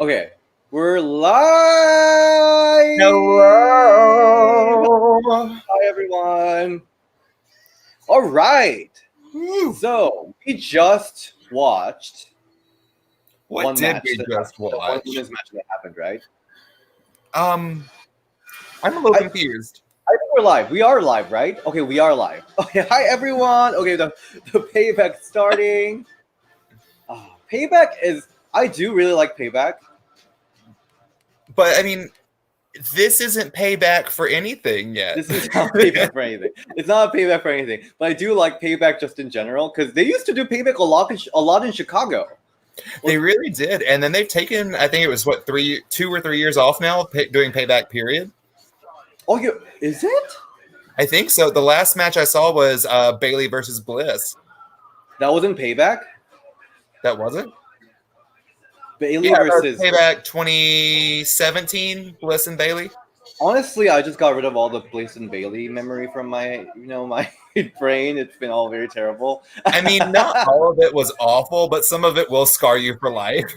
Okay, we're live. Hello. Hi, everyone. All right. Woo. So we just watched What one did match. we just The one watch? women's match that happened, right? I'm a little confused. I think we're live. We are live, right? Okay, we are live. Okay, hi everyone. Okay, the payback starting. Payback is. I do really like payback. But I mean, this isn't payback for anything yet. This is not payback for anything. It's not a payback for anything. But I do like payback just in general because they used to do payback a lot in Chicago. They really did, and then they've taken. I think it was 2 or 3 years off now, doing payback. Period. Oh, is it? I think so. The last match I saw was Bayley versus Bliss. That wasn't payback. That wasn't. Bayley versus payback 2017. Bliss and Bayley. Honestly, I just got rid of all the Bliss and Bayley memory from my brain. It's been all very terrible. I mean, not all of it was awful, but some of it will scar you for life.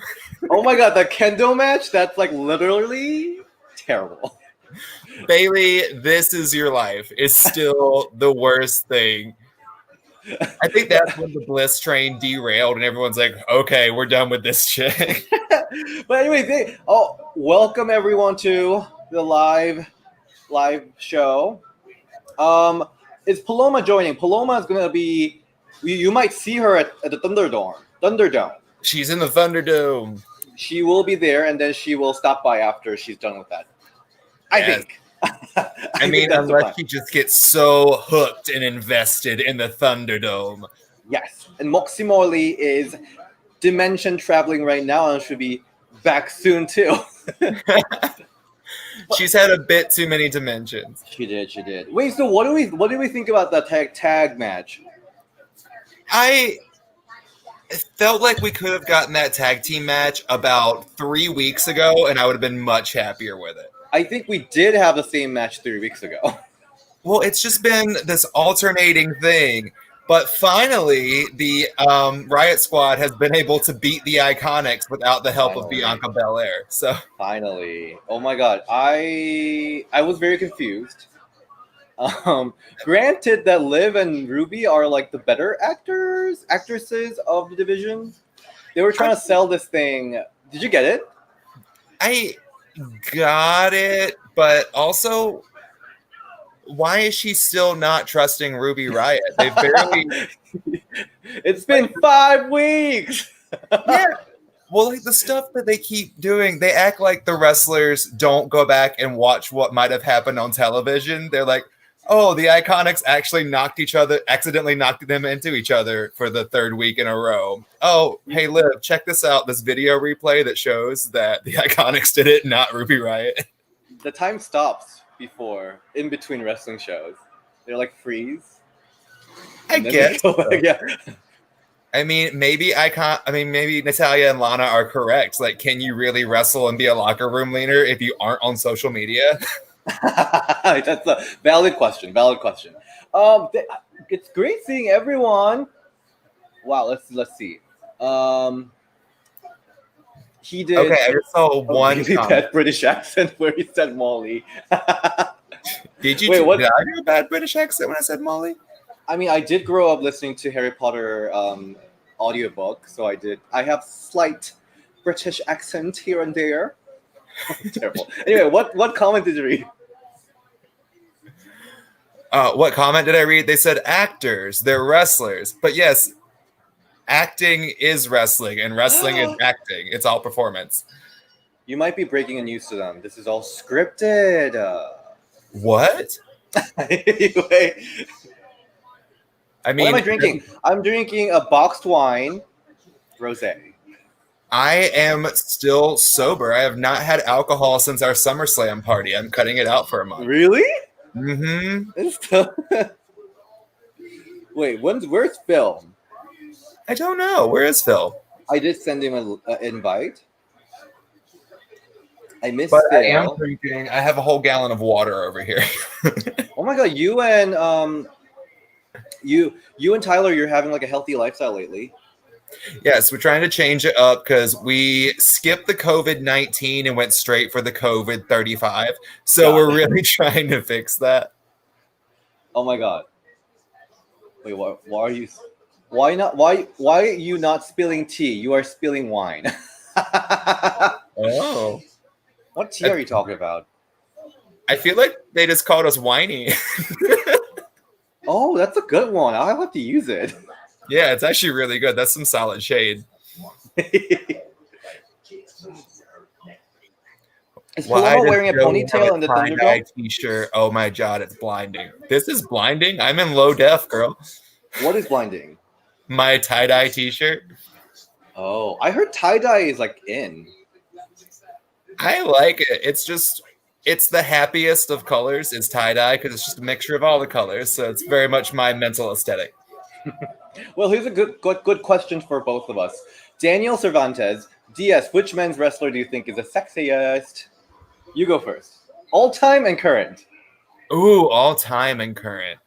Oh my god, the kendo match, that's like literally terrible. Bayley, this is your life. It's still the worst thing. I think that's when the Bliss train derailed and everyone's like, okay, we're done with this shit. But anyway, welcome everyone to the live show. Is Paloma joining? Paloma is gonna be. You might see her at the Thunderdome. She's in the Thunderdome. She will be there, and then she will stop by after she's done with that. I think. I mean, unless she just gets so hooked and invested in the Thunderdome. Yes, and Moxie Morley is dimension traveling right now, and should be back soon too. She's had a bit too many dimensions. She did. Wait, so what do we think about the tag match? I felt like we could have gotten that tag team match about 3 weeks ago, and I would have been much happier with it. I think we did have the same match 3 weeks ago. Well, it's just been this alternating thing. But finally, the Riot Squad has been able to beat the Iconics without the help of Bianca Belair. So finally, oh my god, I was very confused. Granted that Liv and Ruby are like the better actresses of the division. They were trying to sell this thing. Did you get it? I got it, but also, why is she still not trusting Ruby Riot? They barely. It's been 5 weeks. Yeah. Well, like the stuff that they keep doing, they act like the wrestlers don't go back and watch what might have happened on television. They're like, oh, the Iconics actually accidentally knocked them into each other for the 3rd week in a row. Oh, hey, Liv, check this out. This video replay that shows that the Iconics did it, not Ruby Riot. The time stops in between wrestling shows. They're like freeze. I guess. Yeah. I mean, maybe Natalya and Lana are correct. Like, can you really wrestle and be a locker room leader if you aren't on social media? That's a valid question. It's great seeing everyone. Wow, let's see. He did. Okay, I just saw one. That British accent where he said Molly. Did you? Wait, what? Did I do a bad British accent when I said Molly? I mean, I did grow up listening to Harry Potter audiobook, so I did. I have slight British accent here and there. Terrible. Anyway, what comment did you read? What comment did I read? They said actors, they're wrestlers. But yes, acting is wrestling, and wrestling is acting. It's all performance. You might be breaking the news to them. This is all scripted. What? Anyway. I mean, what am I drinking? I'm drinking a boxed wine, rosé. I am still sober. I have not had alcohol since our SummerSlam party. I'm cutting it out for a month. Really? Mm-hmm. Wait, where's Phil? I don't know. Where is Phil? I did send him an invite. I missed Phil. I am drinking. I have a whole gallon of water over here. Oh my god, you and Tyler, you're having like a healthy lifestyle lately. Yes, we're trying to change it up because we skipped the COVID-19 and went straight for the COVID-35. So Got we're it. really trying to fix that. Oh my god. Wait, why are you? Why not? Why are you not spilling tea? You are spilling wine. Oh. What tea are you talking about? I feel like they just called us whiny. Oh, that's a good one. I'll have to use it. Yeah, it's actually really good. That's some solid shade. Is Why Paloma does wearing a Joe have ponytail and the tie-dye Thunderdome? t-shirt? Oh my god, it's blinding. This is blinding? I'm in low def, girl. What is blinding? My tie-dye t-shirt. Oh, I heard tie dye is like in. I like it. It's the happiest of colors. It's tie-dye because it's just a mixture of all the colors. So it's very much my mental aesthetic. Well, here's a good question for both of us. Daniel Cervantes, DS, which men's wrestler do you think is the sexiest? You go first. All time and current. Ooh, all time and current.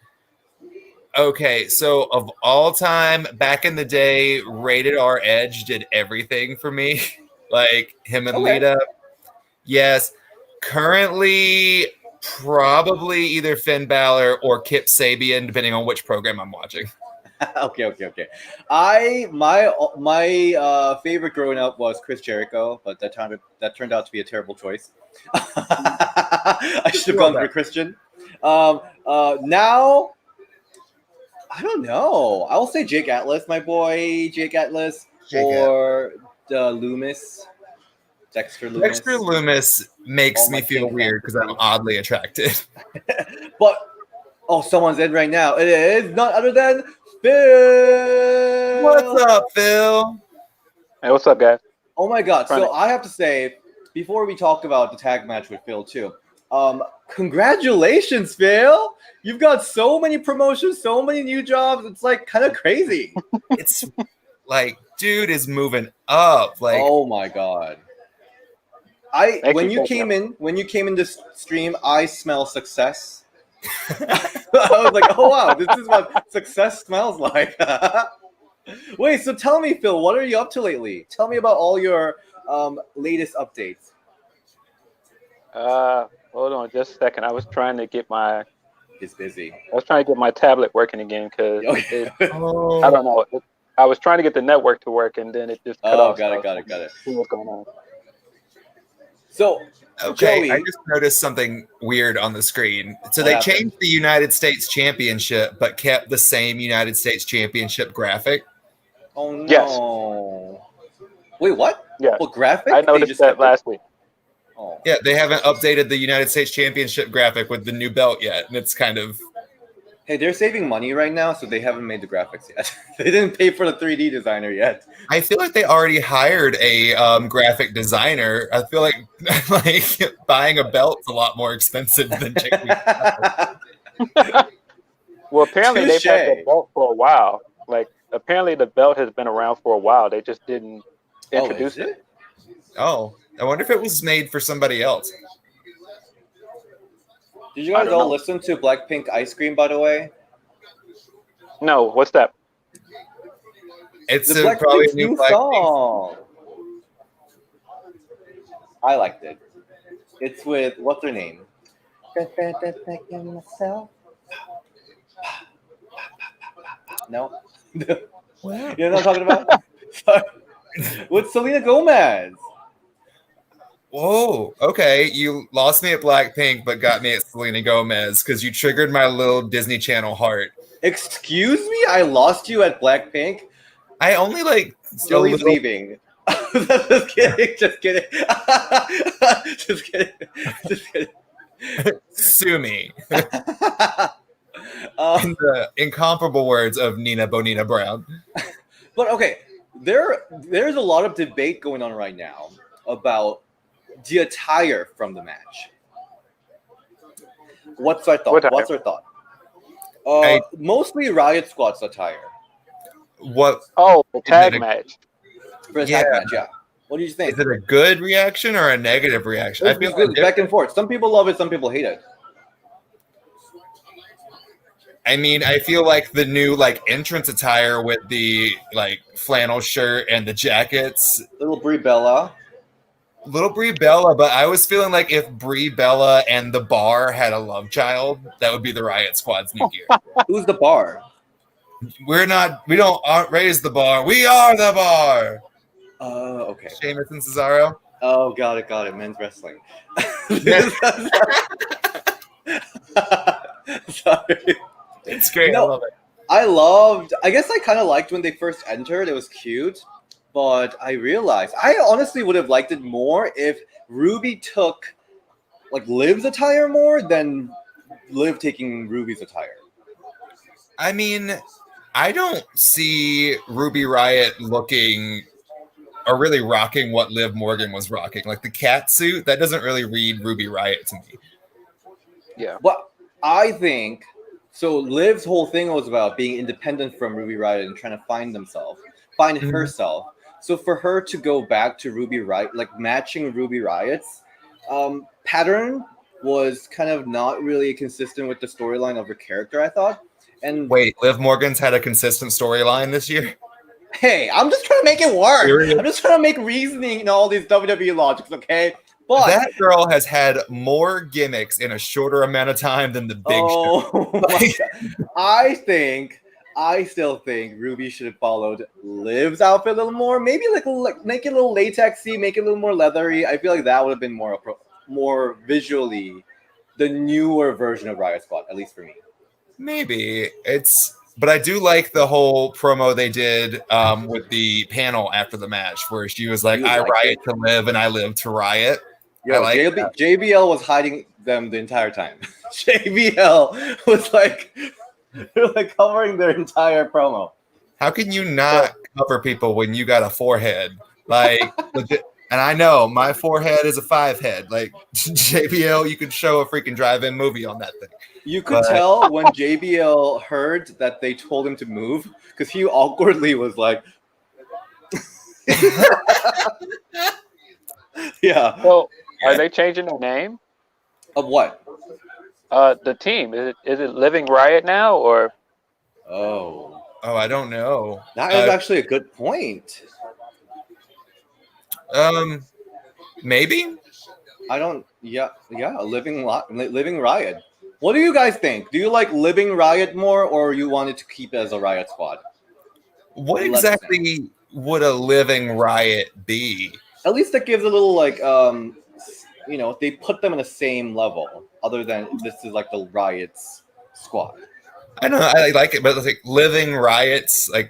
Okay, so of all time, back in the day, Rated R Edge did everything for me. Like him and Okay. Lita. Yes. Currently, probably either Finn Balor or Kip Sabian, depending on which program I'm watching. Okay. My favorite growing up was Chris Jericho, but that turned out to be a terrible choice. I should have gone for Christian. Now I don't know. I'll say Jake Atlas, my boy, Jake Atlas, or Loomis, Dexter Loomis. Dexter Loomis makes Oh, my me feel King weird because I'm fantasy. oddly attracted. But someone's in right now. It is none other than Phil. What's up, Phil? Hey, what's up, guys? Oh my god! Trying So to- I have to say, before we talk about the tag match with Phil too, congratulations, Phil! You've got so many promotions, so many new jobs. It's like kind of crazy. It's like, dude is moving up. Like, Oh my god! Thank when you, you thank came in this stream, I smell success. I was like, oh wow, this is what success smells like. Wait, so tell me, Phil, what are you up to lately? Tell me about all your latest updates. Hold on just a second. I was trying to get my Busy. tablet working again because Okay. I don't know. I was trying to get the network to work and then it just cut Oh, off. got so it. see what's going on. So, okay, Joey. I just noticed something weird on the screen. So What they happened? changed the United States Championship, but kept the same United States Championship graphic. Oh no. Yes. Wait, what? Yeah, Well, graphic? I They noticed just that kept it? last week. Oh. Yeah, they haven't updated the United States Championship graphic with the new belt yet, and it's kind of Hey, they're saving money right now, so they haven't made the graphics yet. They didn't pay for the 3D designer yet. I feel like they already hired a graphic designer. I feel like buying a belt's a lot more expensive than changing. Well, apparently they've had Touche. the belt for a while. Like, apparently the belt has been around for a while. They just didn't introduce it. Oh, I wonder if it was made for somebody else. Did you I guys don't all know. listen to Blackpink Ice Cream, by the way? No, what's that? It's The probably Blackpink's a new new Blackpink. song. I liked it. It's with, what's her name? No? Wow. You know what I'm talking about? With Selena Gomez. Whoa, okay. You lost me at Blackpink, but got me at Selena Gomez because you triggered my little Disney Channel heart. Excuse me? I lost you at Blackpink? I only like a Joey's little- leaving. Just kidding. Just kidding. Just kidding. Just kidding. Sue me. Um, In the incomparable words of Nina Bonina Brown. But okay, there's a lot of debate going on right now about the attire from the match. What's our thought? What attire? What's our thought? I- Mostly Riot Squad's attire What Oh, the tag it a- match. for a tag Yeah. match. Yeah. What do you think? is it a good reaction or a negative reaction? I feel It's back and forth. Some people love it. Some people hate it. I mean, I feel like the new like entrance attire with the like flannel shirt and the jackets, Little Brie Bella. little Brie Bella. But I was feeling like if Brie Bella and the Bar had a love child, that would be the Riot Squad's new gear. Who's the Bar? We don't aren't raise the Bar. We are the Bar. Okay. Sheamus and Cesaro. Oh, got it. Men's wrestling. Sorry. It's great. No. I love it. I guess I kind of liked when they first entered. It was cute. But I realized I honestly would have liked it more if Ruby took like Liv's attire more than Liv taking Ruby's attire. I mean, I don't see Ruby Riot looking or really rocking what Liv Morgan was rocking. Like the cat suit, that doesn't really read Ruby Riot to me. Yeah. But I think so. Liv's whole thing was about being independent from Ruby Riot and trying to find Mhm. herself. So for her to go back to Ruby Riot, like matching Ruby Riot's pattern, was kind of not really consistent with the storyline of her character, I thought. And Wait, Liv Morgan's had a consistent storyline this year? hey, I'm just trying to make it work. Serious? I'm just trying to make reasoning in all these WWE logics, okay? But That girl has had more gimmicks in a shorter amount of time than the Big Show. oh my God. I still think Ruby should have followed Liv's outfit a little more. Maybe like make it a little latexy, make it a little more leathery. I feel like that would have been more visually the newer version of Riot Squad, at least for me. Maybe but I do like the whole promo they did with the panel after the match where she was like, You I like riot to live and I live to riot. Yo, like JBL was hiding them the entire time. JBL was like, they're like covering their entire promo. How can you not cover people when you got a forehead? Like, legit, and I know my forehead is a 5 head. Like JBL, you could show a freaking drive-in movie on that thing. You could tell when JBL heard that they told him to move because he awkwardly was like, yeah. So, are they changing their name? Of what? The team is it Living Riot now or? Oh, I don't know. that is actually a good point. Maybe. I don't. Yeah. Living Riot. What do you guys think? Do you like Living Riot more, or you wanted to keep it as a Riot Squad? What exactly would a living riot be? At least that gives a little like they put them in the same level. Other than this is like the Riot's squad. I don't know. I like it, but like living riots, like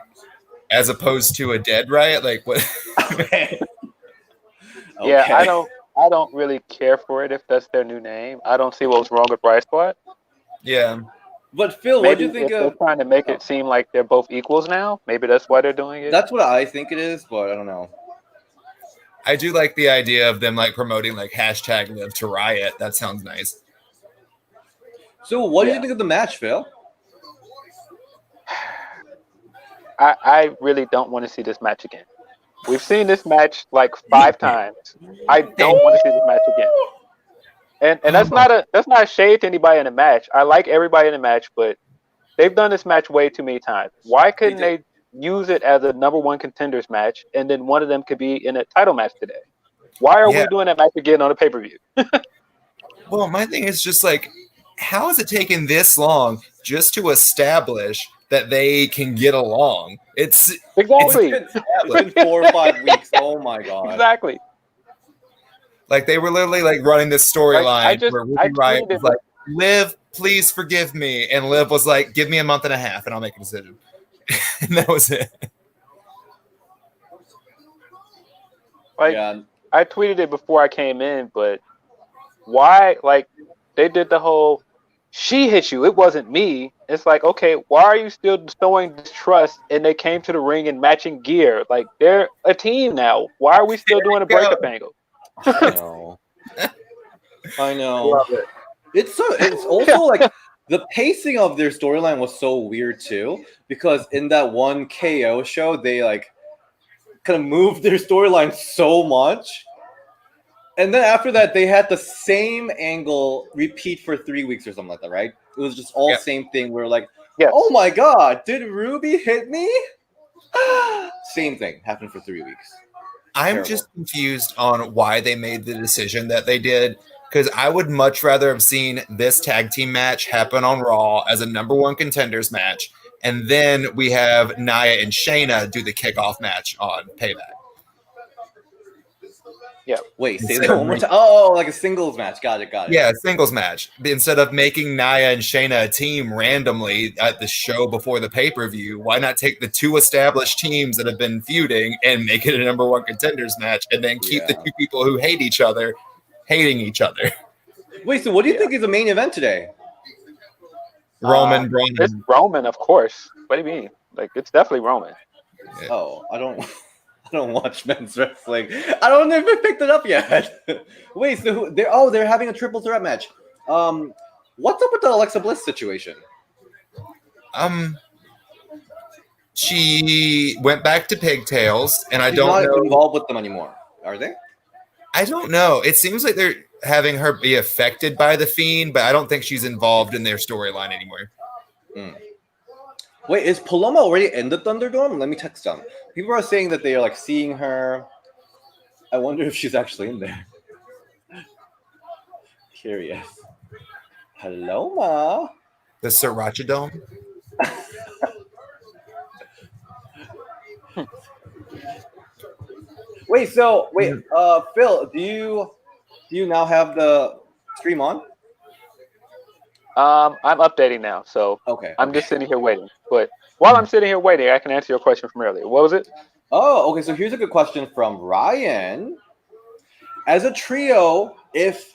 as opposed to a dead riot, like what? Okay. Yeah, I don't really care for it if that's their new name. I don't see what's wrong with Riot Squad. Yeah. But Phil, what do you think they're of? trying to make it seem like they're both equals now? Maybe that's why they're doing it. That's what I think it is, but I don't know. I do like the idea of them like promoting like hashtag live to riot. That sounds nice. So, what do you think of the match, Phil? I really don't want to see this match again. We've seen this match like 5 times. I don't want to see this match again. And that's not a shade to anybody in the match. I like everybody in the match, but they've done this match way too many times. Why couldn't they use it as a number 1 contenders match, and then one of them could be in a title match today? Why are we doing that match again on a pay-per-view? Well, my thing is just like, how has it taken this long just to establish that they can get along? It's Exactly. It's been 4 or 5 weeks. Oh my god. Exactly. like they were literally like running this storyline where Ruby Riot was like, Liv, please forgive me. And Liv was like, give me a month and a half and I'll make a decision. And that was it. Like, Yeah. I tweeted it before I came in, but why? Like, they did the whole "she hit you, it wasn't me." It's like, okay, why are you still showing distrust? And they came to the ring in matching gear. Like, they're a team now. Why are we still doing a breakup angle? I know. I know. Love it. It's also like the pacing of their storyline was so weird too, because in that one KO show they like kind of moved their storyline so much, and then after that they had the same angle repeat for 3 weeks or something like that, right? It was just all same thing where like, Yes. Oh my god, did Ruby hit me? Same thing happened for 3 weeks. I'm Terrible. just confused on why they made the decision that they did. Because I would much rather have seen this tag team match happen on Raw as a number one contenders match. And then we have Nia and Shayna do the kickoff match on Payback. Wait, say Instead that of one more making- time. Oh, like a singles match. Got it. Yeah, singles match. Instead of making Nia and Shayna a team randomly at the show before the pay-per-view, why not take the two established teams that have been feuding and make it a number one contenders match and then keep the Yeah. two people who hate each other hating each other? Wait, so what do you Yeah. think is the main event today? Roman, Braun, It's Roman, of course. What do you mean? Like, it's definitely Roman. Oh, I don't I don't watch men's wrestling. I don't know if I picked it up yet. Wait, so they're having a triple threat match. What's up with the Alexa Bliss situation? She went back to pigtails, and I She's don't not know. involved with them anymore, are they? I don't know. It seems like they're having her be affected by the Fiend, but I don't think she's involved in their storyline anymore. Wait, is Paloma already in the Thunderdome? Let me text them. People are saying that they are like seeing her. I wonder if she's actually in there. Curious. Hello, Ma. The Sriracha Dome. Wait, Phil, do you now have the stream on? I'm updating now, so Okay. I'm just sitting here waiting. But while I'm sitting here waiting, I can answer your question from earlier. What was it? Oh, okay. So here's a good question from Ryan. As a trio, if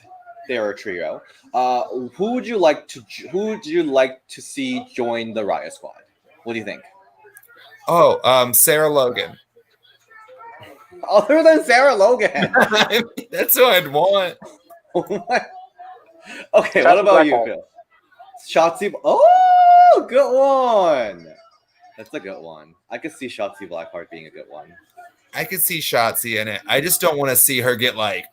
they're a trio, who would you like to see join the Riot Squad? What do you think? Oh, Sarah Logan. Other than Sarah Logan. That's what I'd want. Okay, Shotzi what about you, Blackheart. Phil? Shotzi. Oh, good one. That's a good one. I could see Shotzi Blackheart being a good one. I could see Shotzi in it. I just don't want to see her get like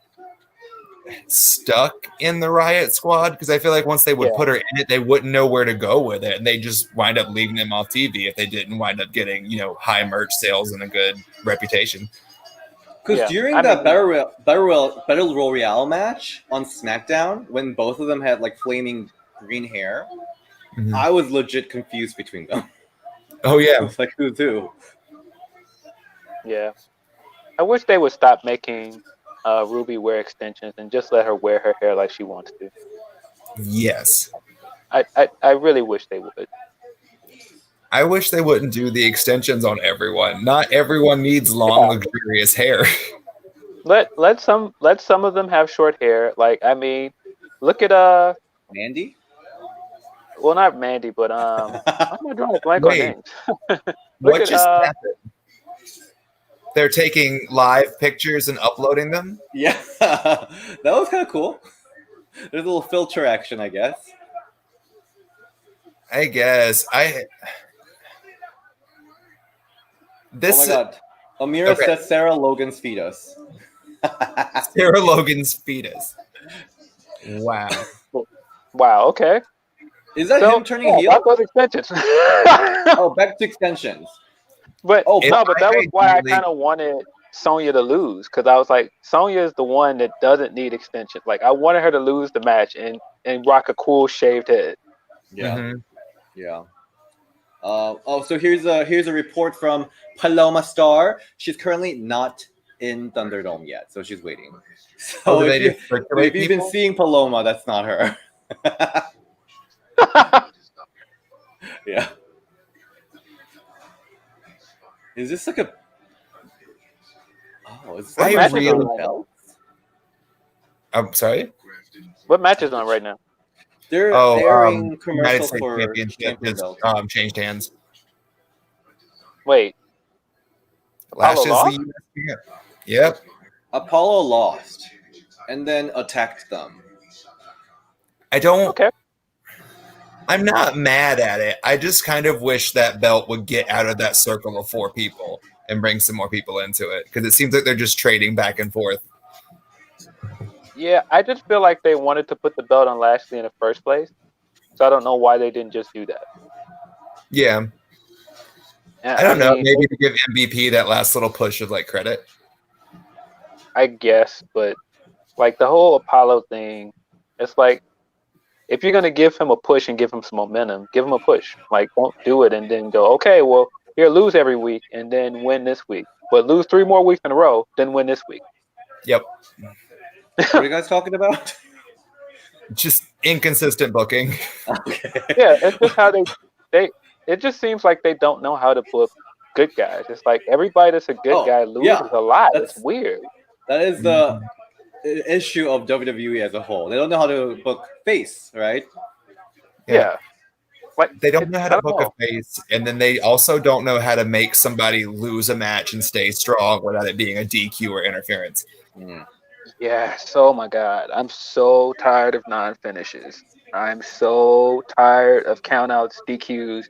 stuck in the Riot Squad because I feel like once they would Yeah. put her in it, they wouldn't know where to go with it, and they just wind up leaving them off TV if they didn't wind up getting high merch sales and a good reputation. Because Yeah, during I that mean- Battle Royale match on SmackDown, when both of them had like flaming green hair, Mhm. I was legit confused between them. Oh I yeah, was like, who's who? Yeah. I wish they would stop making Ruby wear extensions and just let her wear her hair like she wants to. yes. I really wish they would. I wish they wouldn't do the extensions on everyone. Not everyone needs long, Yeah. luxurious hair. Let some of them have short hair. Like, I mean, look at Mandy? well, not Mandy, but I'm not drawing a blank on Wait. names. Look What at just happened? They're taking live pictures and uploading them? Yeah, that was kind of cool. There's a little filter action, I guess. I guess. This Oh my god. Amira Okay. says Sarah Logan's fetus. Sarah Logan's fetus. Wow. Wow. Okay. Is that him turning heel? Back those extensions. Oh, back to extensions. But Oh, no, but that was why I ideally- kind of wanted Sonya to lose because I was like, Sonya is the one that doesn't need extensions. Like, I wanted her to lose the match and rock a cool shaved head. Yeah. Mhm. Yeah. So here's a report from Paloma Star. She's currently not in Thunderdome yet, so she's waiting. So Oh, do they if, just circulate you've been people? seeing Paloma, that's not her. Yeah. Is this like a? Oh, is this I like a really- belt? I'm sorry? What match is on right now? They're Oh, airing United commercial States for Championship champion has belt. changed hands. Wait, Lash is Apollo the US champ. Yep. Apollo lost, and then attacked them. I don't. Okay. I'm not mad at it. I just kind of wish that belt would get out of that circle of four people and bring some more people into it because it seems like they're just trading back and forth. yeah, I just feel like they wanted to put the belt on Lashley in the first place, so I don't know why they didn't just do that. Yeah. Yeah, I don't know. mean, Maybe to give MVP that last little push of like credit. I guess, but like the whole Apollo thing, it's like if you're gonna give him a push and give him some momentum, give him a push. Like, don't do it and then go, okay, well, here, lose every week and then win this week, but lose 3 more weeks in a row, then win this week. Yep. What are you guys talking about? Just inconsistent booking. Okay. Yeah, it's just how they. It just seems like they don't know how to book good guys. It's like everybody that's a good guy loses a lot. It's That's weird. that is the issue of WWE as a whole. They don't know how to book face, right? Yeah, like They don't know how I to don't book know. a face, and then they also don't know how to make somebody lose a match and stay strong without it being a DQ or interference. Mm. Yes. Oh my God, I'm so tired of non-finishes. I'm so tired of countouts, DQs.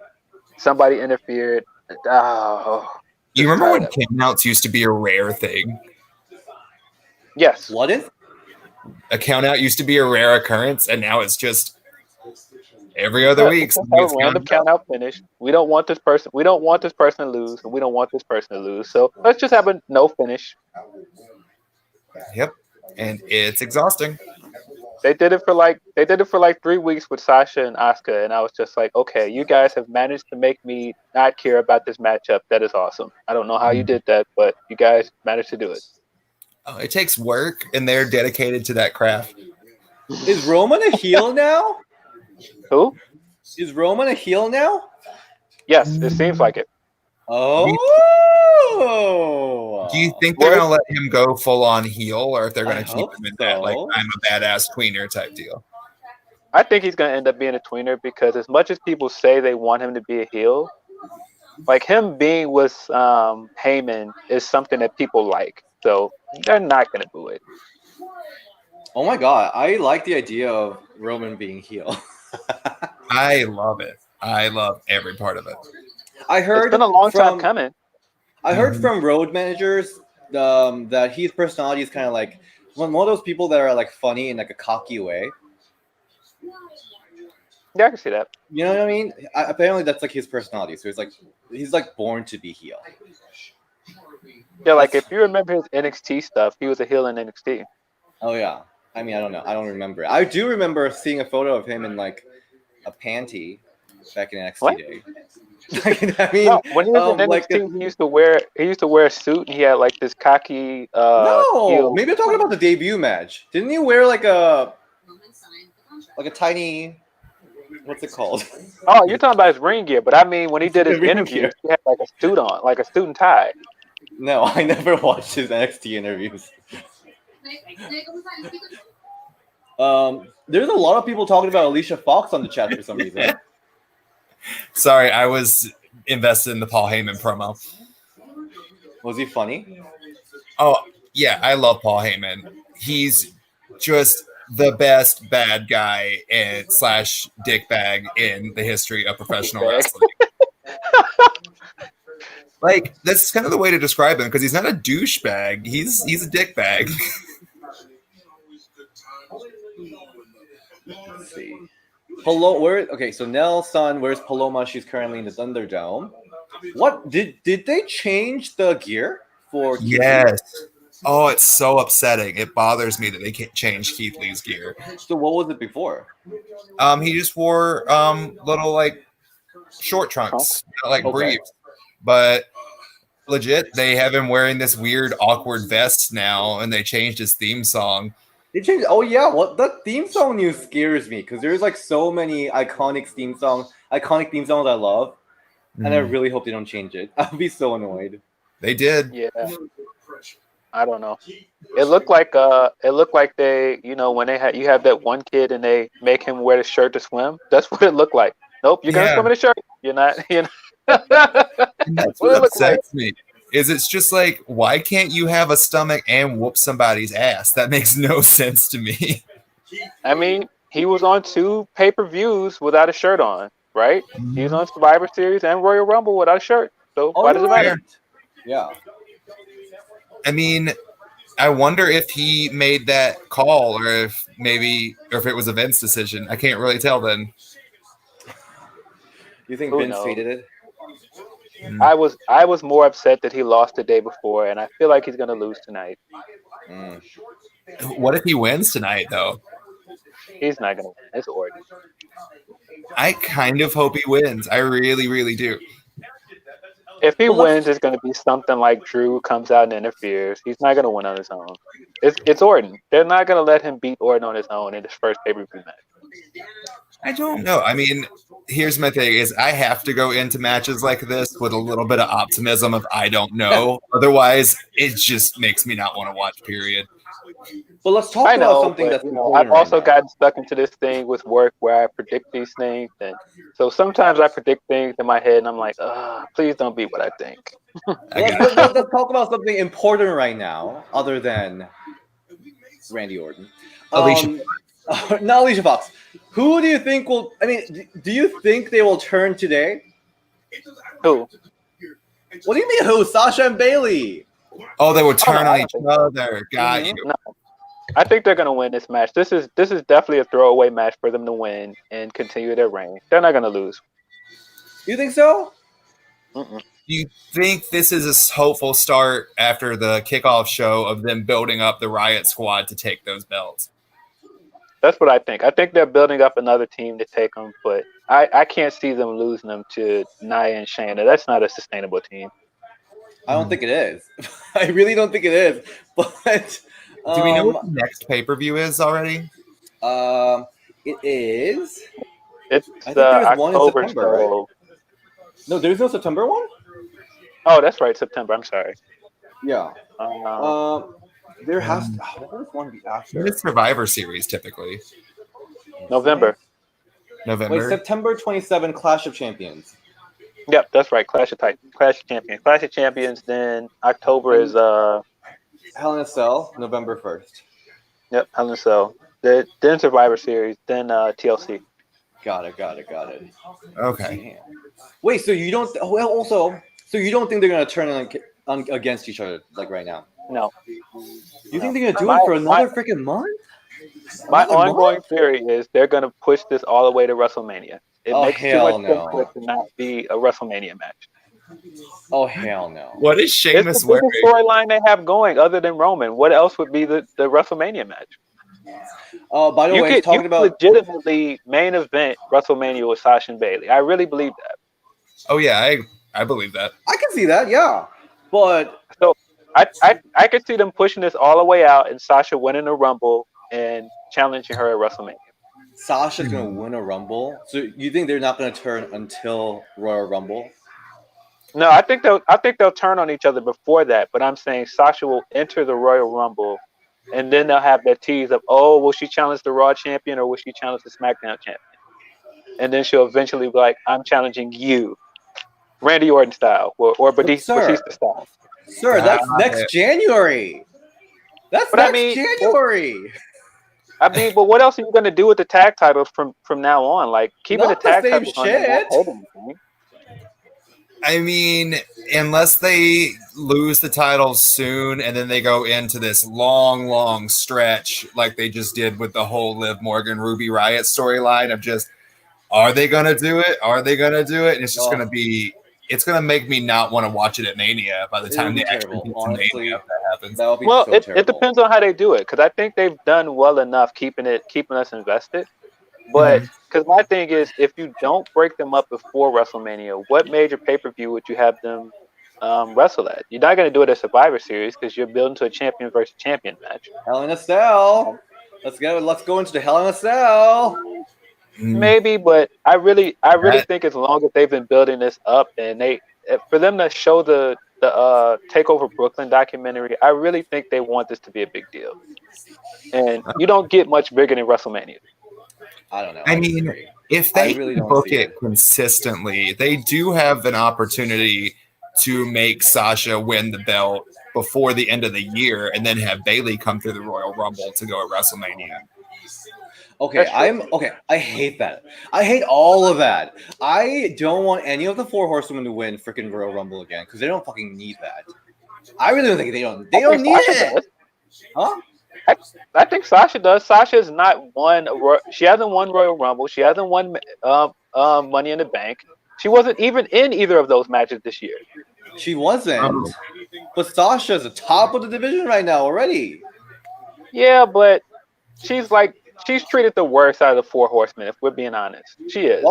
Somebody interfered. Oh, You just remember tired when of it. countouts used to be a rare thing? Yes. What is? A countout used to be a rare occurrence, and now it's just every other Yeah, week. let's just have a somebody's random counted out. count out finish. We don't want this person. We don't want this person to lose, and we don't want this person to lose. So let's just have a no finish. Yep, and it's exhausting. They did it for like 3 weeks with Sasha and Asuka, and I was just like, okay, you guys have managed to make me not care about this matchup. That is awesome. I don't know how you did that, but you guys managed to do it. It takes work, and they're dedicated to that craft. Is Roman a heel now? Who? Is Roman a heel now? Yes, it seems like it. Oh. Do you think they're Well, gonna let him go full on heel, or if they're I gonna keep hope him in that like so. I'm a badass tweener type deal? I think he's gonna end up being a tweener because as much as people say they want him to be a heel, like him being with Heyman is something that people like. So they're not gonna boo it. Oh my god, I like the idea of Roman being heel. I love it. I love every part of it. I It's heard been a long time from coming. I heard Mhm. from road managers that his personality is kind of like one of those people that are like funny in like a cocky way. Yeah, I can see that. You know what I mean? Apparently, that's like his personality. So he's like born to be heel. Yeah, like if you remember his NXT stuff, he was a heel in NXT. Oh yeah. I mean, I don't know. I don't remember. I do remember seeing a photo of him in like a panty back in NXT What? day. I mean, No, when he was in like NXT, he used to wear a suit and he had like this cocky no, heel. maybe I'm talking about the debut match. Didn't he wear like a tiny, what's it called? Oh, you're talking about his ring gear, but I mean when he did his Ring interviews, gear. he had like a suit on, like a suit and tie. No, I never watched his NXT interviews. There's a lot of people talking about Alicia Fox on the chat for some reason. Sorry, I was invested in the Paul Heyman promo. Was he funny? Oh, yeah, I love Paul Heyman. He's just the best bad guy and slash dickbag in the history of professional wrestling. Like, that's kind of the way to describe him because he's not a douchebag. He's a dickbag. Let's see. Okay, so Nell's son, where's Paloma? She's currently in the Thunderdome. What did they change the gear for Keith Lee? Yes. Oh, it's so upsetting. It bothers me that they can't change Keith Lee's gear. So what was it before? He just wore little like short trunks, not like Okay. briefs. But legit, they have him wearing this weird, awkward vest now, and they changed his theme song. They changed. Oh yeah, what the theme song news scares me because there's like so many iconic theme songs I love, and I really hope they don't change it. I'll be so annoyed. They did. Yeah, I don't know. It looked like they, you know, when you have that one kid and they make him wear the shirt to swim. That's what it looked like. Nope, you're gonna Yeah. swim in a shirt. You're not. You know. And that's What what it looked like. upsets me. Is it's just like, why can't you have a stomach and whoop somebody's ass? That makes no sense to me. I mean, he was on 2 pay-per-views without a shirt on, right? He was on Survivor Series and Royal Rumble without a shirt. So why does it matter? right. Yeah. I mean, I wonder if he made that call or if it was a Vince decision. I can't really tell then. You think Who Vince knows? tweeted it? I was more upset that he lost the day before, and I feel like he's gonna lose tonight. Mm. What if he wins tonight, though? He's not gonna win. It's Orton. I kind of hope he wins. I really, really do. If he Well, let's- wins, it's gonna be something like Drew comes out and interferes. He's not gonna win on his own. It's Orton. They're not gonna let him beat Orton on his own in his first pay-per-view match. I don't know. I mean, here's my thing: is I have to go into matches like this with a little bit of optimism of I don't know. Otherwise, it just makes me not want to watch. Period. Well, let's talk I about know, something but, that's you know, important I've also right now. gotten stuck into this thing with work where I predict these things, and so sometimes I predict things in my head, and I'm like, please don't be what I think. I get it. Let's talk about something important right now, other than Randy Orton. Alicia Not Alicia Fox. Who do you think will? I mean, do you think they will turn today? Who? What do you mean? Who? Sasha and Bailey. Oh, they would turn no, on I each don't other. Got Mhm. you. No, I think they're gonna win this match. This is definitely a throwaway match for them to win and continue their reign. They're not gonna lose. You think so? Mm-mm. You think this is a hopeful start after the kickoff show of them building up the Riot Squad to take those belts? That's what I think. I think they're building up another team to take them, but I can't see them losing them to Nia and Shayna. That's not a sustainable team. I don't think it is. I really don't think it is. But Do we know what the next pay-per-view is already? It is. It's I think there's one in October, September, right? so No, there's no September one. oh, that's right, September. I'm sorry. Yeah. There has. What does one be after? It's Survivor Series typically. November. November. Wait, September 27, Clash of Champions. Yep, that's right. Clash of Titans, Clash of Champions, Clash of Champions. Then October is Hell in a Cell, November 1st. yep, Hell in a Cell. Then Survivor Series. Then TLC. Got it. Okay. Damn. Wait, so you don't? Well, also, so you don't think they're gonna turn against each other like right now? No, You think they're gonna do My- it for my- another freaking month? my Another month? ongoing theory is they're gonna push this all the way to WrestleMania. It Oh, makes too hell much sense no. for it to not be a WrestleMania match. Oh hell no! What is It's Sheamus the wearing? biggest storyline they have going, other than Roman. What else would be the WrestleMania match? By the You way, could talking about legitimately main event WrestleMania with Sasha and Bailey. I really believe that. Oh yeah, I believe that. I can see that, yeah, but I could see them pushing this all the way out and Sasha winning the Rumble and challenging her at WrestleMania. Sasha's gonna win a Rumble. So you think they're not gonna turn until Royal Rumble? No, I think they'll turn on each other before that. But I'm saying Sasha will enter the Royal Rumble, and then they'll have that tease of, oh, will she challenge the Raw champion or will she challenge the SmackDown champion? And then she'll eventually be like, I'm challenging you, Randy Orton style, or Batista style. Sir, that's Got next it. January. That's But I next mean- January. I mean, but what else are you going to do with the tag titles from now on? Like, keeping Not the the tag same titles on there shit. won't hold anything. I mean, unless they lose the titles soon and then they go into this long stretch like they just did with the whole Liv Morgan Ruby Riot storyline of just, are they gonna do it? Are they gonna do it? And it's just Oh. gonna be, it's gonna make me not want to watch it at Mania by the It time would they be actually terrible. get to Honestly, Mania if that happens. That would be Well, so it terrible. depends on how they do it, because I think they've done well enough keeping us invested. But because my thing is, if you don't break them up before WrestleMania, what major pay-per-view would you have them wrestle at? You're not going to do it at Survivor Series because you're building to a champion versus champion match. Hell in a Cell. Let's go into the Hell in a Cell. Maybe, but I really think as long as they've been building this up and for them to show the Takeover Brooklyn documentary, I really think they want this to be a big deal. And you don't get much bigger than WrestleMania. I don't know. I mean, disagree. if they really don't book see it consistently, they do have an opportunity to make Sasha win the belt before the end of the year and then have Bailey come through the Royal Rumble to go at WrestleMania. Okay, That's true. I hate that. I hate all of that. I don't want any of the four horsewomen to win freaking Royal Rumble again because they don't fucking need that. I really don't think they don't. They don't need Sasha it. does. Huh? I think Sasha does. Sasha's not won. She hasn't won Royal Rumble. She hasn't won Money in the Bank. She wasn't even in either of those matches this year. She wasn't. But Sasha's the top of the division right now already. Yeah, but she's treated the worst out of the 4 horsemen, if we're being honest. She is.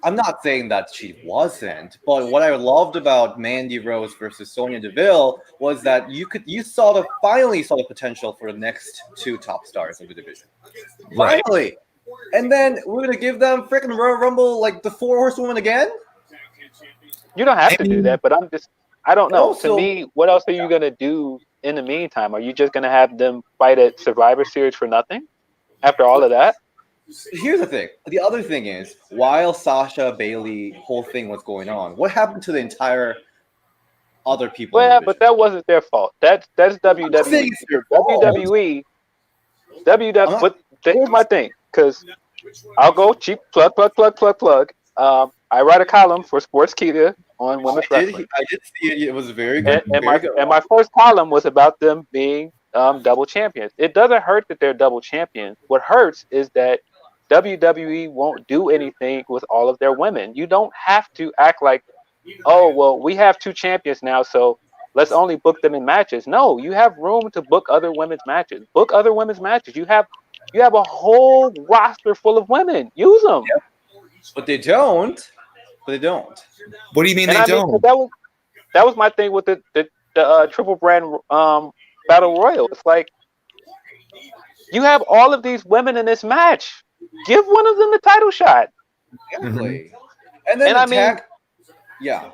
I'm not saying that she wasn't, but what I loved about Mandy Rose versus Sonya Deville was that you finally saw the potential for the next 2 top stars of the division. Right. Finally. And then we're gonna give them freaking Royal Rumble like the 4 horsewomen again? You don't have to do that, but I don't know. Also, to me, what else are you gonna do in the meantime? Are you just gonna have them fight at Survivor Series for nothing after all of that? Here's the thing. The other thing is, while Sasha Bailey whole thing was going on, what happened to the entire other people? Well, but that wasn't their fault. That's WWE. WWE. But here's my thing, because I'll go cheap plug. I write a column for Sportskeeda on women's wrestling. I did see it. It was very good. And my first column was about them being double champions. It doesn't hurt that they're double champions. What hurts is that WWE won't do anything with all of their women. You don't have to act like, oh, well, we have 2 champions now, so let's only book them in matches. No, you have room to book other women's matches. Book other women's matches. You have a whole roster full of women. Use them. Yep. But they don't. What do you mean they don't? That was my thing with the triple brand battle royal. It's like, you have all of these women in this match. Give one of them the title shot. Exactly. And then yeah.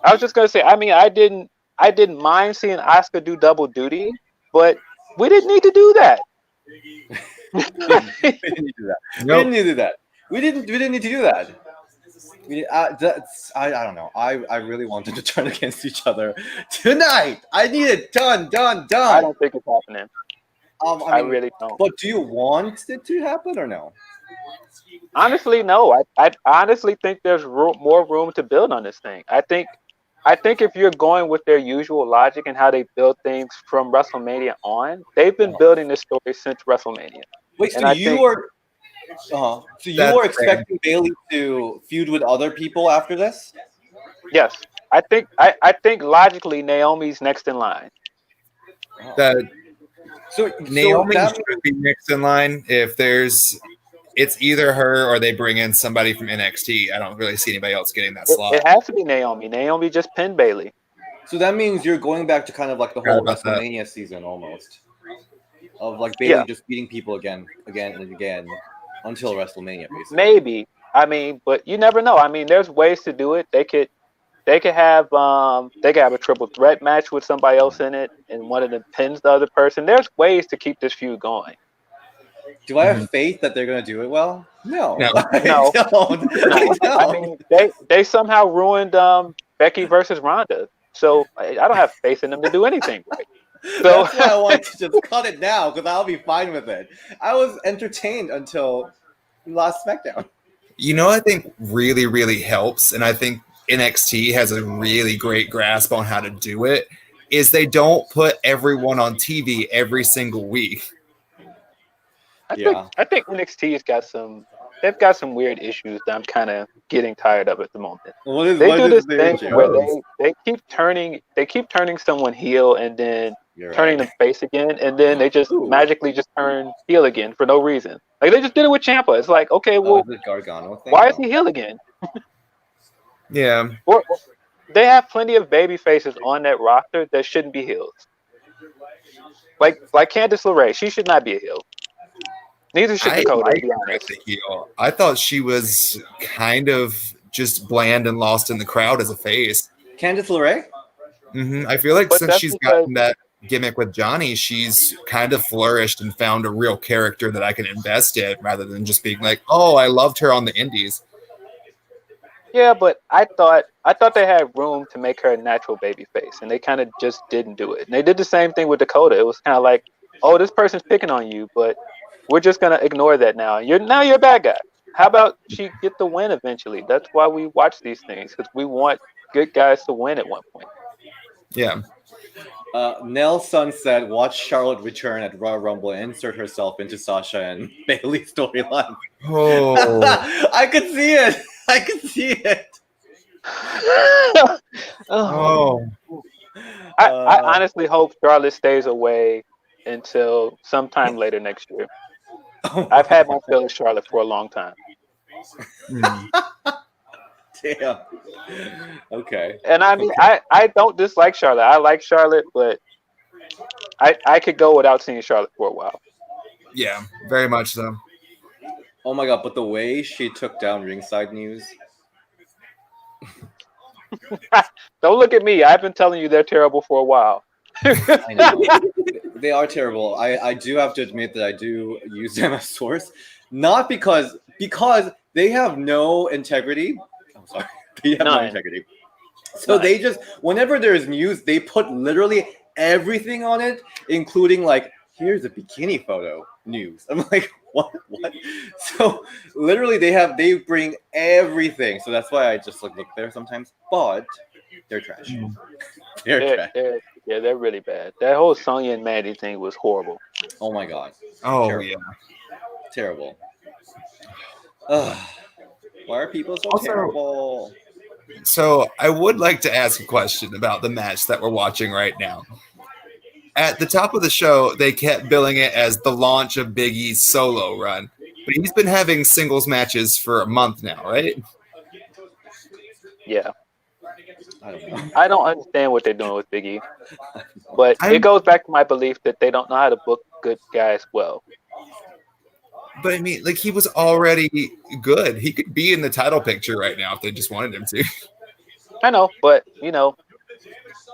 I was just gonna say, I didn't mind seeing Asuka do double duty, but we didn't need to do that. We didn't need to do that. We didn't need to do that. I don't know. I really wanted to turn against each other tonight. I need it done. I don't think it's happening. I really don't. But do you want it to happen or no? Honestly, no. I honestly think there's more room to build on this thing. I think if you're going with their usual logic and how they build things from WrestleMania on, they've been building this story since WrestleMania. Wait, so you were expecting Bayley to feud with other people after this? Yes, I think logically Naomi's next in line. So Naomi should be next in line if it's either her or they bring in somebody from NXT. I don't really see anybody else getting that slot. It has to be Naomi. Naomi just pinned Bayley. So that means you're going back to kind of like the whole WrestleMania season almost. Of like Bayley just beating people again and again until WrestleMania, basically. Maybe. But you never know. There's ways to do it. They could have a triple threat match with somebody else in it, and one of them pins the other person. There's ways to keep this feud going. Do I have faith that they're going to do it well? No. I don't. They somehow ruined Becky versus Ronda, so I don't have faith in them to do anything right. So that's why I want to just cut it now, because I'll be fine with it. I was entertained until last SmackDown. I think really, really helps, and I think NXT has a really great grasp on how to do it, is they don't put everyone on TV every single week. I think NXT's got some weird issues that I'm kind of getting tired of at the moment. They do this thing where they keep turning someone heel and then turning them face again, and then they just magically just turn heel again for no reason. Like they just did it with Ciampa. It's like, okay, well, why is he heel again? Yeah. Or they have plenty of baby faces on that roster that shouldn't be heels. Like Candice LeRae, she should not be a heel. Neither should Dakota, to be honest. I thought she was kind of just bland and lost in the crowd as a face. Candice LeRae? Mm-hmm. I feel like since she's gotten that gimmick with Johnny, she's kind of flourished and found a real character that I can invest in rather than just being like, oh, I loved her on the indies. Yeah, but I thought they had room to make her a natural baby face, and they kind of just didn't do it. And they did the same thing with Dakota. It was kind of like, oh, this person's picking on you, but we're just gonna ignore that now. You're a bad guy. How about she get the win eventually? That's why we watch these things, because we want good guys to win at one point. Yeah. Nelson said, watch Charlotte return at Royal Rumble and insert herself into Sasha and Bayley's storyline. Oh. I could see it. I can see it. Oh, I honestly hope Charlotte stays away until sometime later next year. I've had my fill of Charlotte for a long time. Damn. Okay. And I mean, Okay. I don't dislike Charlotte. I like Charlotte, but I could go without seeing Charlotte for a while. yeah, very much so. Oh my god! But the way she took down Ringside News. Don't look at me. I've been telling you they're terrible for a while. I know. They are terrible. I do have to admit that I do use them as source, not because they have no integrity. I'm sorry, they have no None. integrity. So None. they just whenever there's news, they put literally everything on it, including like here's a bikini photo news. I'm like what? So literally they bring everything. So that's why I just look there sometimes. But they're trash. They're trash. They're really bad. That whole Sonya and Mandy thing was horrible. Oh my god. Oh Terrible. yeah. Terrible. Ugh. Why are people so Also- terrible? So I would like to ask a question about the match that we're watching right now. At the top of the show, they kept billing it as the launch of Big E's solo run, but he's been having singles matches for a month now, right? Yeah. I don't know. I don't understand what they're doing with Big E. But I'm- it goes back to my belief that they don't know how to book good guys well. But I mean, like he was already good. He could be in the title picture right now if they just wanted him to. I know, but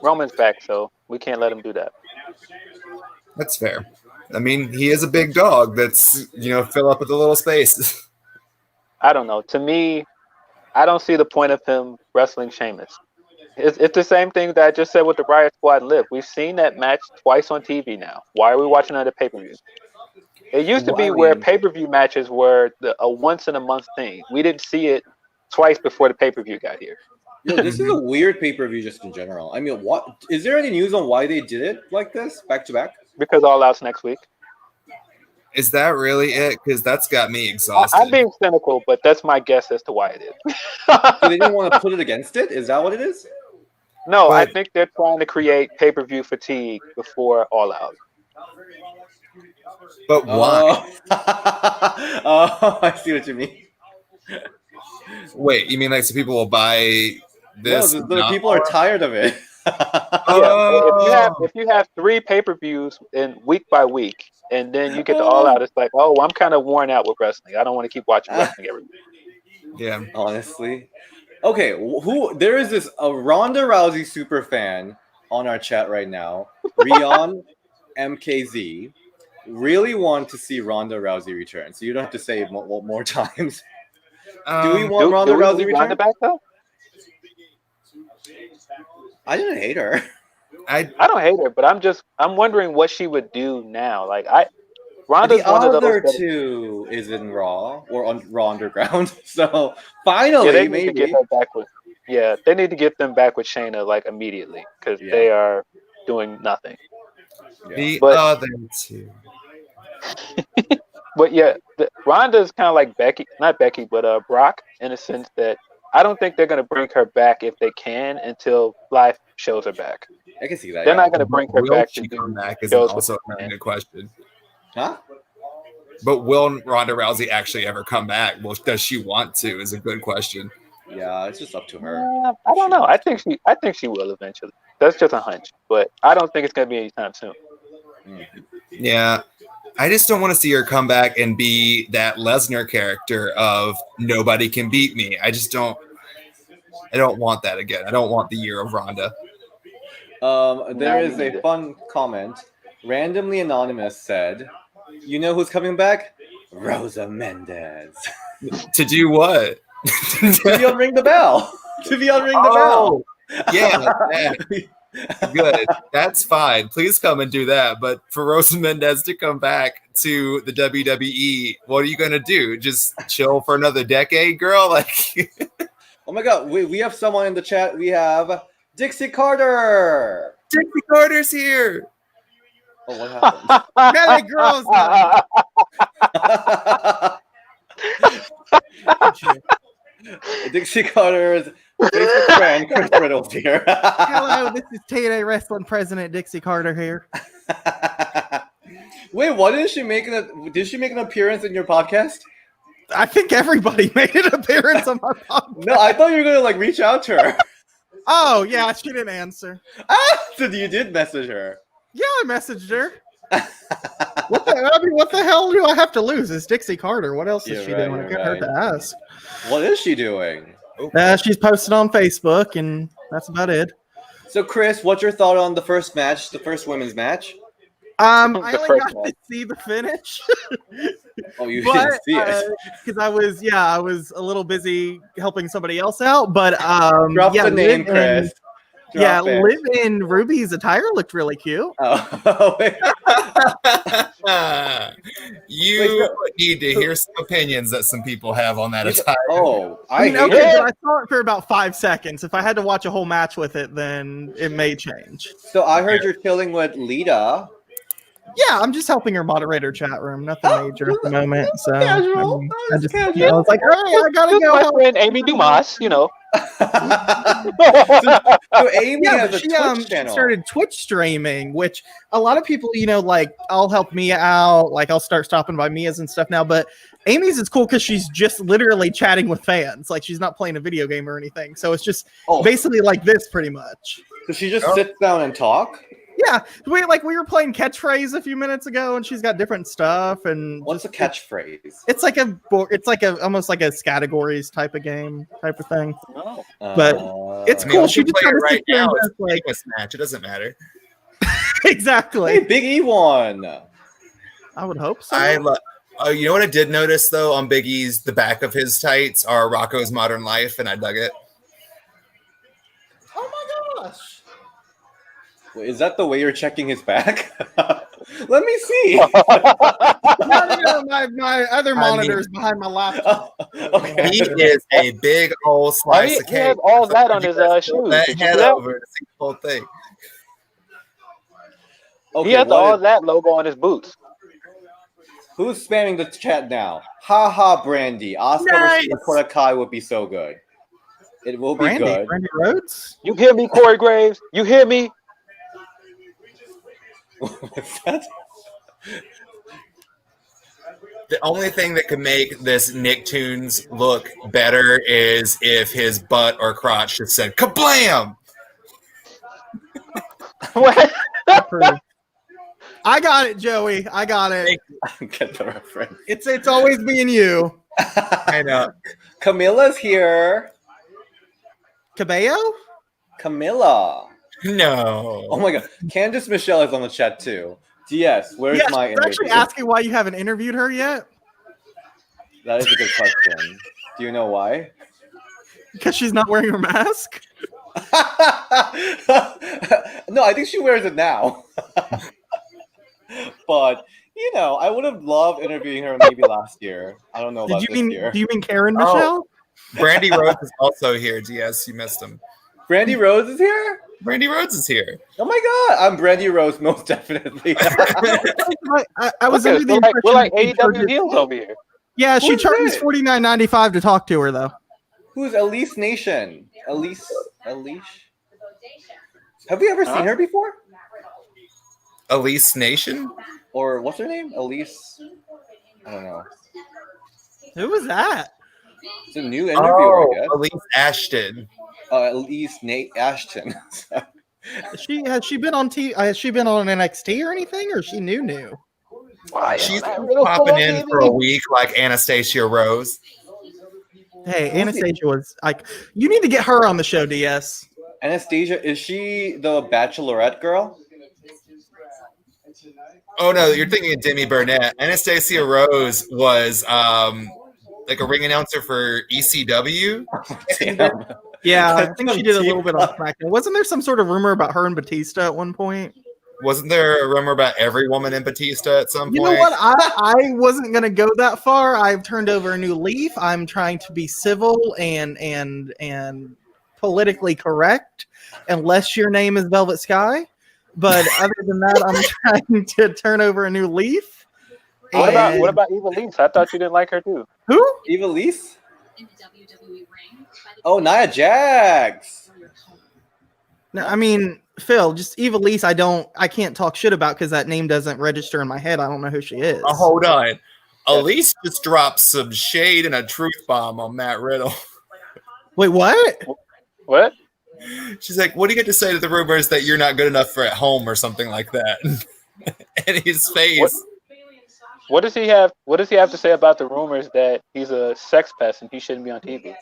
Roman's back, so we can't let him do that. That's fair. I mean, he is a big dog that's, fill up with a little space. I don't know. To me, I don't see the point of him wrestling Sheamus. It's the same thing that I just said with the Riot Squad Live. We've seen that match twice on TV now. Why are we watching it at pay-per-view? It used to Well, be I where mean- pay-per-view matches were a once-in-a-month thing. We didn't see it twice before the pay-per-view got here. Yo, this is a weird pay-per-view just in general. I mean, what is there any news on why they did it like this, back to back? Because All Out's next week. Is that really it? Because that's got me exhausted. I'm being cynical, but that's my guess as to why it is. So they didn't want to put it against it? Is that what it is? No, I But- think they're trying to create pay-per-view fatigue before All Out. But why? Oh, I see what you mean. Wait, you mean like so people will buy this? No, the people are tired of it. Oh. If you have 3 pay-per-views in week by week, and then you get to All Out, it's like, oh, I'm kind of worn out with wrestling. I don't want to keep watching wrestling every week. Yeah. Honestly. Okay, there is this a Ronda Rousey super fan on our chat right now. Rion MKZ really want to see Ronda Rousey return. So you don't have to say it more times. Do we want Ronda Rousey need return? Ronda back though? I didn't hate her. I I don't hate her, but I'm wondering what she would do now. Ronda's The one of those. other that- two is in Raw or on Raw Underground. So yeah, finally, they need to get maybe. her back with. Yeah, they need to get them back with Shayna like immediately because Yeah. they are doing nothing. Yeah. the But- other two. But yeah, Ronda's kind of like Becky, not Becky, but Brock, in a sense that I don't think they're gonna bring her back if they can until live shows are back. I can see that. They're yeah. not gonna bring her Will back to she do come back is shows also with a her. question. Huh? But will Ronda Rousey actually ever come back? Well, does she want to? Is a good question. Yeah, it's just up to her. I don't know. I think she will eventually. That's just a hunch, but I don't think it's gonna be anytime soon. Yeah. I just don't want to see her come back and be that Lesnar character of nobody can beat me. I don't want that again. I don't want the year of Ronda. There is me a neither. fun comment. Randomly Anonymous said, "You know who's coming back? Rosa Mendez To do what? to be on Ring the Bell. To be on Ring the Bell." Yeah, that- good. That's fine. Please come and do that. But for Rosa Mendez to come back to the WWE, what are you gonna do? Just chill for another decade, girl? Like, Oh my God, we have someone in the chat. We have Dixie Carter. Dixie Carter's here. Oh, what happened? Kelly girls. Dixie Carter's Facebook friend, Chris Riddle's here. Hello, this is TNA Wrestling President Dixie Carter here. Wait, what is she making? Did she make an appearance in your podcast? I think everybody made an appearance on my podcast. No, I thought you were gonna like reach out to her. Oh, yeah, she didn't answer. So you did message her. Yeah, I messaged her. What the hell do I have to lose? It's Dixie Carter. What else is You're she right, doing? I you're can't hurt to ask. What is she doing? She's posted on Facebook, and that's about it. So, Chris, what's your thought on the first match, the first women's match? I The only first got one. to see the finish. Oh, you didn't see it. Because I was a little busy helping somebody else out. But Drop yeah, the name, Liv in- Chris. Yeah, Drop it. Liv in Ruby's attire looked really cute. Oh, wait. You need to hear some opinions that some people have on that attire. Oh, I hate okay, it. but I saw it for about 5 seconds. If I had to watch a whole match with it, then it may change. So I heard you're chilling with Lita. Yeah, I'm just helping her moderator chat room. Nothing major at the moment. So Casual. I just I was like, all right, I gotta Just go. my help. friend Amy Dumas, you know. So Amy Yeah, has but a Twitch channel. started Twitch streaming, which a lot of people, like I'll help Mia out, like I'll start stopping by Mia's and stuff now. But Amy's is cool because she's just literally chatting with fans, like she's not playing a video game or anything. So it's just Oh, basically like this, pretty much. so she just sits down and talk. Yeah, we were playing catchphrase a few minutes ago, and she's got different stuff. And What's a catchphrase? it's like almost like a categories type of game type of thing. Oh. But it's I mean, cool. we She can just play it kinda right sits there now. and It's does, like a match. It doesn't matter. exactly. Hey, Big E won. I would hope so. You know what I did notice though on Big E's the back of his tights are Rocco's Modern Life, and I dug it. Oh my gosh. Wait, is that the way you're checking his back? Let me see. No, my other I mean- monitor's behind my laptop. Okay. He is a big old slice of He has cake. all that on his shoes. That Did you head see that? over to see the whole thing. Okay, He has what all is- that logo on his boots. Who's spamming the chat now? Ha ha, Brandy. Oscar Nice. versus Dakota Kai would be so good. It will be good. Brandy Rhodes. You hear me, Corey Graves? You hear me? What's that? The only thing that could make this Nicktoons look better is if his butt or crotch just said "kablam." What? I got it, Joey. I got it. Get the reference. It's always being you, I know. Camilla's here. Cabello. Camilla. No. Oh my god. Candice Michelle is on the chat too. DS, where's Yes, my you're actually interview? asking why you haven't interviewed her yet, That is a good question. Do you know why? because she's not wearing her mask. No, I think she wears it now. But I would have loved interviewing her maybe last year. I don't know about Do this year. you mean Karen Oh. Michelle? Brandy Rhodes is also here. DS, you missed him. Brandy Rose is here? Brandy Rhodes is here. Oh my god, I'm Brandy Rose most definitely. I was Okay, under the we're like, impression we're like that she AEW charges- heels over here. Yeah, she Who's charges it? $49.95 to talk to her though. Who's Elise Nation? Elise? Have we ever Huh? seen her before? Elise Nation? Or what's her name? Elise? I don't know. Who was that? It's a new interviewer, I guess. Elise Ashton. Elise Nate Ashton. Has she been on has she been on NXT or anything, or is she new? Why is She's that real popping cool, in baby? for a week like Anastasia Rose. Hey, Anastasia was like, you need to get her on the show, DS. Anastasia, is she the Bachelorette girl? Oh no, you're thinking of Demi Burnett. Anastasia Rose was like a ring announcer for ECW. Damn. Yeah, I That's think she some did a deep little bit on SmackDown. Wasn't there some sort of rumor about her and Batista at one point? Wasn't there a rumor about every woman in Batista at some You point? know what? I wasn't gonna go that far. I've turned over a new leaf. I'm trying to be civil and politically correct, unless your name is Velvet Sky. But other than that, I'm trying to turn over a new leaf. What And- about Eva Lise? I thought you didn't like her too. who? Eva Lise? Oh, Nia Jax. No, I mean, Phil, just Evilise, I can't talk shit about because that name doesn't register in my head. I don't know who she is. Hold on. Elise just dropped some shade and a truth bomb on Matt Riddle. Wait, what? What? She's like, what do you get to say to the rumors that you're not good enough for at home or something like that? And his face. What does he have? What does he have to say about the rumors that he's a sex pest and he shouldn't be on TV?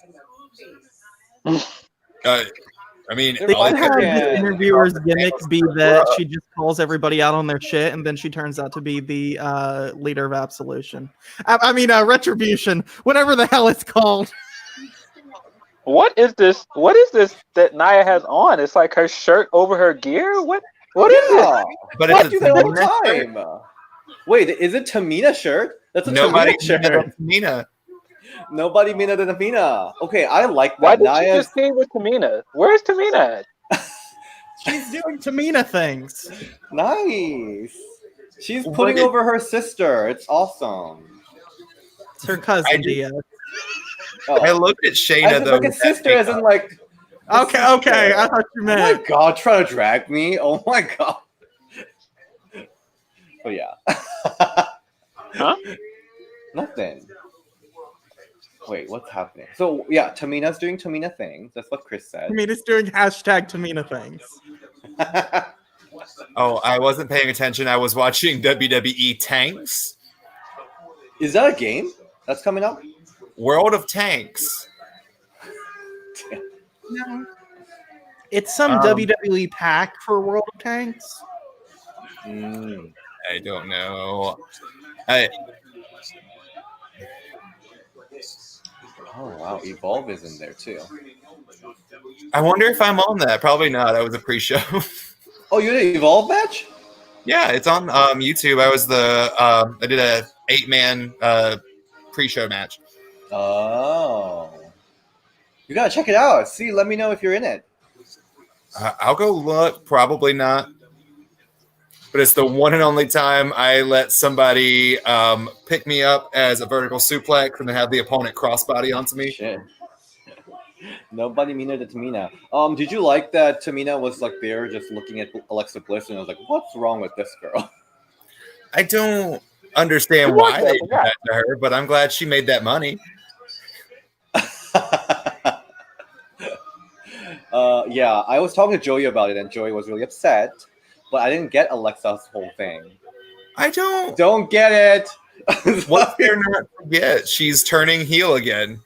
I mean, They All could I have can- the interviewer's gimmick be that she just calls everybody out on their shit, and then she turns out to be the leader of Absolution. I mean, Retribution, whatever the hell it's called. What is this? What is this that Nia has on? It's like her shirt over her gear. What is it? Yeah. but I it's do a that all Tamina the shirt. time. Wait, is it Tamina shirt? That's a Nobody Tamina shirt. Tamina. Nobody Mina than Tamina. Okay, I like that. Why did she Nia's just team with Tamina? Where's Tamina at? She's doing Tamina things. nice. She's What putting did- over her sister. It's awesome. It's her cousin, I just- Diaz. Oh. I looked at Shayna As though. like a with that sister, as in makeup. like. Okay, okay. I thought you Oh my meant. god, trying to drag me. Oh my god. Oh yeah. Huh? Nothing. Wait, what's happening? So yeah, Tamina's doing Tamina things. That's what Chris said. Tamina's doing hashtag Tamina things. Oh, I wasn't paying attention. I was watching WWE Tanks. Is that a game that's coming up? World of Tanks. No. It's some Um, WWE pack for World of Tanks. Mm. I don't know. Oh wow, Evolve is in there too. I wonder if I'm on that. Probably not. I was a pre-show. Oh, you did an Evolve match? Yeah, it's on YouTube. I was I did a 8-man pre-show match. Oh. You gotta check it out. See, let me know if you're in it. I'll go look. Probably not. But it's the one and only time I let somebody pick me up as a vertical suplex and then have the opponent crossbody onto me. Shit. Nobody meaner than Tamina. Did you like that Tamina was like there just looking at Alexa Bliss and I was like, what's wrong with this girl? I don't understand why they did that to her, but I'm glad she made that money. Yeah, I was talking to Joey about it and Joey was really upset, but I didn't get Alexa's whole thing. I don't. Don't get it. What's there not to get? She's turning heel again.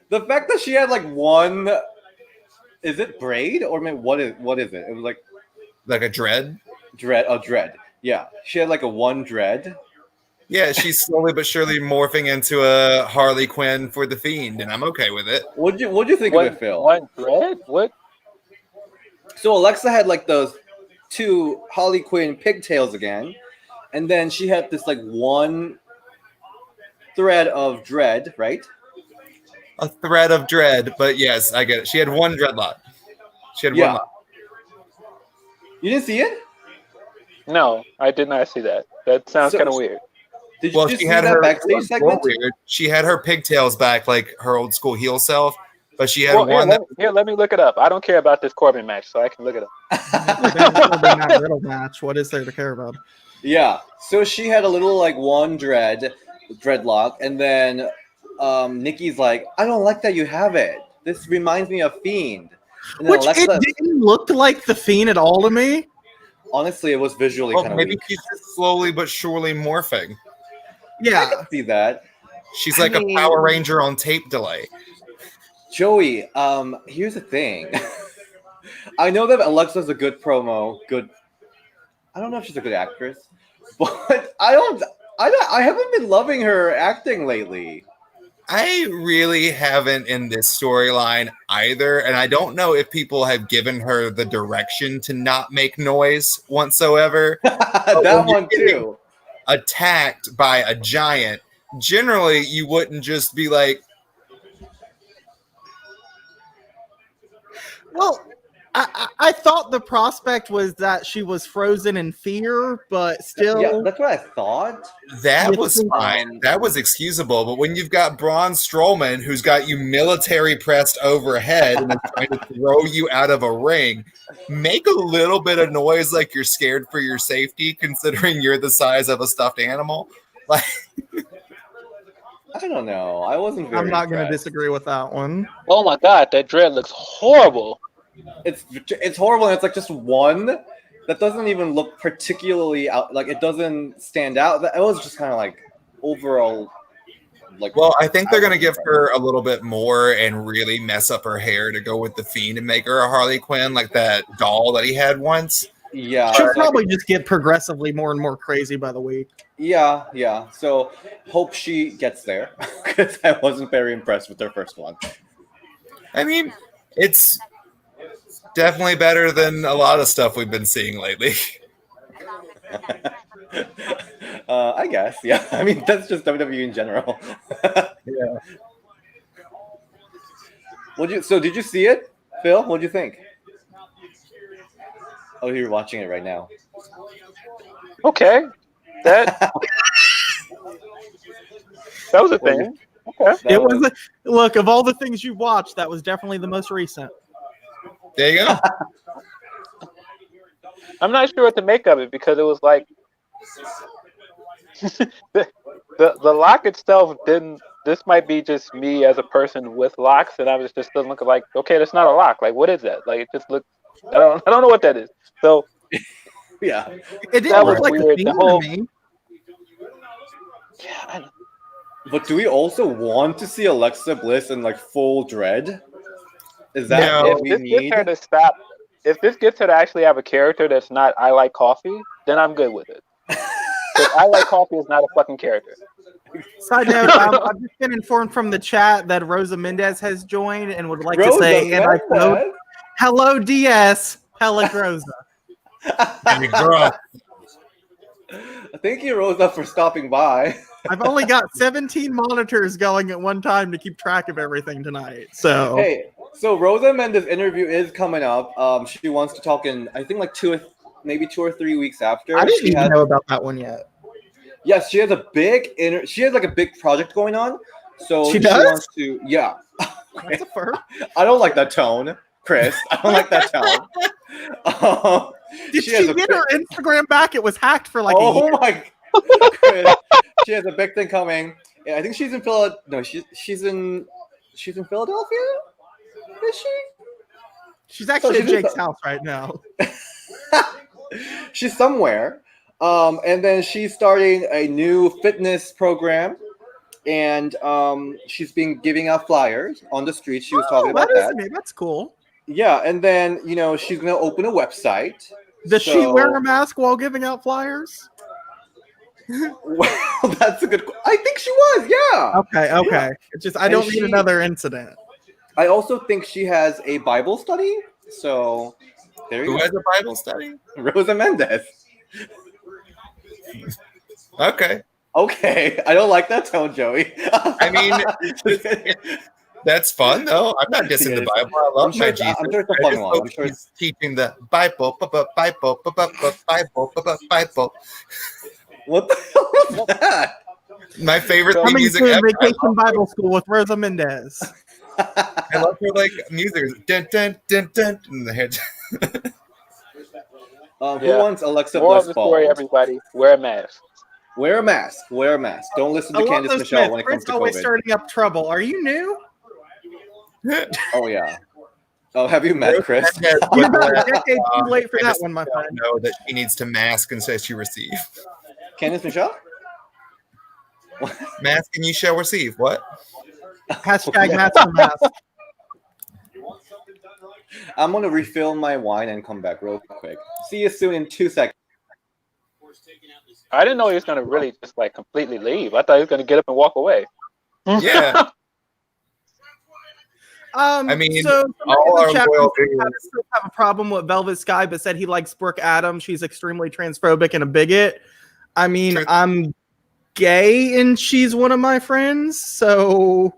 The fact that she had like one, is it braid or what is it? It was like Like a dread. dread. Yeah, she had like a one dread. Yeah, she's slowly but surely morphing into a Harley Quinn for the Fiend, and I'm okay with it. What'd you think of it, Phil? One thread? What? So Alexa had like those two Harley Quinn pigtails again, and then she had this like one thread of dread, right? A thread of dread, but yes, I get it. She had one dreadlock. She had Yeah. one lock. You didn't see it? No, I did not see that. That sounds So- kind of weird. Did you Well, just she see had that her backstage more segment? weird. She had her pigtails back like her old school heel self, but she had Well, one that let me look it up. I don't care about this Corbin match, so I can look it up. That riddle match. What is there to care about? Yeah. So she had a little like one dreadlock, and then Nikki's like, I don't like that you have it. This reminds me of Fiend. And then Which Alexa, it didn't look like the Fiend at all to me. honestly, it was visually well, kind of maybe weak. she's just slowly but surely morphing. I Yeah. can see that. She's I like mean- a Power Ranger on tape delay. Joey, here's the thing. I know that Alexa's a good promo, I don't know if she's a good actress, but I haven't been loving her acting lately. I really haven't in this storyline either, and I don't know if people have given her the direction to not make noise whatsoever. That when you're one too. Attacked by a giant, generally you wouldn't just be like, Well, I thought the prospect was that she was frozen in fear, but still. Yeah, that's what I thought. That You was think- fine. That was excusable. But when you've got Braun Strowman, who's got you military pressed overhead and is trying to throw you out of a ring, make a little bit of noise like you're scared for your safety, considering you're the size of a stuffed animal. Like, I don't know. I wasn't very I'm not going to impressed. disagree with that one. Oh my god, that dread looks horrible. It's horrible, and it's like just one that doesn't even look particularly out. Like it doesn't stand out. It was just kind of like overall, like. well, I think they're going to give her a little bit more and really mess up her hair to go with the Fiend and make her a Harley Quinn, like that doll that he had once. Yeah, She'll it's like- probably just get progressively more and more crazy by the week. yeah. So hope she gets there because I wasn't very impressed with her first one. I mean, it's definitely better than a lot of stuff we've been seeing lately. I guess, yeah. I mean, that's just WWE in general. Yeah. So did you see it, Phil? What'd you think? Oh, you're watching it right now. Okay. That was a thing. Okay. It was look of all the things you watched, that was definitely the most recent. There you go. I'm not sure what to make of it because it was like the lock itself didn't. This might be just me as a person with locks, and I was just doesn't look like okay. That's not a lock. Like what is that? Like it just looked. I don't know what that is. So Yeah. It didn't That look was like weird. the The theme whole- to me. yeah, But do we also want to see Alexa Bliss in like full dread? Is that No. what if we this need? gets her to stop, if this gets her to actually have a character that's not I like coffee, then I'm good with it. But I like coffee is not a fucking character. Side note, I've just been informed from the chat that Rosa Mendez has joined and would like to Rosa say, and I quote, Mendez? "Hello, DS, Hella Rosa." Hey, girl. Thank you, Rosa, for stopping by. I've only got 17 monitors going at one time to keep track of everything tonight. So Hey, so Rosa Mendez interview is coming up. She wants to talk in, I think, like maybe 2 or 3 weeks after. I didn't She even has- know about that one yet. Yes, she has a big she has like a big project going on. So She does? wants to. Yeah, That's a first. I don't like that tone, Chris. I don't like that tone. Did She she, has a get big- her Instagram back? It was hacked for like a Oh year. my, Chris, she has a big thing coming. Yeah, I think she's in Philadelphia. No, she's in Philadelphia. Is she? She's actually she's at Jake's in- house right now. She's somewhere. And then she's starting a new fitness program, and she's been giving out flyers on the street. She was talking about that. That's cool. Yeah, and then she's gonna open a website. Does she So- wear a mask while giving out flyers? Well, that's a good. I think she was. Yeah. Okay. It's just I don't And need she- another incident. I also think she has a Bible study. So there you Who go. has a Bible study? Rosa Mendez. Okay. Okay, I don't like that tone, Joey. I mean, that's fun though. I'm not dissing Yeah, the it's- Bible. I love I'm sure my it's- Jesus. I'm sure it's a I fun just one. hope I'm sure he's teaching the Bible, Bible. What the hell was that? My favorite theme Coming music to ever. Vacation Bible School with Rosa Mendez. I love her like music. Dun, dun, dun, dun, in the head. Who Yeah. wants Alexa More of Bliss the story, bald? everybody. Wear a mask. Wear a mask. Wear a mask. Don't listen I to love Candice those Michelle myths. when it Chris comes to always COVID. starting up trouble. Are you new? Oh yeah. Oh, have you met Chris? Yes, You're but, about a decade too late for I that just one, my don't friend. know that she needs to mask and say she receive. Candice Michelle? Mask and you shall receive. What? Hashtag master mask. I'm gonna refill my wine and come back real quick. See you soon in 2 seconds. I didn't know he was gonna really just like completely leave. I thought he was gonna get up and walk away. Yeah. I mean, so all our loyal have a problem with Velvet Sky, but said he likes Brooke Adams. She's extremely transphobic and a bigot. I mean, Sure. I'm gay and she's one of my friends, so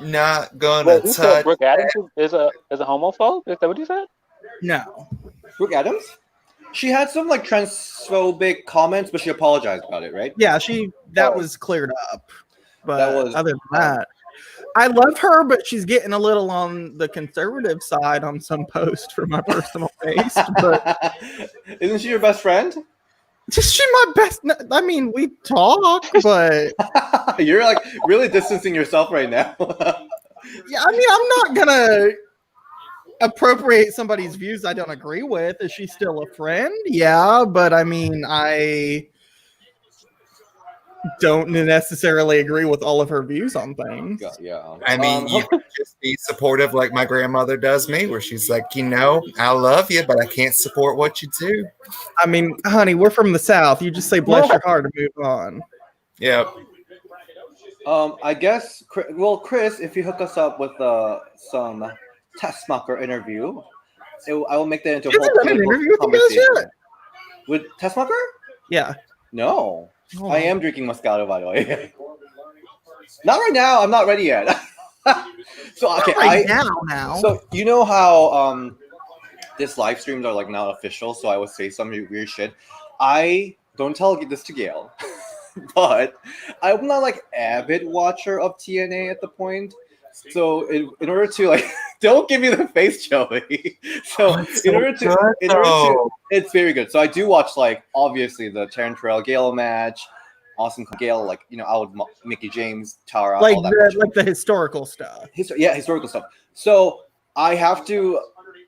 Not gonna Well, you said touch. Brooke Adams is a homophobe. Is that what you said? No. Brooke Adams? She had some like transphobic comments, but she apologized about it, right? Yeah, that Oh. was cleared up. But That was- other than that, I love her, but she's getting a little on the conservative side on some post for my personal taste. But Isn't she your best friend? she's my best. I mean, we talk, but You're like really distancing yourself right now. yeah, I mean, I'm not gonna appropriate somebody's views I don't agree with. Is she still a friend? Yeah, but I mean, I don't necessarily agree with all of her views on things. Yeah. I mean, you can just be supportive like my grandmother does me, where she's like, I love you, but I can't support what you do. I mean, honey, we're from the South. You just say bless your heart and move on. Yep. I guess. Well, Chris, if you hook us up with some Tessmacher interview, I will make that into a She whole hasn't done an interview with you guys conversation. yet? With Tessmacher? Yeah. No. Hold I on. am drinking Moscato, by the way. Not right now. I'm not ready yet. So okay, Right now. So you know how this live streams are like not official, so I would say some weird shit. I don't tell this to Gail, but I'm not like avid watcher of TNA at the point. So in order to like, don't give me the face, Joey. So in order to, it's very good. So I do watch like obviously the Terran Trail Gale match, Awesome Gale, like I would Mickey James, Tara, like all that. like the historical stuff. Historical stuff. So I have to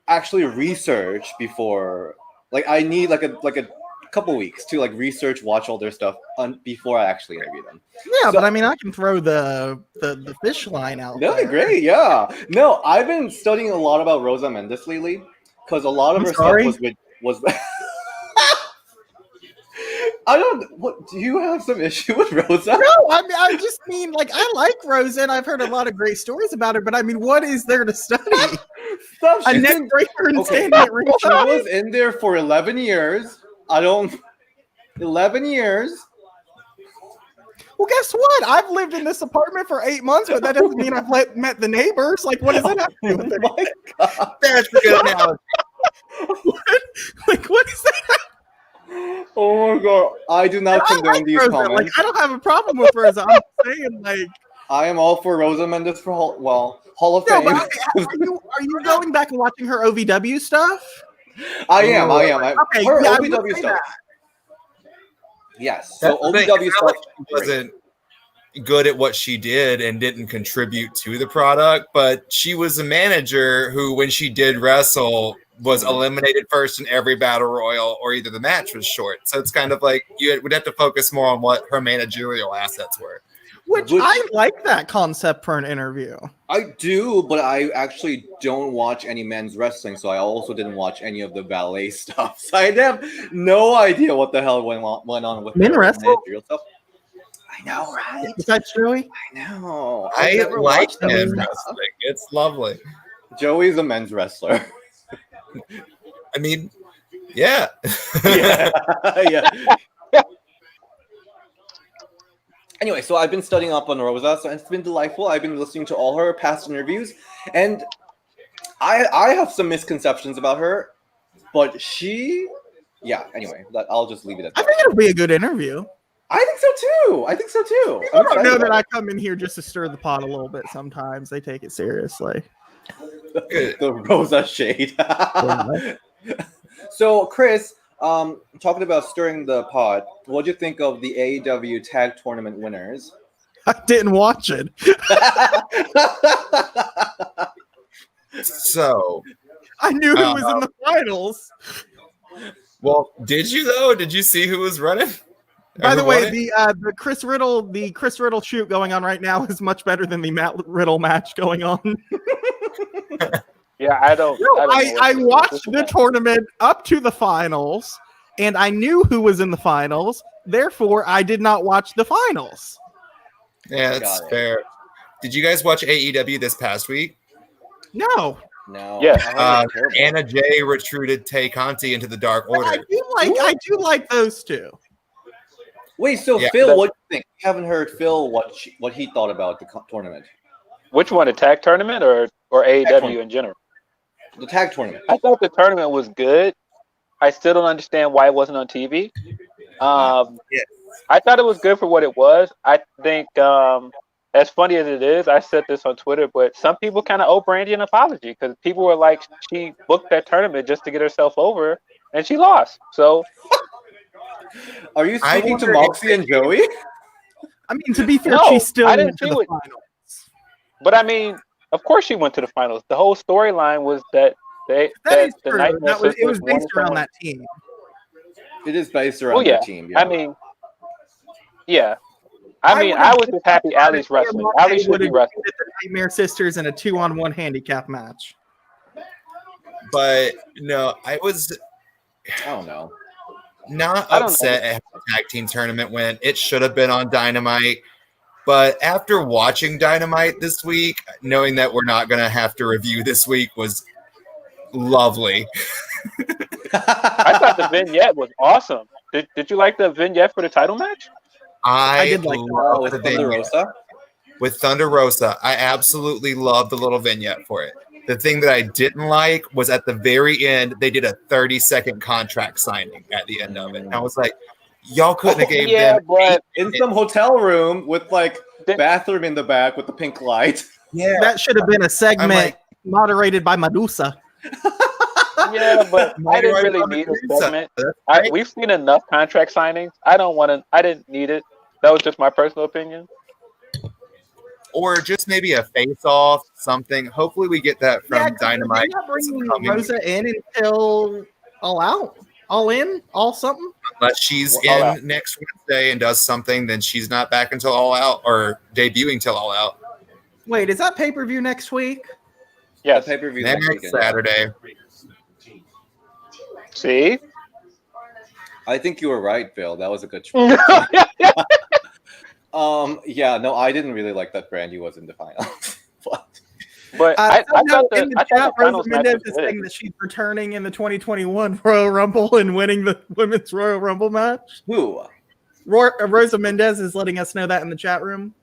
actually research before, like I need like a couple weeks to like research, watch all their stuff before I actually interview them. Yeah, So- but I mean, I can throw the fish line out. That'd be there. great. Yeah. No, I've been studying a lot about Rosa Mendes lately because a lot of I'm her sorry? stuff was. I don't. What do you have some issue with Rosa? No, I mean, I just mean like I like Rosa, and I've heard a lot of great stories about her. But I mean, what is there to study? Stop. A She's neck been- breaker and Okay. standing at She ringside. was in there for 11 years. 11 years. Well, guess what? I've lived in this apartment for 8 months, but that doesn't mean I've met the neighbors. Like, what does that have to do with it? My God. That's a good analogy. Like, what is that? Oh my God. I do not I condone like these Rosa. comments. Like, I don't have a problem with Rosa. I'm saying, like, I am all for Rosa Mendes for Hall of no, Fame. but are you going back and watching her OVW stuff? I am. Okay, Her yeah, I OVW would say stuff. that. Yes. So That's the thing, OVW it's not stuff. like she wasn't good at what she did and didn't contribute to the product, but she was a manager who, when she did wrestle, was eliminated first in every battle royal, or either the match was short. So it's kind of like you would have to focus more on what her managerial assets were. Which I like that concept for an interview. I do, but I actually don't watch any men's wrestling, so I also didn't watch any of the ballet stuff. So I have no idea what the hell went on with Men their wrestle? managerial stuff. I know, right? Besides Joey? I know. I I've never like watched them. men wrestling. It's lovely. Joey's a men's wrestler. I mean, yeah. yeah. Anyway, so I've been studying up on Rosa, so it's been delightful. I've been listening to all her past interviews, and I have some misconceptions about her, but anyway, I'll just leave it at I that. think it'll be a good interview. I think so too. People don't know that I come in here just to stir the pot a little bit sometimes. They take it seriously. The Rosa shade. So, Chris, talking about stirring the pot, what do you think of the AEW Tag Tournament winners? I didn't watch it. So, I knew who was in the finals. well, did you though? Did you see who was running? By the Who way, won it? the Chris Riddle shoot going on right now is much better than the Matt Riddle match going on. Yeah, I don't. No, don't know I what watched this is the about. tournament up to the finals, and I knew who was in the finals. Therefore, I did not watch the finals. Yeah, that's Got it. fair. Did you guys watch AEW this past week? No, No. Yes. I heard it was terrible. Anna Jay recruited Tay Conti into the Dark but Order. I do like those two. Wait, so Yeah, Phil, what do you think? We haven't heard Phil what he thought about the tournament, Which one, the tag tournament or AEW tournament. in general? the tag tournament. I thought the tournament was good. I still don't understand why it wasn't on TV. Yeah. I thought it was good for what it was. I think, as funny as it is, I said this on Twitter, but some people kind of owe Brandy an apology because people were like, she booked that tournament just to get herself over, and she lost. So Are you I speaking to wonder if Moxie and Joey? I mean, to be fair, No, she still I didn't went to see the what- finals. But I mean, of course she went to the finals. The whole storyline was that That that is the true. Nightmare It was Sisters based wanted around someone- that team. It is based around Well, yeah. their team. Yeah. I mean, yeah. I was just happy Allie's wrestling. Allie should be wrestling. The Nightmare Sisters in a 2-on-1 handicap match. But no, I was I don't know. not I don't upset at how the tag team tournament went. It should have been on Dynamite. But after watching Dynamite this week, knowing that we're not going to have to review this week was lovely. I thought the vignette was awesome. Did you like the vignette for the title match? I did like that. love with the Thunder vignette. Rosa. With Thunder Rosa. I absolutely love the little vignette for it. The thing that I didn't like was at the very end, they did a 30-second contract signing at the end of it. And I was like, y'all couldn't have gave Yeah, them but In some hotel room with like Then- bathroom in the back with the pink light. yeah. That should have been a segment like- moderated by Medusa. yeah, but I didn't really Right, need a Medusa. segment. That's right. We've seen enough contract signings. I didn't need it. That was just my personal opinion. Or just maybe a face-off, something. Hopefully we get that from 'cause Dynamite. They're not bringing coming. Rosa in until All Out, All In, All something. Unless she's All Out. in next Wednesday and does something, then she's not back until All Out or debuting till All Out. Wait, is that pay per view next week? Yes. Pay per view Next Saturday. See? I think you were right, Phil. That was a good choice. Yeah, no, I didn't really like that Brandy was in the finals. But But I found thought out in the the chat, finals Rosa match Mendez was is good. saying that she's returning in the 2021 Royal Rumble and winning the Women's Royal Rumble match. who? Rosa Mendez is letting us know that in the chat room.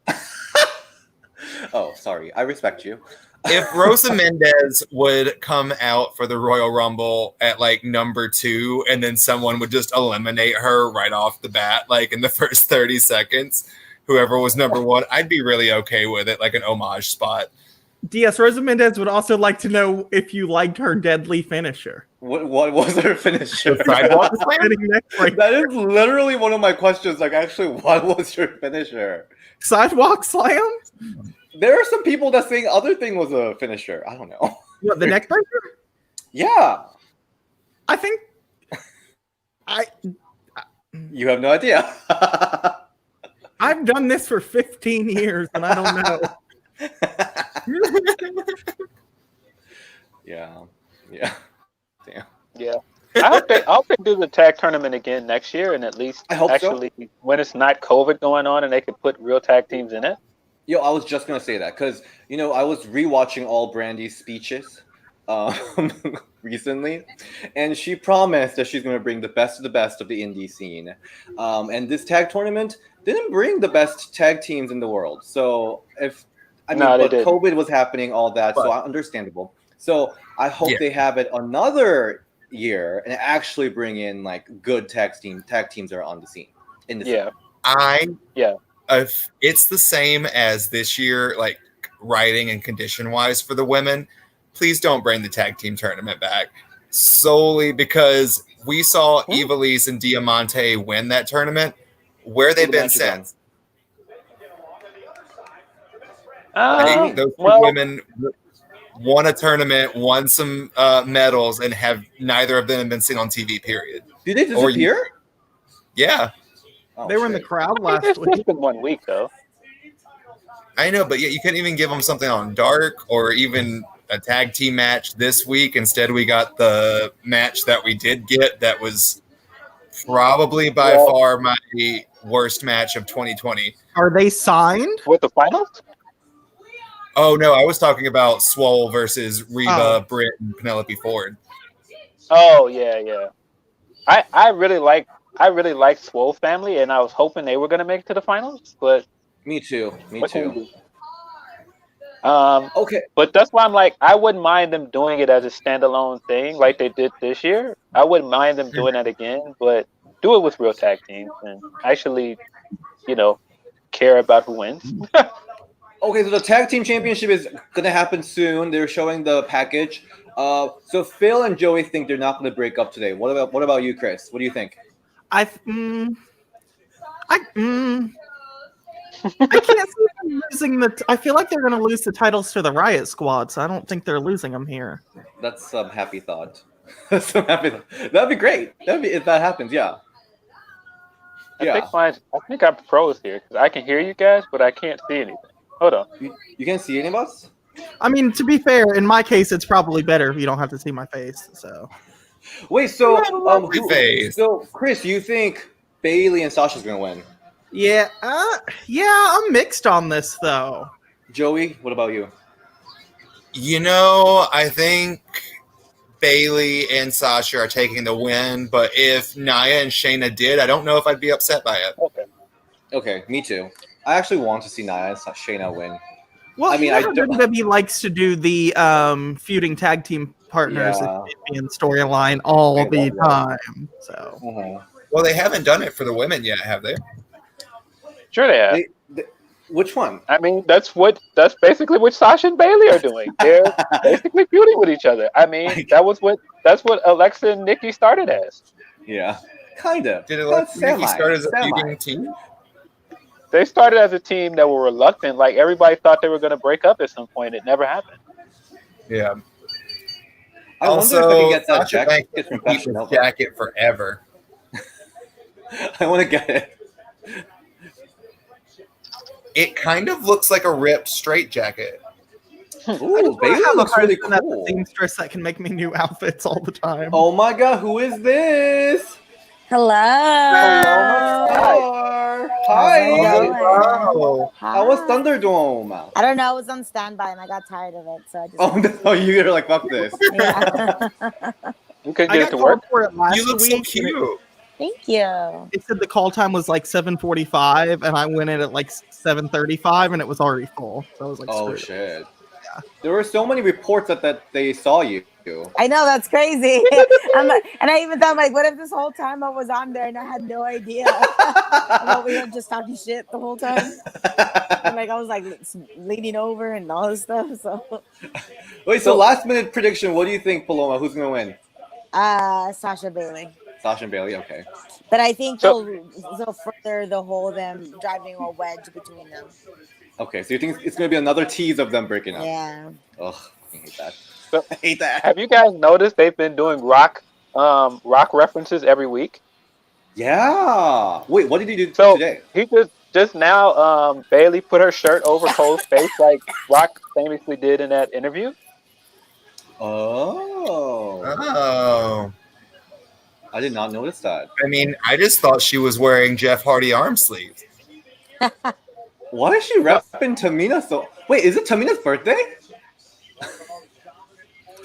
Oh, sorry. I respect you. If Rosa Mendez would come out for the Royal Rumble at like number 2, and then someone would just eliminate her right off the bat, like in the first 30 seconds, whoever was number 1, I'd be really okay with it, like an homage spot. DS Rosa Mendez would also like to know if you liked her deadly finisher. What was her finisher? The sidewalk slam? Getting neck break. That is literally one of my questions. Like, actually, what was your finisher? Sidewalk slam? There are some people that think other thing was a finisher. I don't know. What, the neck breaker? Yeah, I think you have no idea. I've done this for 15 years and I don't know. Yeah. Damn. Yeah. I hope they do the tag tournament again next year, and at least I hope so. actually when it's not COVID going on, and they could put real tag teams in it. Yo, I was just gonna say that because I was rewatching all Brandy's speeches recently, and she promised that she's gonna bring the best of the indie scene. And this tag tournament didn't bring the best tag teams in the world. So No, they but didn't. COVID was happening, all that, so But- understandable. So I hope Yeah. they have it another year and actually bring in like good tag teams that are on the scene. In the scene. Yeah. If it's the same as this year, like writing and condition wise for the women, please don't bring the tag team tournament back solely because we saw Evilise and Diamante win that tournament. Where they've the been match is on. since. I think those two well, women won a tournament, won some medals, and have neither of them have been seen on TV. Period. Did they Or you- disappear? Yeah, Oh, They were in the shit. crowd it's last just week. been 1 week though. I know, but yet you couldn't even give them something on Dark or even a tag team match this week. Instead, we got the match that we did get that was probably by Well- far my worst match of 2020. Are they signed? With the finals? Oh, no, I was talking about Swole versus Reba, Oh. Britt, and Penelope Ford. Oh yeah. I really like I really like Swole Family, and I was hoping they were gonna make it to the finals. But Me too. Me what can you too. do? Okay. But that's why I'm like, I wouldn't mind them doing it as a standalone thing, like they did this year. I wouldn't mind them doing that again, but do it with real tag teams and actually, you know, care about who wins. Okay, so the tag team championship is gonna happen soon. They're showing the package. So Phil and Joey think they're not gonna break up today. What about you, Chris? What do you think? I can't see them losing I feel like they're going to lose the titles to the Riot Squad, so I don't think they're losing them here. That's some happy thought. Some happy thought. That'd be great. That'd be if that happens. Yeah. Yeah. I think I'm froze here because I can hear you guys, but I can't see anything. Hold on. You can't see any of us? I mean, to be fair, in my case, it's probably better if you don't have to see my face. So Wait, so your face. so Chris, you think Bailey and Sasha's gonna win? yeah, I'm mixed on this though. Joey, what about you? I think Bailey and Sasha are taking the win, but if Nia and Shayna did, I don't know if I'd be upset by it. Okay. Okay, me too. I actually want to see Nia and Shayna win. Well, I mean, I I don't- WWE likes to do the feuding tag team partners Yeah. and storyline all I the love that. time. So Mhm. Well, they haven't done it for the women yet, have they? Sure they have. Which one? I mean, that's basically what Sasha and Bailey are doing. They're basically feuding with each other. I mean, that's what Alexa and Nikki started as. Yeah, kind of. Did Nikki start as a feuding team? They started as a team that were reluctant. Like everybody thought they were going to break up at some point. It never happened. Yeah. I wonder if I can get that Sasha Banks jacket from can keep Fashion this Nova. jacket forever. I want to get it. It kind of looks like a ripped straight jacket. Ooh, Bailey I have looks a really husband that's a cool. seamstress that can make me new outfits all the time. Oh my god, who is this? Hello. Hello, my star. Hi. Oh, How was Hi. Thunderdome? I don't know. I was on standby and I got tired of it, so I just. Oh no, you're like fuck this. Yeah. You couldn't I get got it to called work. for it last you look week. so and cute. Thank you. It said the call time was like 7:45, and I went in at like 7:35, and it was already full. So I was like, Oh screw it. shit. There were so many reports that they saw you. I know that's crazy. I'm like, and I even thought, like, what if this whole time I was on there and I had no idea? I'm over here just talking shit the whole time. And, like I was like leaning over and all this stuff. So, Wait, so last minute prediction. What do you think, Paloma? Who's gonna win? Sasha Bailey. Sasha and Bailey. Okay. But I think So- they'll further the whole them driving a wedge between them. Okay. So you think it's gonna be another tease of them breaking up? Yeah. Ugh, I hate that. So- I hate that. Have you guys noticed they've been doing rock references every week? Yeah. Wait, what did he do So today? he just now Bailey put her shirt over Cole's face like Rock famously did in that interview. Oh, Oh. I did not notice that. I mean, I just thought she was wearing Jeff Hardy arm sleeves. Why is she repping Tamina so? Wait, is it Tamina's birthday?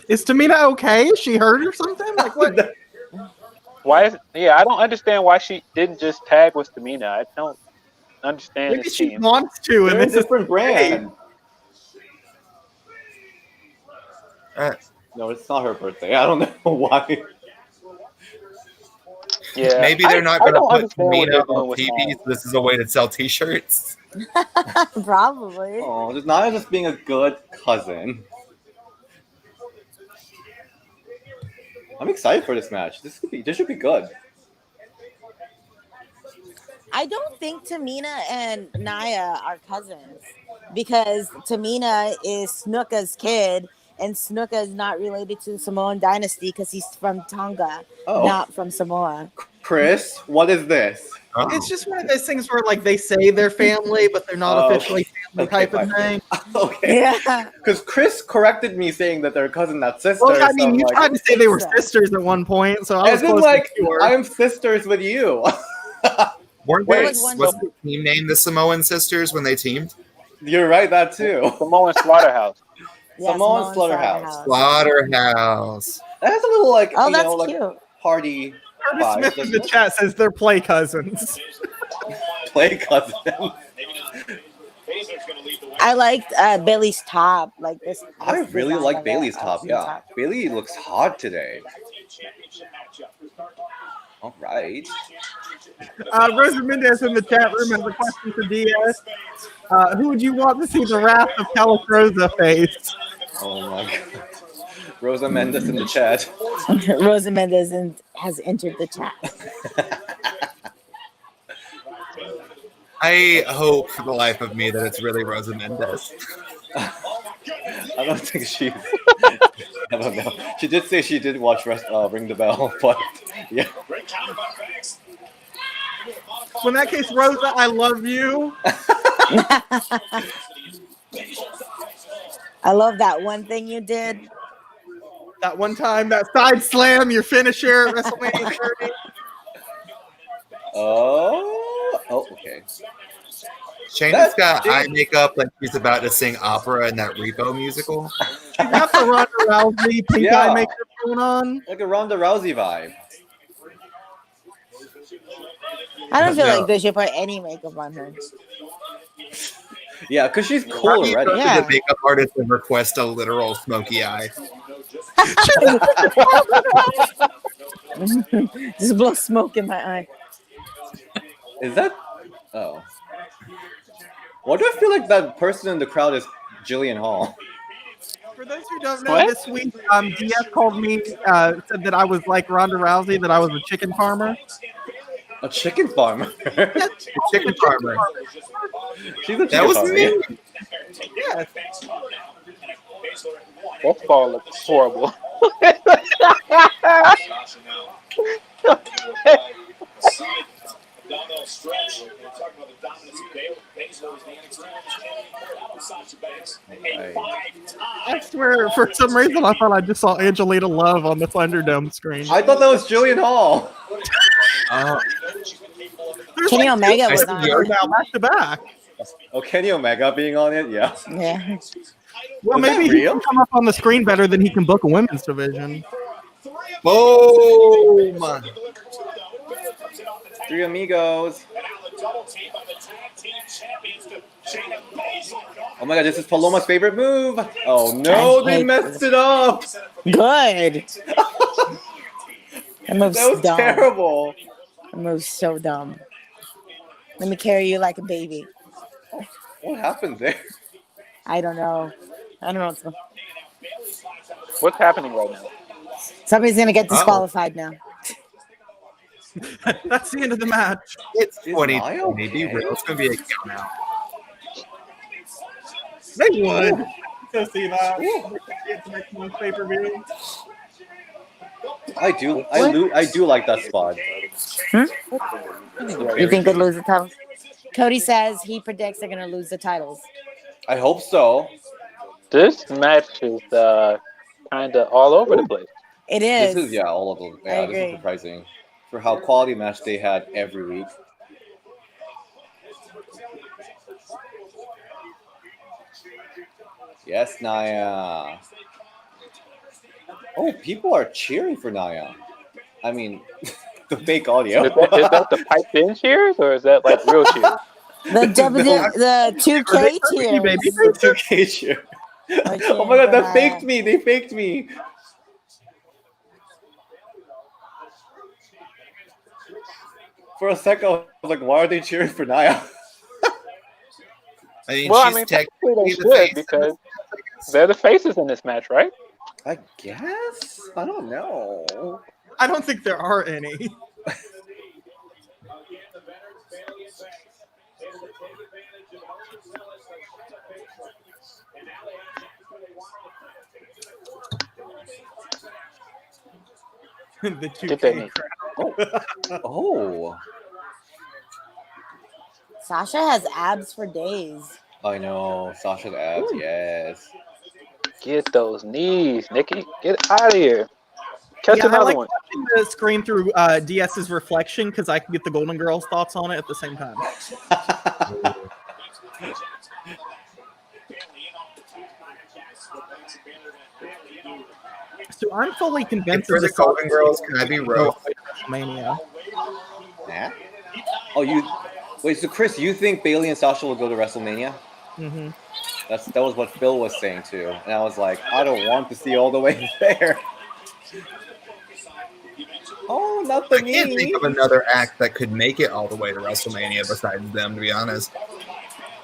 Is Tamina okay? Is she hurt or something? Like what? I don't understand why she didn't just tag with Tamina. I don't understand Maybe this she team. wants to, and They're a this is different brand. Uh, No, it's not her birthday. I don't know why. Yeah, Maybe they're not going to don't put understand what they're Tamina doing on with TV. Nia. So this is a way to sell T-shirts. Probably. Oh, just not just being a good cousin. I'm excited for this match. This should be good. I don't think Tamina and Naya are cousins because Tamina is Snuka's kid, and Snuka is not related to the Samoan dynasty because he's from Tonga, Oh, not from Samoa. Chris, what is this? Oh. it's just one of those things where like they say they're family, but they're not Oh, officially family okay, type of fine. thing. Okay, Yeah. because Chris corrected me saying that they're cousin, not sister. Well, I so mean, I'm you like, tried to say they were So. sisters at one point, so I was as in close like to sure. I'm sisters with you. Weren't Wait, they? was one- Wasn't the team named the Samoan Sisters when they teamed? You're right, that too. Samoan Slaughterhouse. Yeah, Samoan Slaughterhouse. Slaughterhouse. That has a little like Oh, you that's know like cute. party. Curtis Five, Smith in the listeners. chat says they're play cousins. Play cousin. I liked Bailey's top. Like this. I this really design like of it. Bailey's I top. like the Yeah, top. Bailey looks hot today. All right. Rosa Mendez in the chat room has a question for DS. Who would you want to see the Wrath of Calicroza face? Oh my god. Rosa Mendes in the chat. Rosa Mendez has entered the chat. I hope for the life of me that it's really Rosa Mendez. I don't think she's. I don't know. She did say she did watch Ring the Bell, but yeah. So in that case, Rosa, I love you. I love that one thing you did. That one time, that side slam, your finisher at WrestleMania 30. Oh, okay. Shayna's got eye makeup like she's about to sing opera in that Repo musical. You got the Ronda Rousey pink Yeah. eye makeup going on. Like a Ronda Rousey vibe. I don't feel No. like they should put any makeup on her. Yeah, because she's cool How do you go already. to Yeah. the makeup artist and request a literal smoky eye? Just blow smoke in my eye. Is that? Oh. Why do I feel like that person in the crowd is Jillian Hall? For those who don't know, What? this week, DS called me, said that I was like Ronda Rousey, that I was a chicken farmer. A chicken farmer. Chicken farmer. She's a chicken That was farmer. me. Yes. That fall looks horrible. I swear, for some reason, I thought I just saw Angelina Love on the Thunderdome screen. I thought that was Jillian Hall. Oh, There's Kenny Omega I was see on your- it. now back to back. Oh, Kenny Omega being on it? Yeah. Yeah. Well, Is that maybe he real? can come up on the screen better than he can book a women's division. boom! Three amigos. Oh my god, this is Paloma's favorite move. Oh no, I they hate messed this. it up. Good. That move's That was dumb. terrible. That move's so dumb. Let me carry you like a baby. What happened there? I don't know. I don't know. What's going- What's happening right now? Somebody's gonna get disqualified now. That's the end of the match. It's Is 2020. Maya okay? Be real. It's gonna be a count out. They would. Go see that. It's next month's pay-per-view. I do like that spot. You think they'd lose the titles? Cody says he predicts they're gonna lose the titles. I hope so. This match is kind of all over the place. It is. This is all of them. Yeah, this agree. is surprising for how quality match they had every week. Yes, Naya. Oh, people are cheering for Naya. I mean, the fake audio. Is that the piped in cheers or is that like real cheers? The 2K cheers. Baby. It's okay, cheer. Oh my god, that faked me. They faked me. For a second, I was like, why are they cheering for Naya? I mean, Well, I she's mean, technically technically they the should face. because they're the faces in this match, right? I guess? I don't know. I don't think there are any. The Get that 2K name. crowd. Oh, Sasha has abs for days. I know. Sasha's abs, yes. Get those knees, Nikki. Get out of here. Catch Yeah, I another like one. watching the screen through DS's reflection because I can get the Golden Girls' thoughts on it at the same time. So I'm fully convinced For of the this. Golden Girls, can I be real? WrestleMania. Yeah. Oh, you wait. So, Chris, you think Bailey and Sasha will go to WrestleMania? Mm-hmm. That was what Phil was saying too, and I was like, I don't want to see all the way there. Oh, not the I can't think of me. another act that could make it all the way to WrestleMania besides them, to be honest.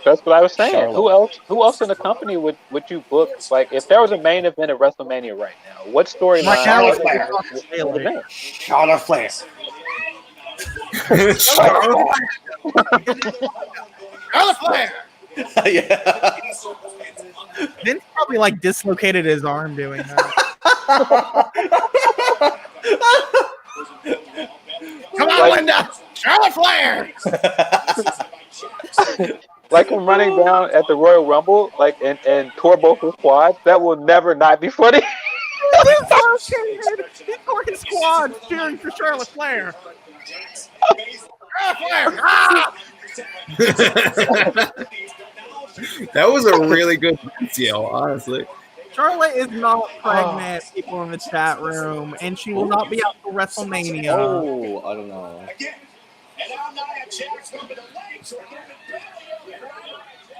That's what I was saying. Charlotte. Who else? Who else in the company would you book? Like, if there was a main event at WrestleMania right now, what storyline? Right now, would it's it would it Charlotte Flair. Charlotte Flair! Yeah. Vince probably like dislocated his arm doing that. Come on, Linda! Charlotte Flair! Like him running down at the Royal Rumble, like and tore both his quads. That will never not be funny. He tore his squad cheering for Charlotte Flair. That was a really good yell, honestly. Charlotte is not pregnant, people in the chat room, and she will not be out for WrestleMania. Oh, I don't know.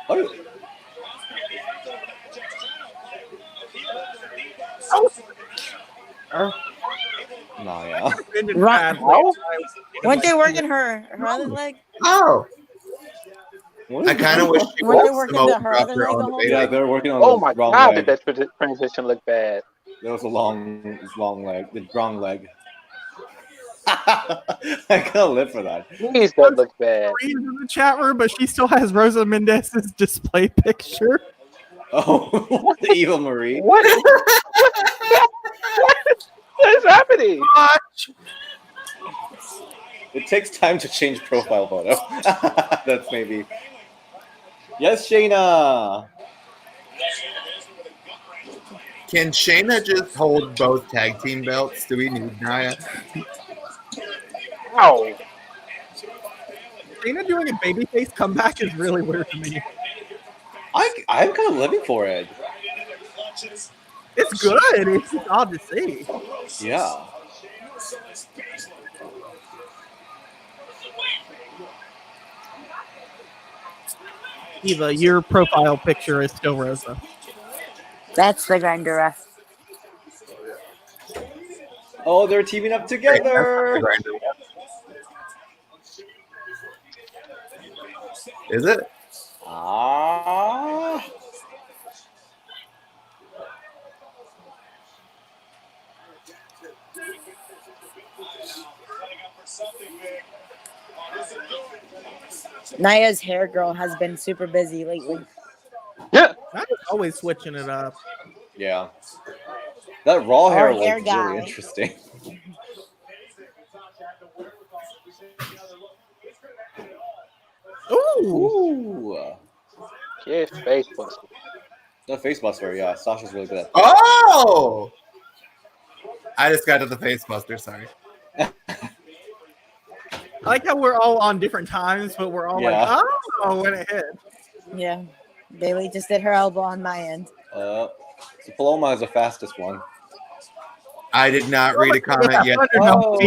What? No, yeah. Right. How? Weren't they working her other leg? Oh, What I is kind of wish she Weren't they was working promoting her her other leg the whole Yeah, time? they're working on Oh the my wrong God! leg. Did that transition look bad? There was a long leg. The wrong leg. I gotta live for that. Please, that looks bad. She's in the chat room, but she still has Rosa Mendez's display picture. Oh, the evil Marie. What? What is happening? It takes time to change profile photo. That's maybe. Yes, Shayna. Can Shayna just hold both tag team belts? Do we need Nia? Ow! Shayna doing a babyface comeback is really weird to me. I'm kind of living for it. It's good. It's just odd to see. Yeah. Eva, your profile picture is still Rosa. That's the grinder ref. Oh, they're teaming up together. Is it? Ah. Naya's hair girl has been super busy lately. Yeah. I'm always switching it up. Yeah. That raw hair Our hair looks guy. really interesting. Ooh. Ooh. Kiss face buster. The face buster, yeah. Sasha's really good at that. Oh! I just got to the face buster, sorry. I like how we're all on different times, but we're all Yeah. like, oh, when it hit. Yeah. Bailey just did her elbow on my end. So Paloma is the fastest one. I did not read a comment yet. Oh.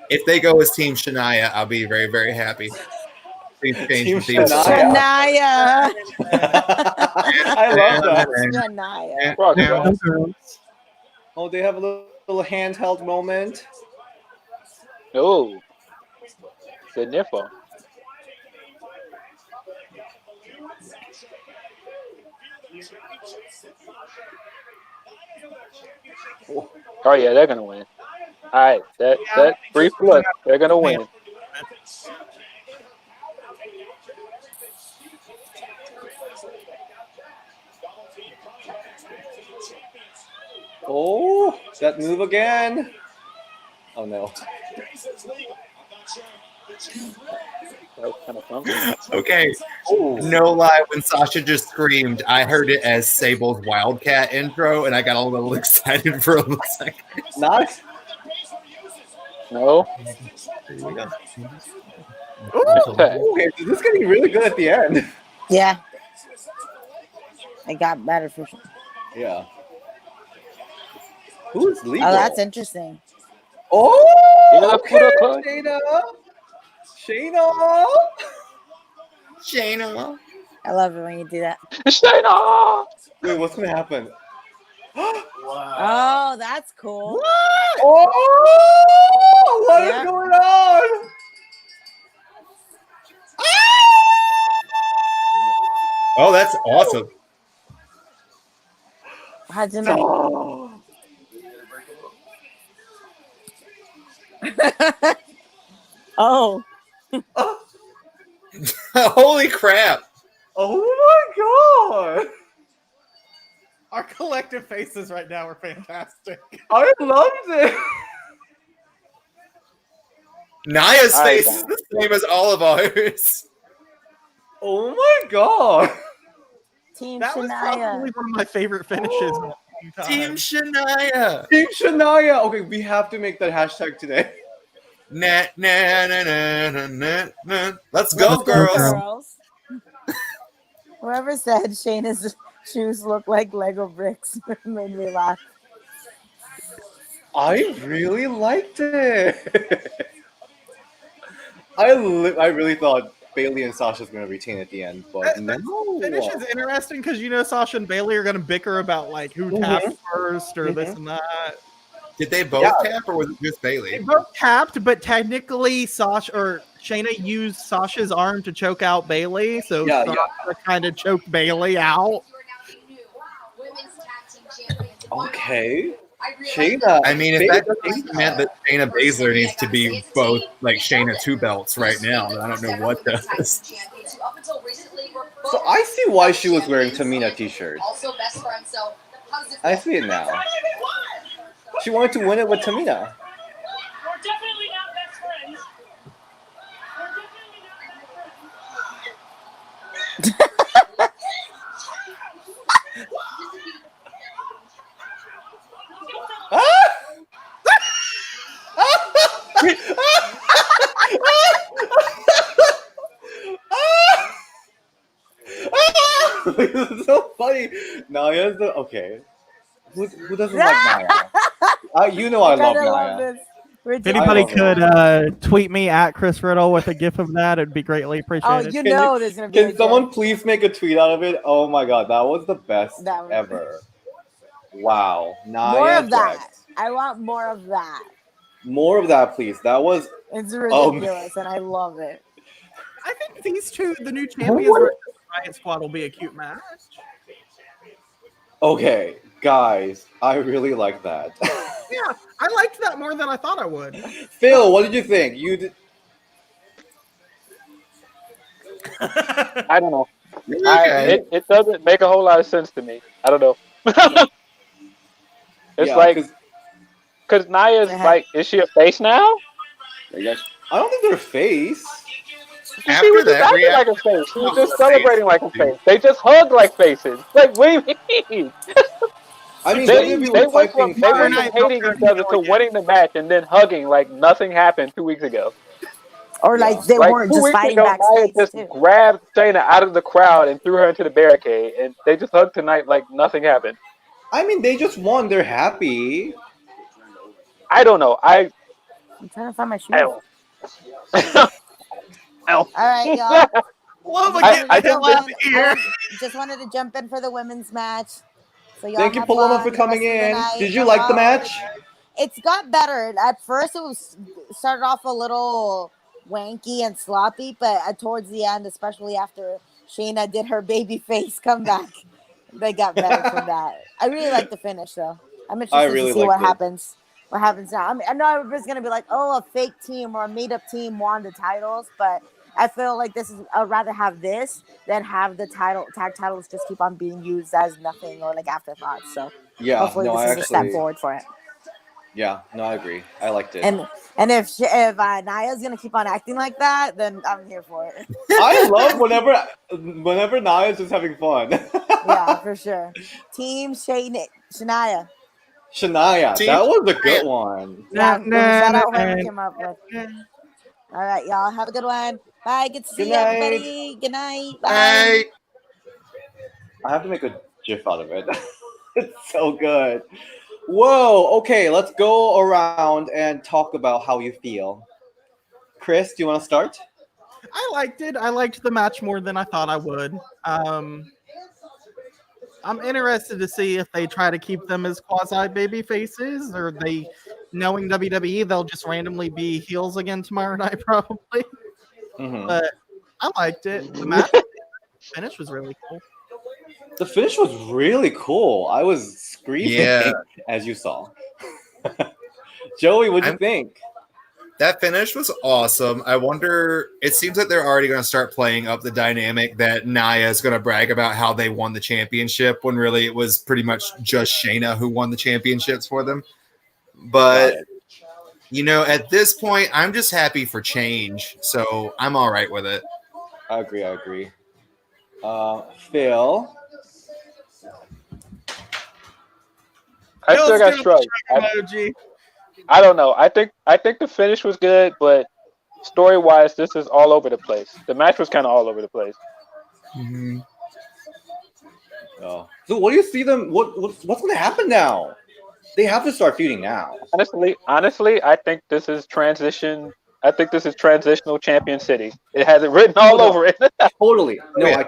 If they go as Team Shania, I'll be very, very happy. Please change Team the theme song. Shania. Shania. I love that. Shania. Rock, Yeah. rock. Oh, they have a little handheld moment. Oh. Good info. Oh yeah, they're gonna win. All right, that brief look, they're gonna win. Oh, that move again. Oh no. That was kind of fun. Okay, no lie, when Sasha just screamed, I heard it as Sable's Wildcat intro, and I got a little excited for a second. Not. No. Okay. Okay, this is getting really good at the end. Yeah. It got better for sure. Yeah. Who's legal? Oh, that's interesting. Oh, Yeah, okay, Club. Shayna. Shayna. I love it when you do that. Shayna! Wait, what's gonna happen? Oh, that's cool. Oh, what is Yeah. going on? Oh, that's awesome. How'd you know? Oh. Oh, Holy crap. Oh my god! Our collective faces right now are fantastic. I loved it. Naya's I face don't. is the same as all of ours. Oh my god! Team That was Shania. probably one of my favorite finishes. of all time. Team Shania. Team Shania. Okay, we have to make that hashtag today. Na, na, na, na, na, na, na. Let's go, Let's go, girls. girls. Whoever said Shayna's shoes look like Lego bricks made me laugh. I really liked it. I really thought Bailey and Sasha's gonna retain at the end, but no. Finish is interesting because Sasha and Bailey are going to bicker about like who Mhm. tapped first or this and that. Did they both tap or was it just They Bailey? both tapped, but technically Shayna used Sasha's arm to choke out Bailey, so Yeah, Sasha kind of choked Bailey out. Okay. Shayna. I mean, if Bailey that doesn't meant that Shayna Baszler needs to be both like Shayna 2 belts right now, then I don't know what does. So I see why she was wearing Tamina t-shirt. I see it now. She wanted to win it with Tamina. We're definitely not best friends. We're definitely not best friends. This is so funny. Naya's the okay. Who doesn't like Naya? You know I love Kinda Naya. this. We're If doing anybody love this. could tweet me at Chris Riddle with a gif of that, it'd be greatly Oh, appreciated. you Can know you- there's gonna be. Can someone please make a tweet out of it? Oh my god, that was the best That was- ever. Wow. Naya more of that? Jax. I want more of that. More of that, please. That was It's Oh, ridiculous, and I love it. I think these two, the new champions versus Riot Squad, will be a cute match. okay, guys. I really like that. Yeah, I liked that more than I thought I would. Phil, what did you think? You did. I don't know. Okay. It doesn't make a whole lot of sense to me. I don't know. It's Yeah, like 'cause because Naya's Uh-huh. like, is she a face now? I don't think they're face. She After was just that acting like reaction, a face. She was Oh, just face. celebrating like a face. They just hug like faces. Like, what do you mean? I mean, They WWE went was from, fighting. they went Fine. from hating each other to winning the match and then hugging like nothing happened 2 weeks ago. Or like Yeah. they Like weren't 2 just weeks fighting ago, Nia backstage just too. grabbed Shayna out of the crowd and threw her into the barricade, and they just hugged tonight like nothing happened. I mean, they just won. They're happy. I don't know. I'm trying to find my shoes. I don't. All right, y'all. Love I again. think Just wanted to jump in for the women's match. So y'all Thank you, have Paloma, fun for the coming rest of the in. night. Did you Go like the out. match? It's got better. At first, it was started off a little wanky and sloppy, but towards the end, especially after Shayna did her baby face comeback, they got better from that. I really like the finish, though. I'm interested really to see what liked it. happens. What happens now? I mean, I know everybody's gonna be like, "Oh, a fake team or a made-up team won the titles," but I feel like this is. I'd rather have this than have the tag titles just keep on being used as nothing or like afterthoughts. So Yeah, hopefully, no, this I is a step actually, forward for it. yeah, no, I agree. I liked it. And if Naya's gonna keep on acting like that, then I'm here for it. I love whenever Naya's just having fun. Yeah, for sure. Team Shania. Shania, Team that was a Shania. good one. Yeah, shout out whoever nah. came up with. All right, y'all have a good one. Bye. Good to see Good night. everybody. Good night. Bye. Hey. I have to make a gif out of it. It's so good. Whoa. Okay, let's go around and talk about how you feel. Chris, do you want to start? I liked it. I liked the match more than I thought I would. I'm interested to see if they try to keep them as quasi baby faces, or they, knowing WWE, they'll just randomly be heels again tomorrow night, probably. Mhm. But I liked it. The match finish was really cool. The finish was really cool. I was screaming Yeah. as you saw. Joey, what'd you I'm- think? That finish was awesome. I wonder, it seems like they're already going to start playing up the dynamic that Nia is going to brag about how they won the championship when really it was pretty much just Shayna who won the championships for them. But, Got it. you know, at this point, I'm just happy for change. So I'm all right with it. I agree. Phil. I still got struck. Emoji. I don't know. I think the finish was good, but story wise, this is all over the place. The match was kind of all over the place. Oh. So what do you see them? What's going to happen now? They have to start feuding now. Honestly, I think this is transition. I think this is transitional champion city. It has it written all over it. Totally. No, Yeah. I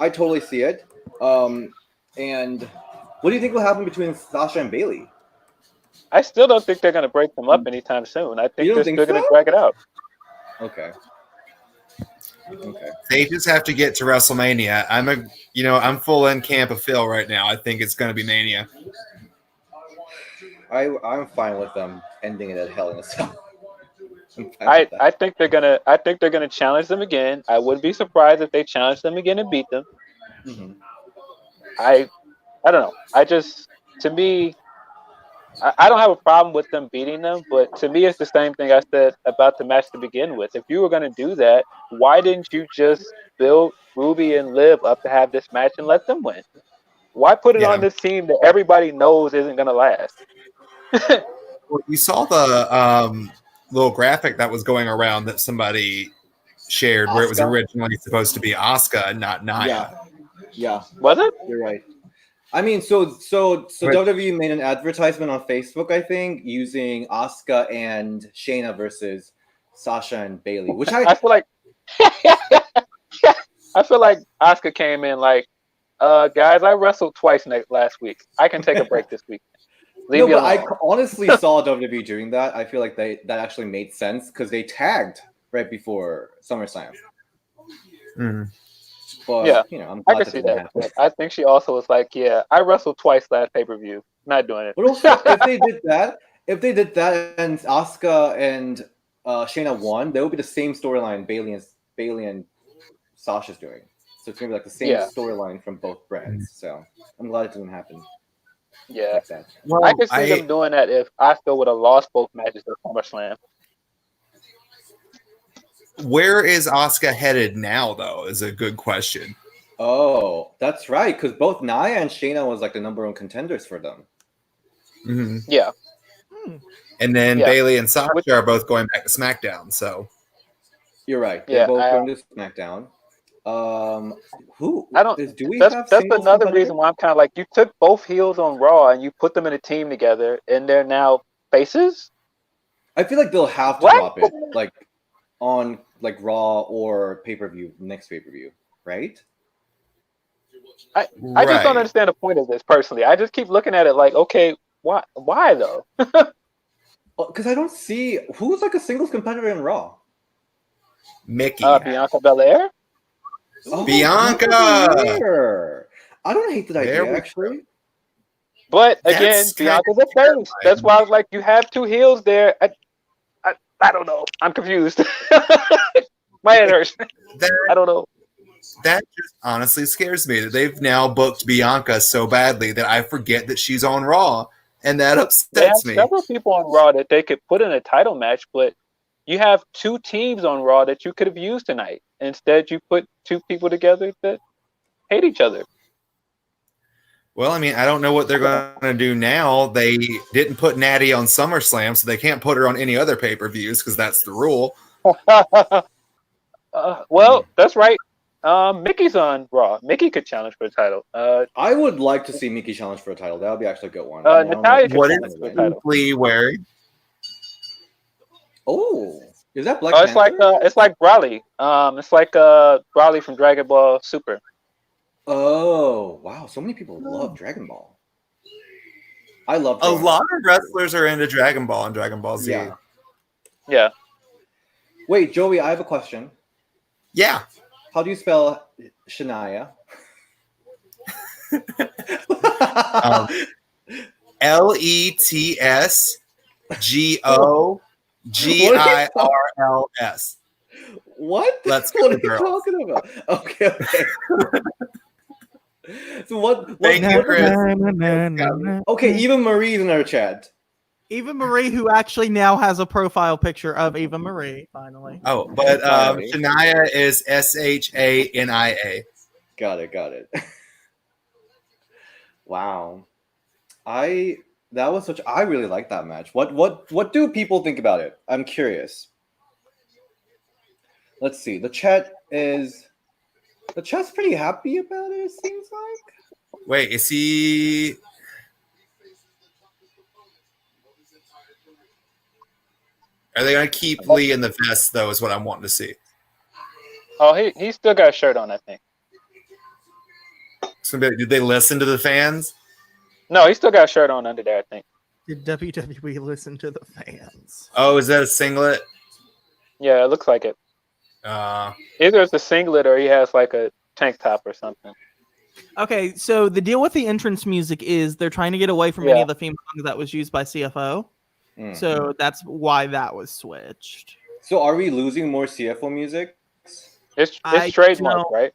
totally see it. And what do you think will happen between Sasha and Bailey? I still don't think they're going to break them up anytime soon. I You think don't they're think still going to so? drag it out. Okay. They just have to get to WrestleMania. I'm full in camp of Phil right now. I think it's going to be Mania. I'm fine with them ending it at Hell in a Cell. I'm fine with that. I think they're gonna challenge them again. I wouldn't be surprised if they challenge them again and beat them. Mhm. I don't know. To me, I don't have a problem with them beating them, but to me, it's the same thing I said about the match to begin with. If you were going to do that, why didn't you just build Ruby and Liv up to have this match and let them win? Why put it Yeah. on this team that everybody knows isn't going to last? Well, you saw the little graphic that was going around that somebody shared where it was Asuka? originally supposed to be Asuka and not Nia. Yeah, Was it? you're right. I mean, so Right. WWE made an advertisement on Facebook, I think, using Asuka and Shayna versus Sasha and Bailey, which I feel like Asuka came in like, guys, I wrestled twice last week. I can take a break this week. Leave no, me but I alone. honestly saw WWE doing that. I feel like that actually made sense because they tagged right before SummerSlam. Mhm. But Yeah, I'm I glad can that see didn't that. happen. But I think she also was like, yeah, I wrestled twice last pay-per-view. Not doing it. But also, if they did that, and Asuka and Shayna won, that would be the same storyline Bailey and Sasha's doing. So it's gonna be like the same Yeah. storyline from both brands. So I'm glad it didn't happen Yeah. like that. Well, I could see them doing that if Asuka would have lost both matches at SummerSlam. where is Asuka headed now, though, is a good question. Oh, that's right, because both Nia and Shayna was like the number one contenders for them. Mhm. Yeah. And then Yeah. Bailey and Sasha Which- are both going back to SmackDown. So You're right. Yeah, They're both I- going to SmackDown. Who? I don't- Do we That's have that's singles another competitors? reason why I'm kind of like, you took both heels on Raw and you put them in a team together, and they're now faces. I feel like they'll have to What? drop it, like on like Raw or pay-per-view, next pay-per-view, right? I just don't understand the point of this personally. I just keep looking at it like, okay, why though? Because I don't see who's like a singles competitor in Raw. Mickey. Bianca Belair. Oh, Bianca! Belair. I don't hate that There idea we actually. But That's again, kinda Bianca's a face. That's why I was like, you have two heels there. I don't know. I'm confused. My head hurts. That, I don't know. that just honestly scares me that they've now booked Bianca so badly that I forget that she's on Raw, and that They have upsets me. several people on Raw that they could put in a title match, but you have two teams on Raw that you could have used tonight. Instead, you put two people together that hate each other. Well, I mean, I don't know what they're going to do now. They didn't put Natty on SummerSlam, so they can't put her on any other pay-per-views because that's the rule. Well, that's right. Mickey's on Raw. Mickey could challenge for the title. I would like to see Mickey challenge for a title. That would be actually a good one. I don't know Natalia if could What she's challenge is for the anyway. title. Lee wearing? Oh, is that Black Oh, it's like Panther? it's like Broly. It's like Broly from Dragon Ball Super. Oh, wow. So many people love Dragon Ball. I love A Dragon lot Ball. of wrestlers are into Dragon Ball and Dragon Ball Z. Yeah. Yeah. Wait, Joey, I have a question. Yeah. How do you spell Shania? Um, LETSGOGIRLS. What? Let's go, What are you girls. talking about? Okay, okay. So what? Thank you, what Chris. okay, Eva Marie's in our chat. Eva Marie, who actually now has a profile picture of Eva Marie, finally. Oh, but Finally. Shania is SHANIA. Got it. Wow. I really like that match. What do people think about it? I'm curious. Let's see. The chat's pretty happy about it, it seems like. Wait, is he? Are they gonna keep Lee in the vest though? Is what I'm wanting to see. Oh, he still got a shirt on, I think. So did they listen to the fans? No, he still got a shirt on under there, I think. Did WWE listen to the fans? Oh, is that a singlet? Yeah, it looks like it. Either it's a singlet or he has like a tank top or something. Okay, so the deal with the entrance music is they're trying to get away from any Yeah. of the theme songs that was used by CFO. Mm. So that's why that was switched. So are we losing more CFO music? It's I trademarked, don't- right?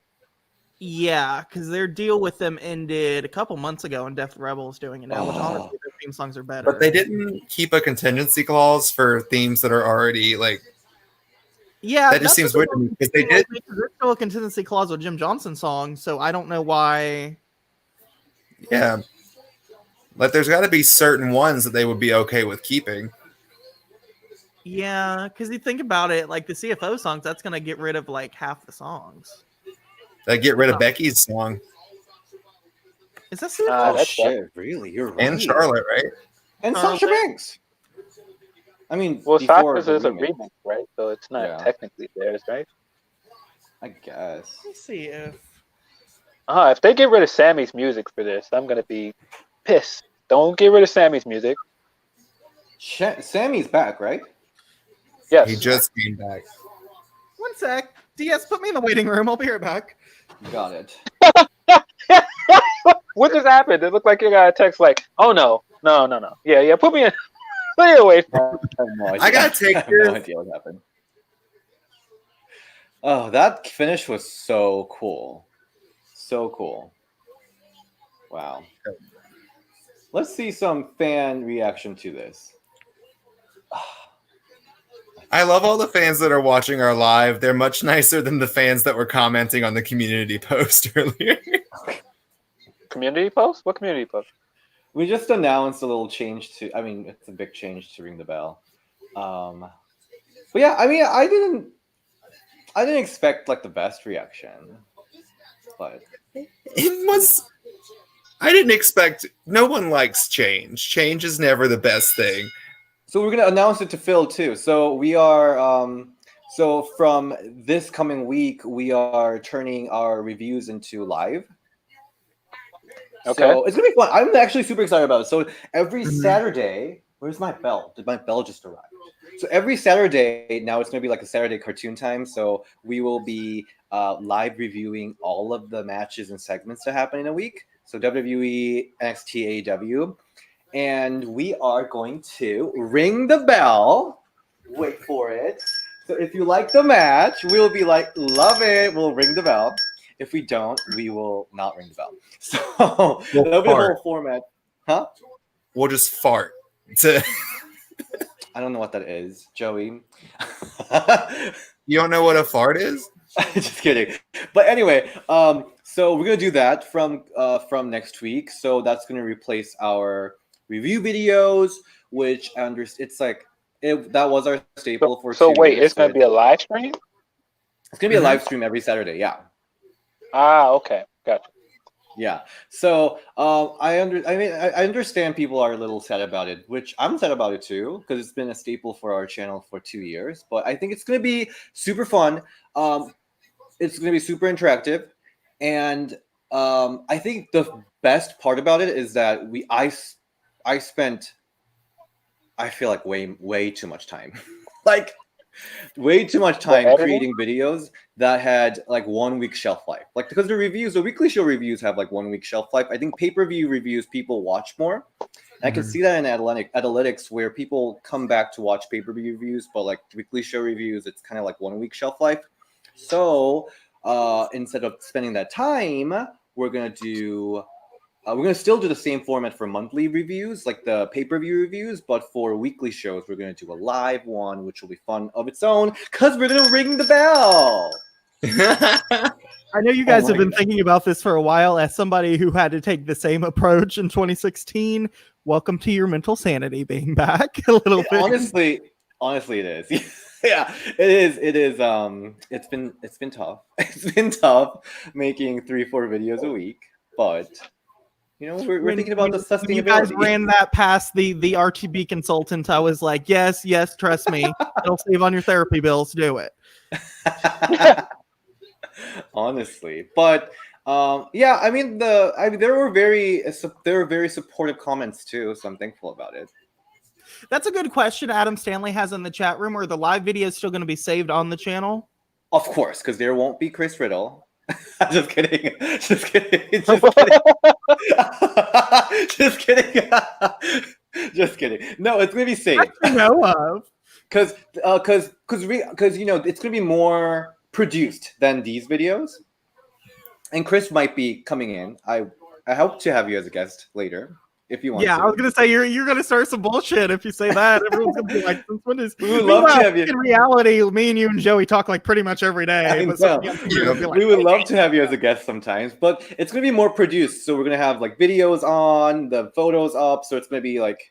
Yeah, because their deal with them ended a couple months ago, and Death Rebel is doing it now, which Oh. honestly, their theme songs are better. But they didn't keep a contingency clause for themes that are already like. Yeah, That just that's seems what weird to me, because they did- Because there's still a contingency clause with Jim Johnson song, so I don't know why. Yeah. Like there's got to be certain ones that they would be okay with keeping. Yeah, because you think about it, like the CFO songs, that's gonna get rid of like half the songs. Like get rid of Becky's song Is that CFO? Oh that's shit! Really? You're right. and Charlotte, right? and Charlotte. Sasha Banks. I mean, Well, before Sasha's the is a remake, remix, right? So it's not Yeah. technically theirs, right? I guess. Let's see if If they get rid of Sammy's music for this, I'm gonna be pissed. Don't get rid of Sammy's music. Sammy's back, right? Yes. He just came back. one sec. DS, put me in the waiting room. I'll be right back. Got it. What just happened? It looked like you got a text like, "Oh no. Yeah, put me in. Stay away from." I have no idea. I gotta take I have your- no idea what happened. Oh, that finish was so cool. So cool. Wow. Let's see some fan reaction to this. I love all the fans that are watching our live. They're much nicer than the fans that were commenting on the community post earlier. Community post? What community post? We just announced a little change to, I mean, it's a big change to Ring the Bell. But yeah, I mean, I didn't expect like the best reaction. But It was. I didn't expect. No one likes change. Change is never the best thing. so we're gonna announce it to Phil too. So we are so from this coming week, we are turning our reviews into live. Okay. So it's gonna be fun. I'm actually super excited about it. So every Mhm. Saturday, where's my bell? Did my bell just arrive? So every Saturday now it's gonna be like a Saturday cartoon time. So we will be live reviewing all of the matches and segments that happen in a week. So WWE, NXT, AEW, and we are going to ring the bell. Wait for it. So if you like the match, we'll be like, love it. We'll ring the bell. If we don't, we will not ring the bell. So We'll that'll be a fart. whole format. Huh? We'll just fart. To, I don't know what that is, Joey. you don't know what a fart is? Just kidding. But anyway, so we're gonna do that from next week. So that's gonna replace our review videos, which it's like that was our staple for. So 2 wait, years, it's gonna be a live stream? It's gonna be a Mhm. live stream every Saturday. Yeah. Ah, okay, gotcha. Yeah. So I understand people are a little sad about it, which I'm sad about it too, because it's been a staple for our channel for 2 years. But I think it's gonna be super fun. It's gonna be super interactive, and I think the best part about it is that I spent, I feel like way too much time, like way too much time editing? creating videos that had like 1 week shelf life. Like, because the weekly show reviews have like 1 week shelf life. I think pay-per-view reviews people watch more. And I can see that in analytics where people come back to watch pay-per-view reviews, but like weekly show reviews, it's kind of like 1 week shelf life. So instead of spending that time, we're gonna still do the same format for monthly reviews, like the pay-per-view reviews, but for weekly shows, we're going to do a live one, which will be fun of its own, because we're going to ring the bell. I know you guys my have been God. thinking about this for a while. As somebody who had to take the same approach in 2016, welcome to your mental sanity being back a little bit. Honestly, it is. Yeah, it is. It's been tough. It's been tough making 3-4 videos a week, but we're thinking about the When you guys sustainability. ran that past the RTB consultant, I was like, yes, trust me, it'll save on your therapy bills. Do it. Honestly, but yeah, I mean there were very supportive comments too, so I'm thankful about it. That's a good question. Adam Stanley has in the chat room. Are the live videos still going to be saved on the channel? Of course, because there won't be Chris Riddle. Just kidding. Just kidding. Just kidding. Just kidding. Just kidding. No, it's gonna be safe. I know of. Because it's gonna be more produced than these videos, and Chris might be coming in. I hope to have you as a guest later if you want. Yeah, to. I was gonna say you're gonna start some bullshit if you say that. Everyone's gonna be like, "Since when is?" We would love to have you. In reality, me and you and Joey talk like pretty much every day. I But know. somebody else here will be like, We would love to have you as a guest sometimes, but it's gonna be more produced. So we're gonna have like videos on, the photos up, so it's gonna be like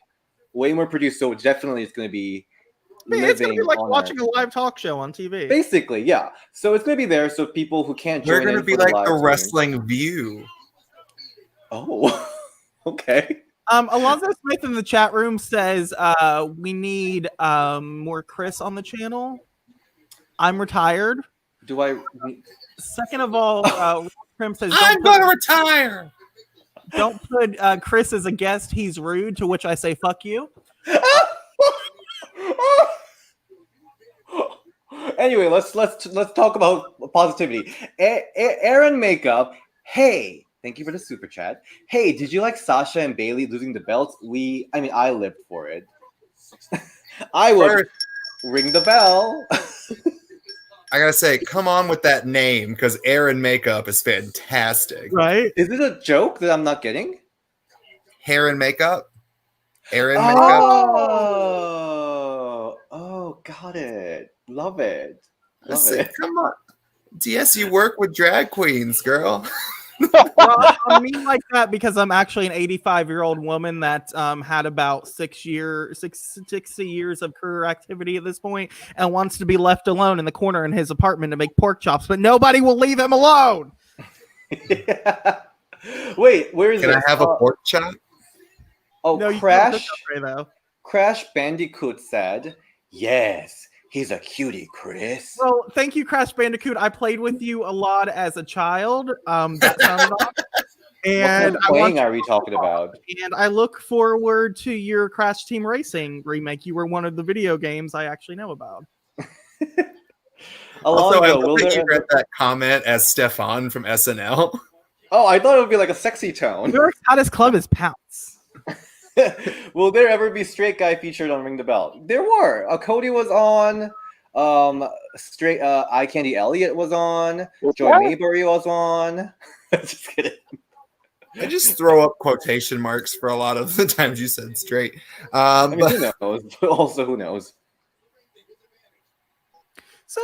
way more produced. So definitely, it's gonna be. it's gonna be like on watching a live talk show on TV. Basically, yeah. So it's gonna be there, so people who can't join We're going to in be for like live the stream- wrestling view. Oh, okay. Alonzo Smith in the chat room says we need more Chris on the channel. I'm retired. Do I? Second of all, Prim says I'm going to retire. don't put Chris as a guest. He's rude. To which I say, fuck you. Anyway, let's talk about positivity. Aaron Makeup. Hey, thank you for the super chat. Hey, did you like Sasha and Bailey losing the belts? I lived for it. I would ring the bell. I gotta say, come on with that name because Aaron Makeup is fantastic. Right? Is it a joke that I'm not getting? Hair and makeup. Aaron Makeup. Oh, got it. Love it. I Love said, it. come on. DS, you work with drag queens, girl. Well, I mean like that because I'm actually an 85-year-old woman that had about 60 years of career activity at this point and wants to be left alone in the corner in his apartment to make pork chops, but nobody will leave him alone. Yeah. Wait, where is Can it? I have a pork chop? Oh, No, you Crash. can't cook that way, though. Crash Bandicoot said, "Yes, he's a cutie, Chris." Well, thank you, Crash Bandicoot. I played with you a lot as a child. That sounded off. And what kind of playing are we talking about? And I look forward to your Crash Team Racing remake. You were one of the video games I actually know about. Also, I Alonzo, will love that there you read ever- that comment as Stefan from SNL. Oh, I thought it would be like a sexy tone. Your hottest club is Pounce. Will there ever be straight guy featured on Ring the Bell? There were. Cody was on. Straight Eye Candy Elliott was on. Joy What? Maybury was on. Just kidding. I just throw up quotation marks for a lot of the times you said straight. I mean, But who knows? Also, who knows? So,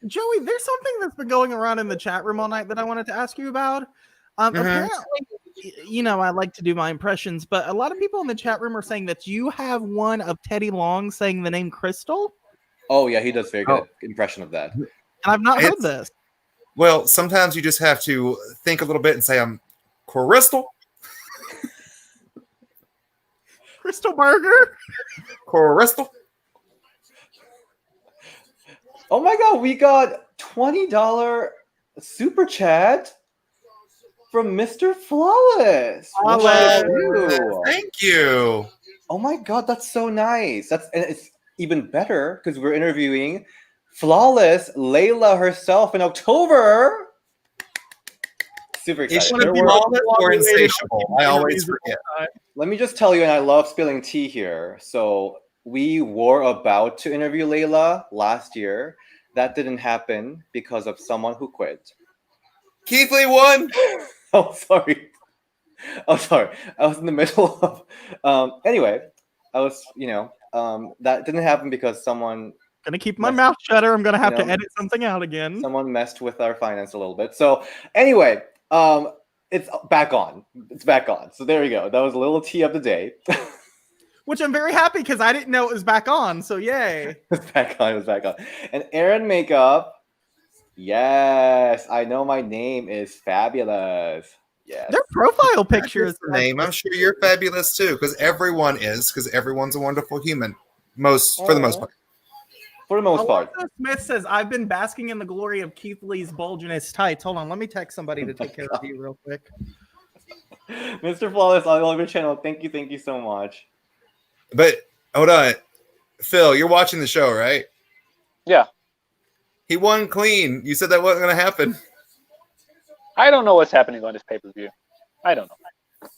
Joey, there's something that's been going around in the chat room all night that I wanted to ask you about. Apparently, I like to do my impressions, but a lot of people in the chat room are saying that you have one of Teddy Long saying the name Crystal, Oh yeah, he does very good impression of that. and I've not heard It's- this. Well, sometimes you just have to think a little bit and say, I'm Crystal. Crystal Burger. Crystal. Oh my god, we got $20 super chat from Mr. Flawless. What should I do? Thank you. Oh my god, that's so nice. And it's even better because we're interviewing Flawless Layla herself in October. Super Is excited. she There were- flawless or insatiable? I always forget. Let me just tell you, and I love spilling tea here. So we were about to interview Layla last year. That didn't happen because of someone who quit. Keith Lee won. Oh, sorry. Oh, sorry. I was in the middle of. Anyway, I was, that didn't happen because someone Gonna keep my mouth shut, or I'm gonna have You to know, edit something out again. someone messed with our finance a little bit. So anyway, it's back on. It's back on. So there we go. That was a little tea of the day. Which I'm very happy because I didn't know it was back on. So yay! It's back on. It was back on. And Aaron Makeup. Yes, I know my name is fabulous. Yes. Their profile pictures. That's the name. I'm sure you're fabulous too, because everyone is, because everyone's a wonderful human. For the most part. For the most part. Alonzo Smith says, "I've been basking in the glory of Keith Lee's bulge in his tights." Hold on, let me text somebody to take care of you real quick. Mr. Flawless, I love your channel. Thank you so much. But hold on, Phil, you're watching the show, right? Yeah. He won clean. You said that wasn't going to happen. I don't know what's happening on this pay-per-view. I don't know.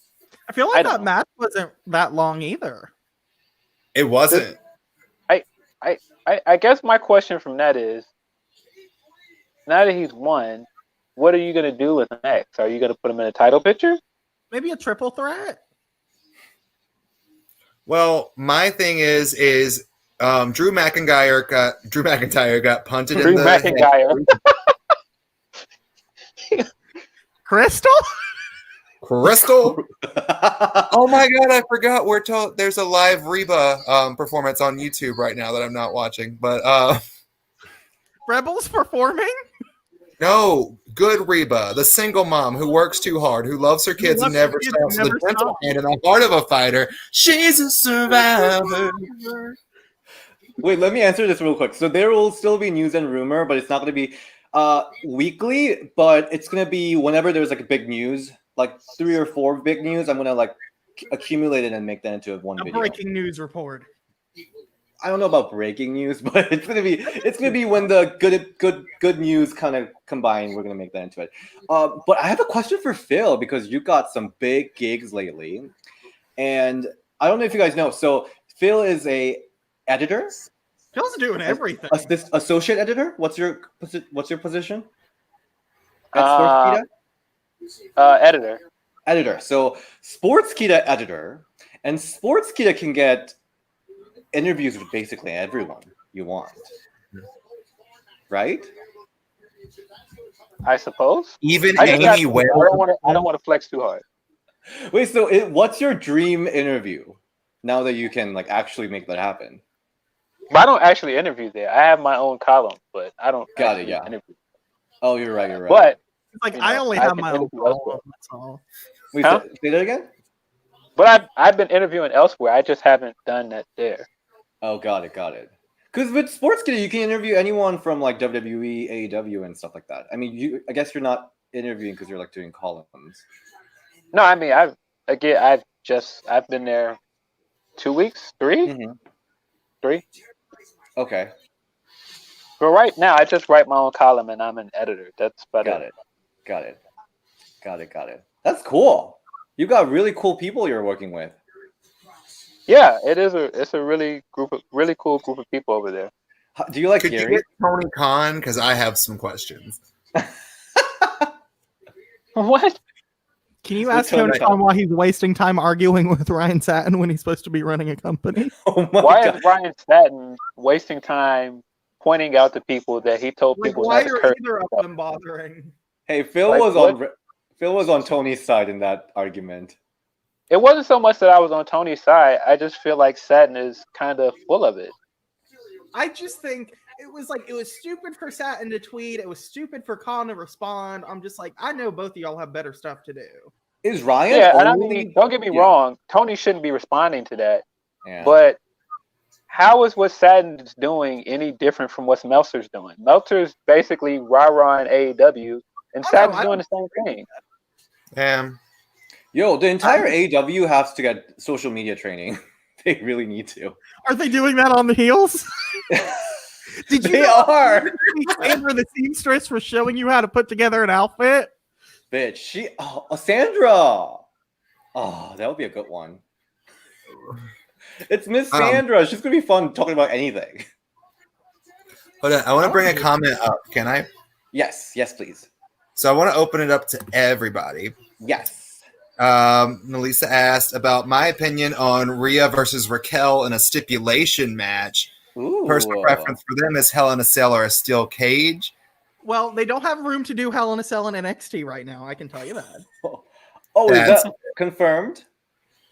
I feel I like don't that know. match wasn't that long either. It wasn't. I guess my question from that is, now that he's won, what are you going to do with him next? Are you going to put him in a title picture? Maybe a triple threat. Well, my thing is Drew McIntyre got punted Drew in the McIntyre. Crystal. Crystal. Oh my god, I forgot. We're told there's a live Reba performance on YouTube right now that I'm not watching. But Rebels performing. no, good Reba, the single mom who works too hard, who loves her kids and loves her never kids stops, and with never a gentle stops. hand and the heart of a fighter. She's a survivor. Wait, let me answer this real quick. So there will still be news and rumor, but it's not going to be weekly, but it's going to be whenever there's like a big news, like 3 or 4 big news, I'm going to like accumulate it and make that into one A video. breaking news report. I don't know about breaking news, but it's gonna be when the good news kind of combine. We're gonna make that into it. But I have a question for Phil because you got some big gigs lately, and I don't know if you guys know. So Phil is a editor, Phil's doing everything. associate editor. What's your position? At Uh, Sportskeeda? Editor. Editor. So Sportskeeda editor, and Sportskeeda can get interviews with basically everyone you want, right? I suppose. Even I just Amy got- Whale. I don't want to flex too hard. Wait, so what's your dream interview? Now that you can like actually make that happen. But I don't actually interview there. I have my own column, but I don't Got it, actually yeah. interview. Oh, you're right. You're right. But It's like you I know, only I have can my own interview elsewhere. column. That's all. Wait, Huh? say that again. I've been interviewing elsewhere. I just haven't done that there. Oh, got it. Because with Sportskeeda, you can interview anyone from like WWE, AEW, and stuff like that. I mean, I guess you're not interviewing because you're like doing columns. No, I mean I've been there 2 weeks, 3. Mhm. 3. Okay, But right now I just write my own column and I'm an editor. That's about got it. That's cool. You got really cool people you're working with. Yeah, it's a really cool group of people over there. Do you like Could you Gary? get Tony Khan? Because I have some questions. What? Can you So ask Tony Tony Khan. Khan why he's wasting time arguing with Ryan Satin when he's supposed to be running a company? Oh my Why god! is Ryan Satin wasting time pointing out to people that he told Like, people why not to are curse? either of them bothering? Hey, Phil Like, was on Tony's side in that argument. It wasn't so much that I was on Tony's side. I just feel like Satin is kind of full of it. I just think it was stupid for Satin to tweet. It was stupid for Khan to respond. I'm just like, I know both of y'all have better stuff to do. Is Ryan Yeah, and I only? mean, don't get me Yeah. wrong. Tony shouldn't be responding to that. Yeah. But how is what Satin's doing any different from what Meltzer's doing? Meltzer's basically rah-rah in AEW, and Oh, no, Satin's I doing the same thing. Yo, the entire AEW has to get social media training. They really need to. Are they doing that on the heels? Did you They know are. Sandra the seamstress was showing you how to put together an outfit? Bitch, Sandra. Oh, that would be a good one. It's Miss Sandra. She's gonna be fun talking about anything. But I want to bring a comment up. Can I? Yes, please. So I want to open it up to everybody. Yes. Melissa asked about my opinion on Rhea versus Raquel in a stipulation match. Ooh. Personal preference for them is Hell in a Cell or a steel cage. Well, they don't have room to do Hell in a Cell in NXT right now. I can tell you that. Oh, is That's- that confirmed?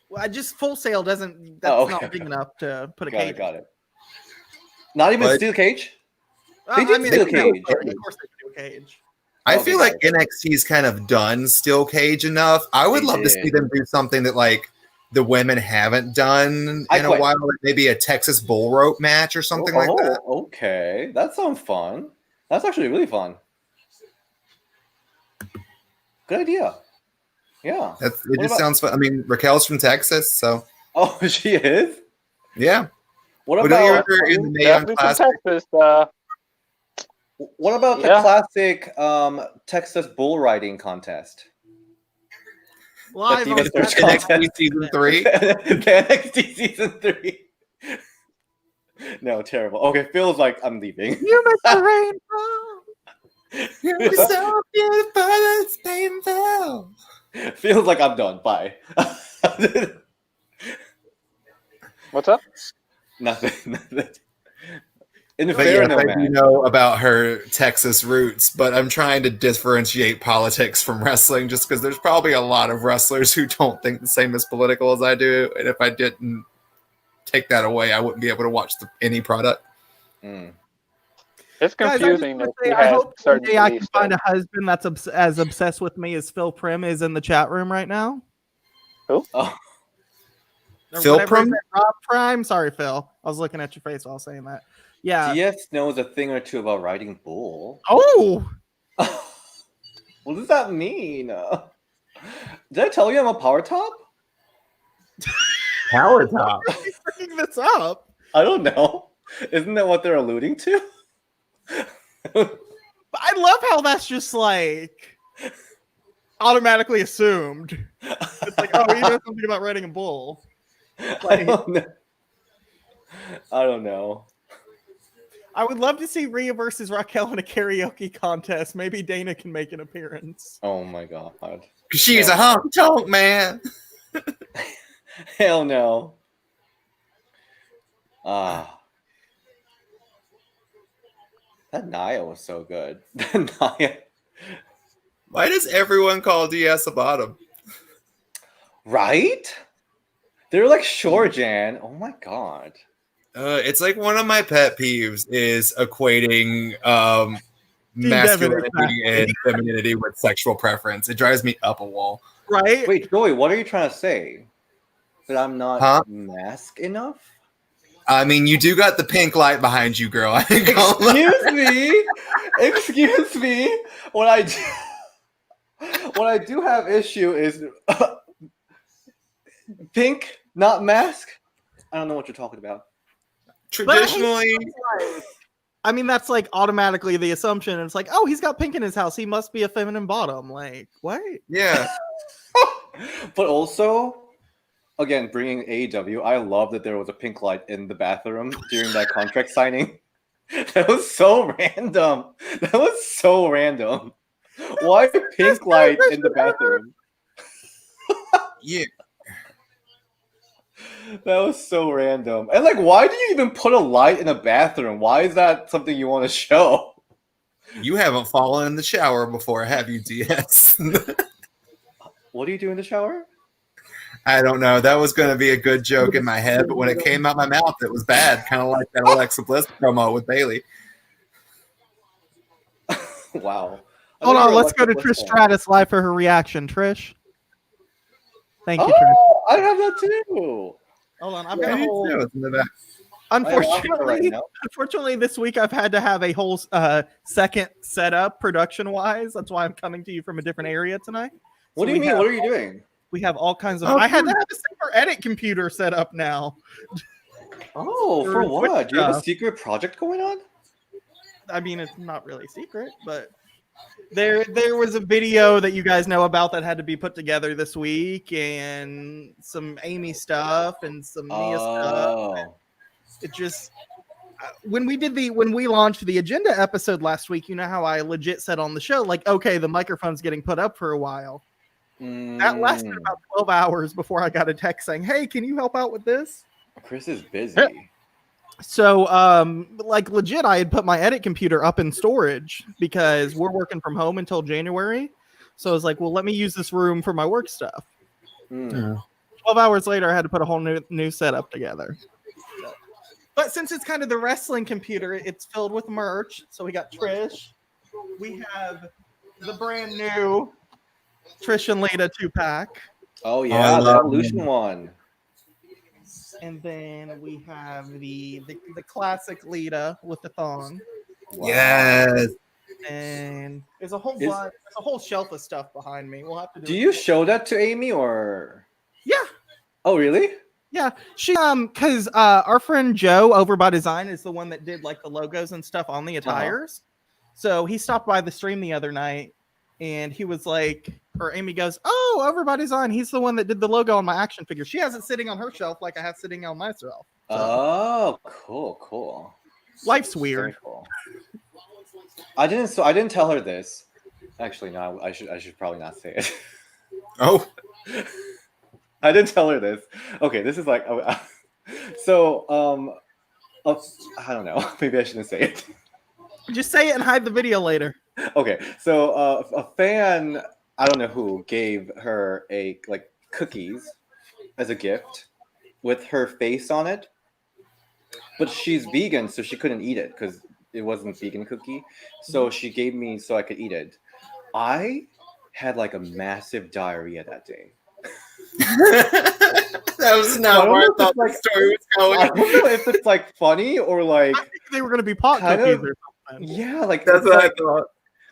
Well, just Full Sail doesn't. That's okay. not big enough to put a Got cage. it. Got it. Not even But- steel cage. Well, They did steel of cage. course they do a cage. I Okay, feel like got NXT's kind of done steel cage enough. I would They love to did. see them do something that like the women haven't done I in a quit. while, like maybe a Texas bull rope match or something like that. Okay, that sounds fun. That's actually really fun. Good idea. Yeah. It What just about- sounds fun. I mean, Raquel's from Texas, so Oh, she is. yeah. What But don't you about remember in the Mae Young Definitely from Classic? Texas. what about the Yeah. classic Texas bull riding contest? Live on Divas Saturday Search Night NXT season 3. The NXT season 3. No, terrible. Okay, feels like I'm leaving. You make the rainfall. You're so beautiful, it's painful. Feels like I'm done. Bye. What's up? Nothing. In But fair, yes, no I do man. know about her Texas roots, but I'm trying to differentiate politics from wrestling just because there's probably a lot of wrestlers who don't think the same as political as I do. And if I didn't take that away, I wouldn't be able to watch any product. Mm. It's Guys, I just confusing wanna that say, she I has hope one certain day I can beliefs. find a husband that's as obsessed with me as Phil Prim is in the chat room right now. Oh, Or Phil whatever Prim? his name- Rob Prime. Sorry, Phil. I was looking at your face while saying that. Yeah. DS knows a thing or two about riding bull. Oh, What does that mean? Did I tell you I'm a power top? Power top. bringing this up. I don't know. Isn't that what they're alluding to? But I love how that's just like automatically assumed. It's like, oh, he knows something about riding a bull. I don't know. I don't know. I would love to see Rhea versus Raquel in a karaoke contest. Maybe Dana can make an appearance. Oh my god. She's a honky tonk man. Hell no. Ah. That Nia was so good. Nia. Why does everyone call DS a bottom? Right? They're like Shore Jan. Oh my god. It's like one of my pet peeves is equating masculinity and femininity with sexual preference. It drives me up a wall. Right? Wait, Joey, what are you trying to say? That I'm not Huh? mask enough? I mean, you do got the pink light behind you, girl. I ain't gonna lie. Excuse me. What I do have issue is pink, not mask. I don't know what you're talking about. Traditionally, I mean, that's like automatically the assumption. It's like, oh, he's got pink in his house. He must be a feminine bottom. Like, what? yeah. But also, again, bringing AEW, I love that there was a pink light in the bathroom during that contract signing. That was so random. That was so random. Why a pink light in the bathroom? Yeah. That was so random. And like, why do you even put a light in a bathroom? Why is that something you want to show? You haven't fallen in the shower before, have you, DS? What do you do in the shower? I don't know. That was going to be a good joke in my head, but when it came out my mouth, it was bad. Kind of like that Alexa Bliss promo with Bailey. Wow. Hold on, let's go to Alexa Trish Bliss. Stratus live for her reaction. Trish. Thank you, Trish. Oh, I have that too. Hold on, I've Yeah, got a me whole. too. It's in the back. I have it Unfortunately, right now. unfortunately, this week I've had to have a whole second setup production-wise. That's why I'm coming to you from a different area tonight. What So do you we mean? have- What are you doing? We have all kinds of. Oh, I had to cool. have a super edit computer set up now. Oh, For for Twitch what? Do you have a stuff. secret project going on? I mean, it's not really secret, but there was a video that you guys know about that had to be put together this week, and some Amy stuff and some Nia stuff. Oh. It just when we launched the agenda episode last week, you know how I legit said on the show, like, okay, the microphone's getting put up for a while. That lasted Mm. about 12 hours before I got a text saying, hey, can you help out with this? Chris is busy. So, like legit, I had put my edit computer up in storage because we're working from home until January. So I was like, well, let me use this room for my work stuff. Mm. 12 hours later, I had to put a whole new setup together. But since it's kind of the wrestling computer, it's filled with merch. So we got Trish. We have the brand new Trish and Lita 2-pack. Oh I yeah, the love Evolution them. one. And then we have the classic Lita with the thong. Wow. Yes. And there's a whole Is- bunch, there's a whole shelf of stuff behind me. We'll have to do Do it. you show that to Amy or? Yeah. Oh really? Yeah, she because our friend Joe over by Design is the one that did like the logos and stuff on the attires. So he stopped by the stream the other night, and he was like, or Amy goes, "Oh, over by Design, he's the one that did the logo on my action figure. She has it sitting on her shelf like I have sitting on my shelf. So, Oh, cool. life's Very weird. cool. I didn't tell her this. Actually, no. I should probably not say it. Oh, I didn't tell her this. Okay, this is like so. I don't know. Maybe I shouldn't say it. Just say it and hide the video later. Okay, so a fan, I don't know who, gave her like cookies as a gift with her face on it, but she's vegan, so she couldn't eat it because it wasn't vegan cookie. So she gave me so I could eat it. I had like a massive diarrhea that day. that was I not don't where I know if thought it's like- the story was I going. don't know if it's like funny or like I think they were going to be pot Kind cookies of- or something. yeah, like That's it's what I like thought.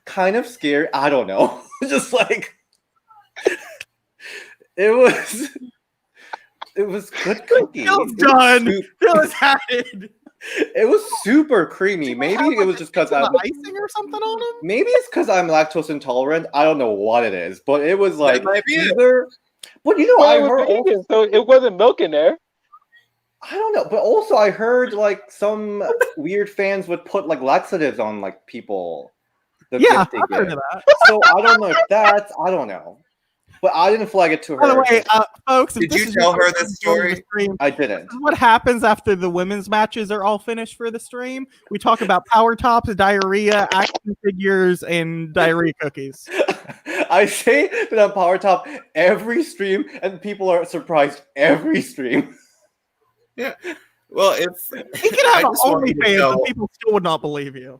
kind of scary. I don't know. Just like it was good cookie. Phil's It was done. sup- Phil is had It was super creamy. Maybe it was just because I'm I'm. icing or something on them. Maybe it's because I'm lactose intolerant. I don't know what it is, but it was like might be it. either. But you know, Well, I it was heard. vegan, so it wasn't milk in there. I don't know, but also I heard like some weird fans would put like laxatives on like people. The Yeah, gift they I've heard give. of that. So I don't know if that's. I don't know, but I didn't flag it to her. By the way, folks, if Did this you is tell your her first this time joining the story? stream, I didn't. this is what happens after the women's matches are all finished for the stream. We talk about power tops, diarrhea, action figures, and diarrhea cookies. I say that on Power Top every stream, and people are surprised every stream. Well, it's You can have I an just wanted to OnlyFans, know- and people still would not believe you.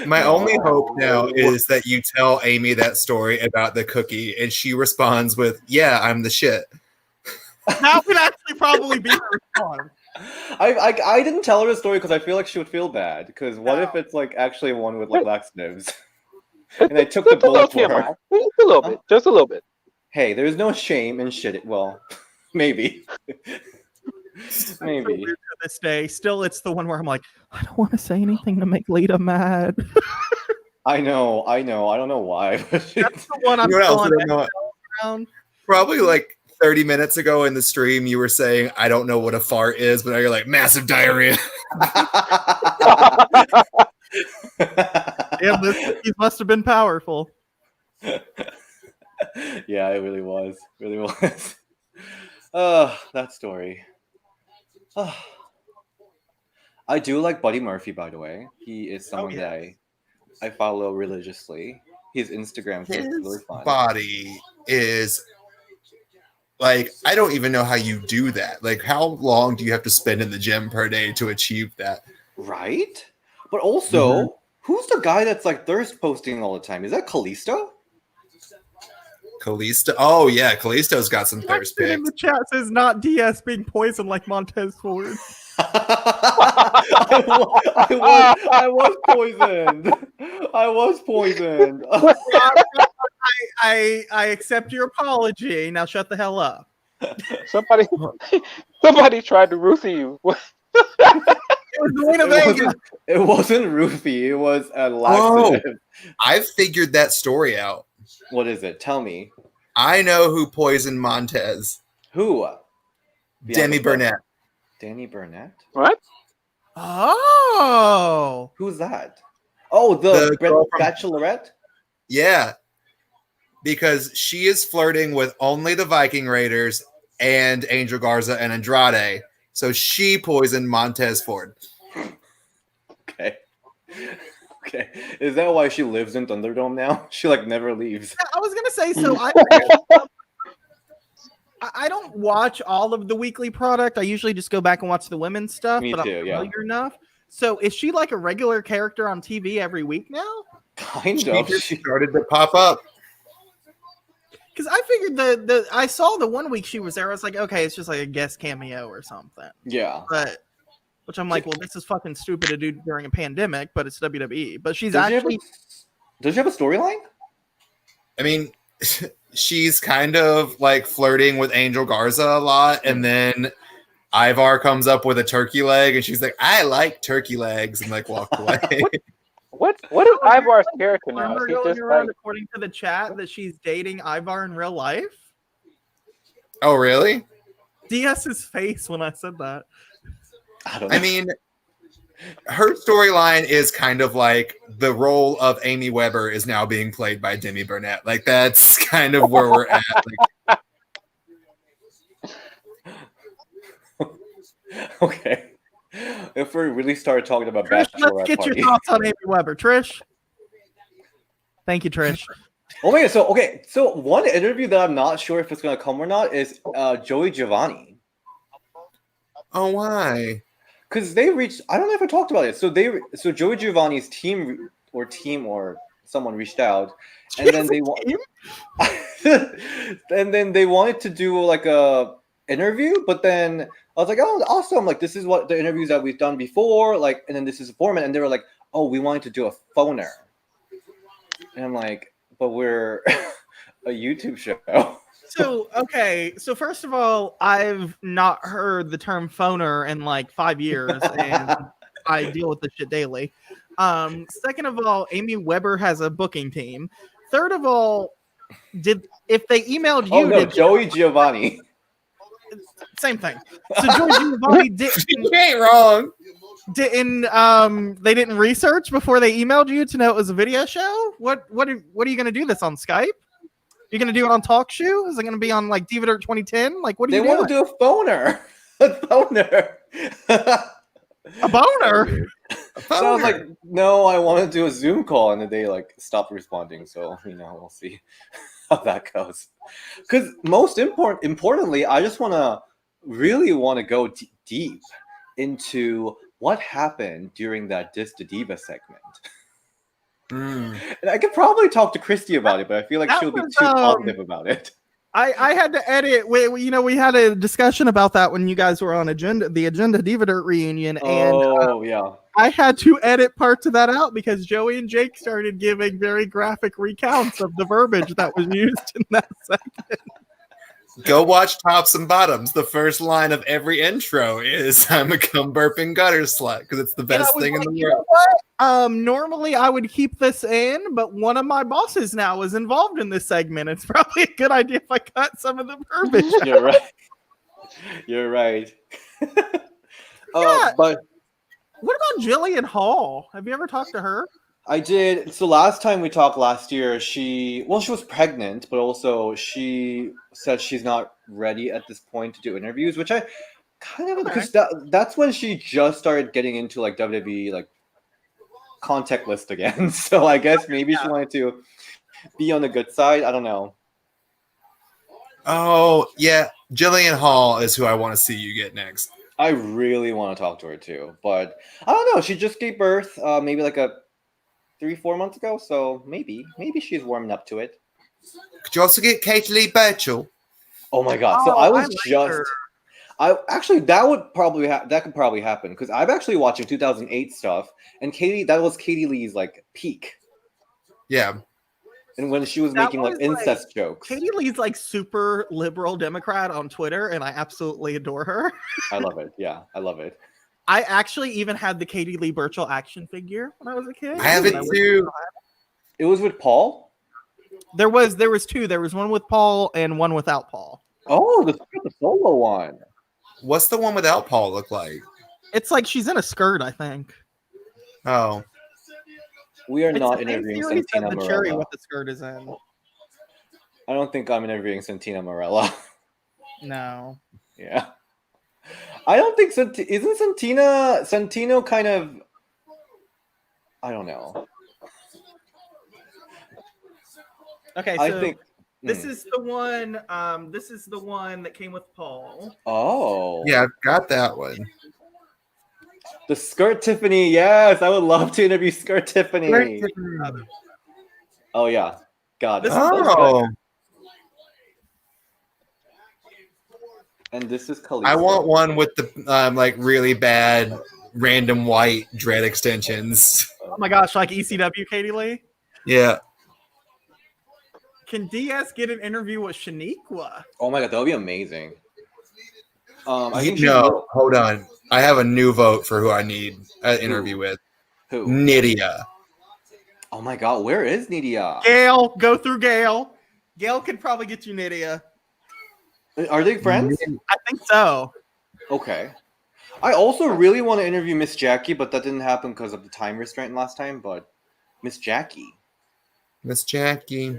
my only hope now is that you tell Amy that story about the cookie, and she responds with, "Yeah, I'm the shit." That would actually probably be her response. I didn't tell her the story because I feel like she would feel bad. Because what if No. it's like actually one with like laxatives, and I took the Just a little bullet for her? TMI. Just a little bit. Just a little bit. Hey, there's no shame in shit. Well, maybe, So maybe. weird to this day. Still, it's the one where I'm like, I don't want to say anything to make Lita mad. I know. I don't know why. But That's the one I'm You know what else I calling don't know? around. Probably like 30 minutes ago in the stream, you were saying, "I don't know what a fart is," but now you're like, "Massive diarrhea." Damn, those cookies must have been powerful. Yeah, it really was. Really was. That story. I do like Buddy Murphy, by the way. He is someone yeah. that I follow religiously. His Instagram is really His fun. body is like, I don't even know how you do that. Like, how long do you have to spend in the gym per day to achieve that? Right? But also, Mm-hmm. who's the guy that's like thirst posting all the time? Is that Kalisto? Kalisto. Oh yeah, Kalisto's got some thirst Jackson in pics. the chat says not DS being poisoned like Montez Ford. I was poisoned. I was poisoned. I accept your apology. Now shut the hell up. Somebody tried to roofie you. It was Zelina Vega. It wasn't Ruthie. It was a laxative. I've figured that story out. What is it? Tell me. I know who poisoned Montez. Who? Demi Bianca Burnett. Danny Burnett? What? Oh. Who's that? Oh, The girl from- Bachelorette? Yeah. Because she is flirting with only the Viking Raiders and Angel Garza and Andrade. So she poisoned Montez Ford. Okay. Okay. Is that why she lives in Thunderdome now? She like never leaves. I was gonna say so. I don't watch all of the weekly product. I usually just go back and watch the women's stuff. Me but too, I'm yeah. familiar enough. So is she like a regular character on TV every week now? Kind She of. just started to pop up. Because I figured I saw the 1 week she was there. I was like, okay, it's just like a guest cameo or something. Yeah. But which I'm like, well, this is fucking stupid to do during a pandemic, but it's WWE. But she's Does she actually have a storyline? I mean, she's kind of like flirting with Angel Garza a lot. And then Ivar comes up with a turkey leg and she's like, I like turkey legs, and like walked away. What is Ivar's character now? Remember Is he going just around like according to the chat that she's dating Ivar in real life? Oh, really? DS's face when I said that. I don't know. I mean, her storyline is kind of like the role of Amy Weber is now being played by Demi Burnett. Like, that's kind of where we're at. Like, Okay. If we really start talking about Trish, Bachelorette let's get party. your thoughts on Amy Weber. Trish. Thank you, Trish. Oh my god, so one interview that I'm not sure if it's gonna come or not is Joey Giovanni. oh, why? Because they reached, I don't know if I talked about it. So Joey Giovanni's team or someone reached out, and then they and then they wanted to do like a interview, but then I was like, oh, awesome! Like, this is what the interviews that we've done before, like, and then this is a format, and they were like, oh, we wanted to do a phoner, and I'm like, but we're a YouTube show. So, okay. So, first of all, I've not heard the term phoner in like 5 years, and I deal with this shit daily. Second of all, Amy Weber has a booking team. Third of all, if they emailed you, Oh no, Joey Giovanni. same thing. So, Joey Giovanni You ain't wrong. they didn't research before they emailed you to know it was a video show. What are you gonna do this on Skype? You're gonna do it on Talk Show? Is it gonna be on like Diva Dirt 2010? Like, what are They you want doing? to do a phoner. A phoner. A boner? So I was like, no, I want to do a Zoom call, and then they like stopped responding. So we'll see how that goes. Because importantly, I just really want to go deep into what happened during that Dis to Diva segment. And I could probably talk to Christy about it, but I feel like That she'll be was, too positive about it. I had to edit. We had a discussion about that when you guys were on the Agenda Diva Dirt reunion, and Yeah. I had to edit parts of that out because Joey and Jake started giving very graphic recounts of the verbiage that was used in that segment. Go watch Tops and Bottoms. The first line of every intro is "I'm a cum burping gutter slut" because it's the And I best was thing in like, the you know world. what? Normally I would keep this in, but one of my bosses now is involved in this segment. It's probably a good idea if I cut some of the verbiage. You're right. You're right. Yeah. But What about Jillian Hall? Have you ever talked to her? I did. So last time we talked last year, she was pregnant, but also she said she's not ready at this point to do interviews, which I kind of because that's when she just started getting into like WWE like contact list again. So I guess maybe she wanted to be on the good side. I don't know. Oh yeah, Jillian Hall is who I want to see you get next. I really want to talk to her too, but I don't know. She just gave birth, maybe like a 3-4 months ago, so maybe she's warming up to it. Could you also get Katie Lee Burchill? Oh my god! So Oh, I was like just. her. I actually that would probably that could probably happen because I'm actually watching 2008 stuff, and that was Katie Lee's like peak, Yeah. and when she was That making like was, like, incest jokes. Katie Lee's like super liberal Democrat on Twitter, and I absolutely adore her. I love it. Yeah, I love it. I actually even had the Katie Lee Burchill action figure when I was a kid. I have it wish- too. It was with Paul. There was two. There was one with Paul and one without Paul. Oh, the solo one. What's the one without Paul look like? It's like she's in a skirt, I think. Oh, We are It's not the same interviewing series Santina of the cherry Morella. what the skirt is in. I don't think I'm interviewing Santina Morella. No. Yeah. I don't think isn't Santino kind of I don't know. Okay, so I think this is the one. This is the one that came with Paul. Oh. yeah, I've got that one. The Skirt Tiffany. Yes, I would love to interview Skirt Tiffany. Oh yeah. Got it. This- Oh, And this is Khaleesi. I want one with the like really bad random white dread extensions. Oh my gosh, like ECW Katie Lee. Yeah. Can DS get an interview with Shaniqua? Oh my god, that would be amazing. I think she's No, hold on. I have a new vote for who I need an interview with. who? Nydia. Oh my god, where is Nidia? Gail, go through Gail. Gail could probably get you Nydia. Are they friends? I think so. Okay. I also really want to interview Miss Jackie, but that didn't happen because of the time restraint last time. But Miss Jackie, Miss Jackie.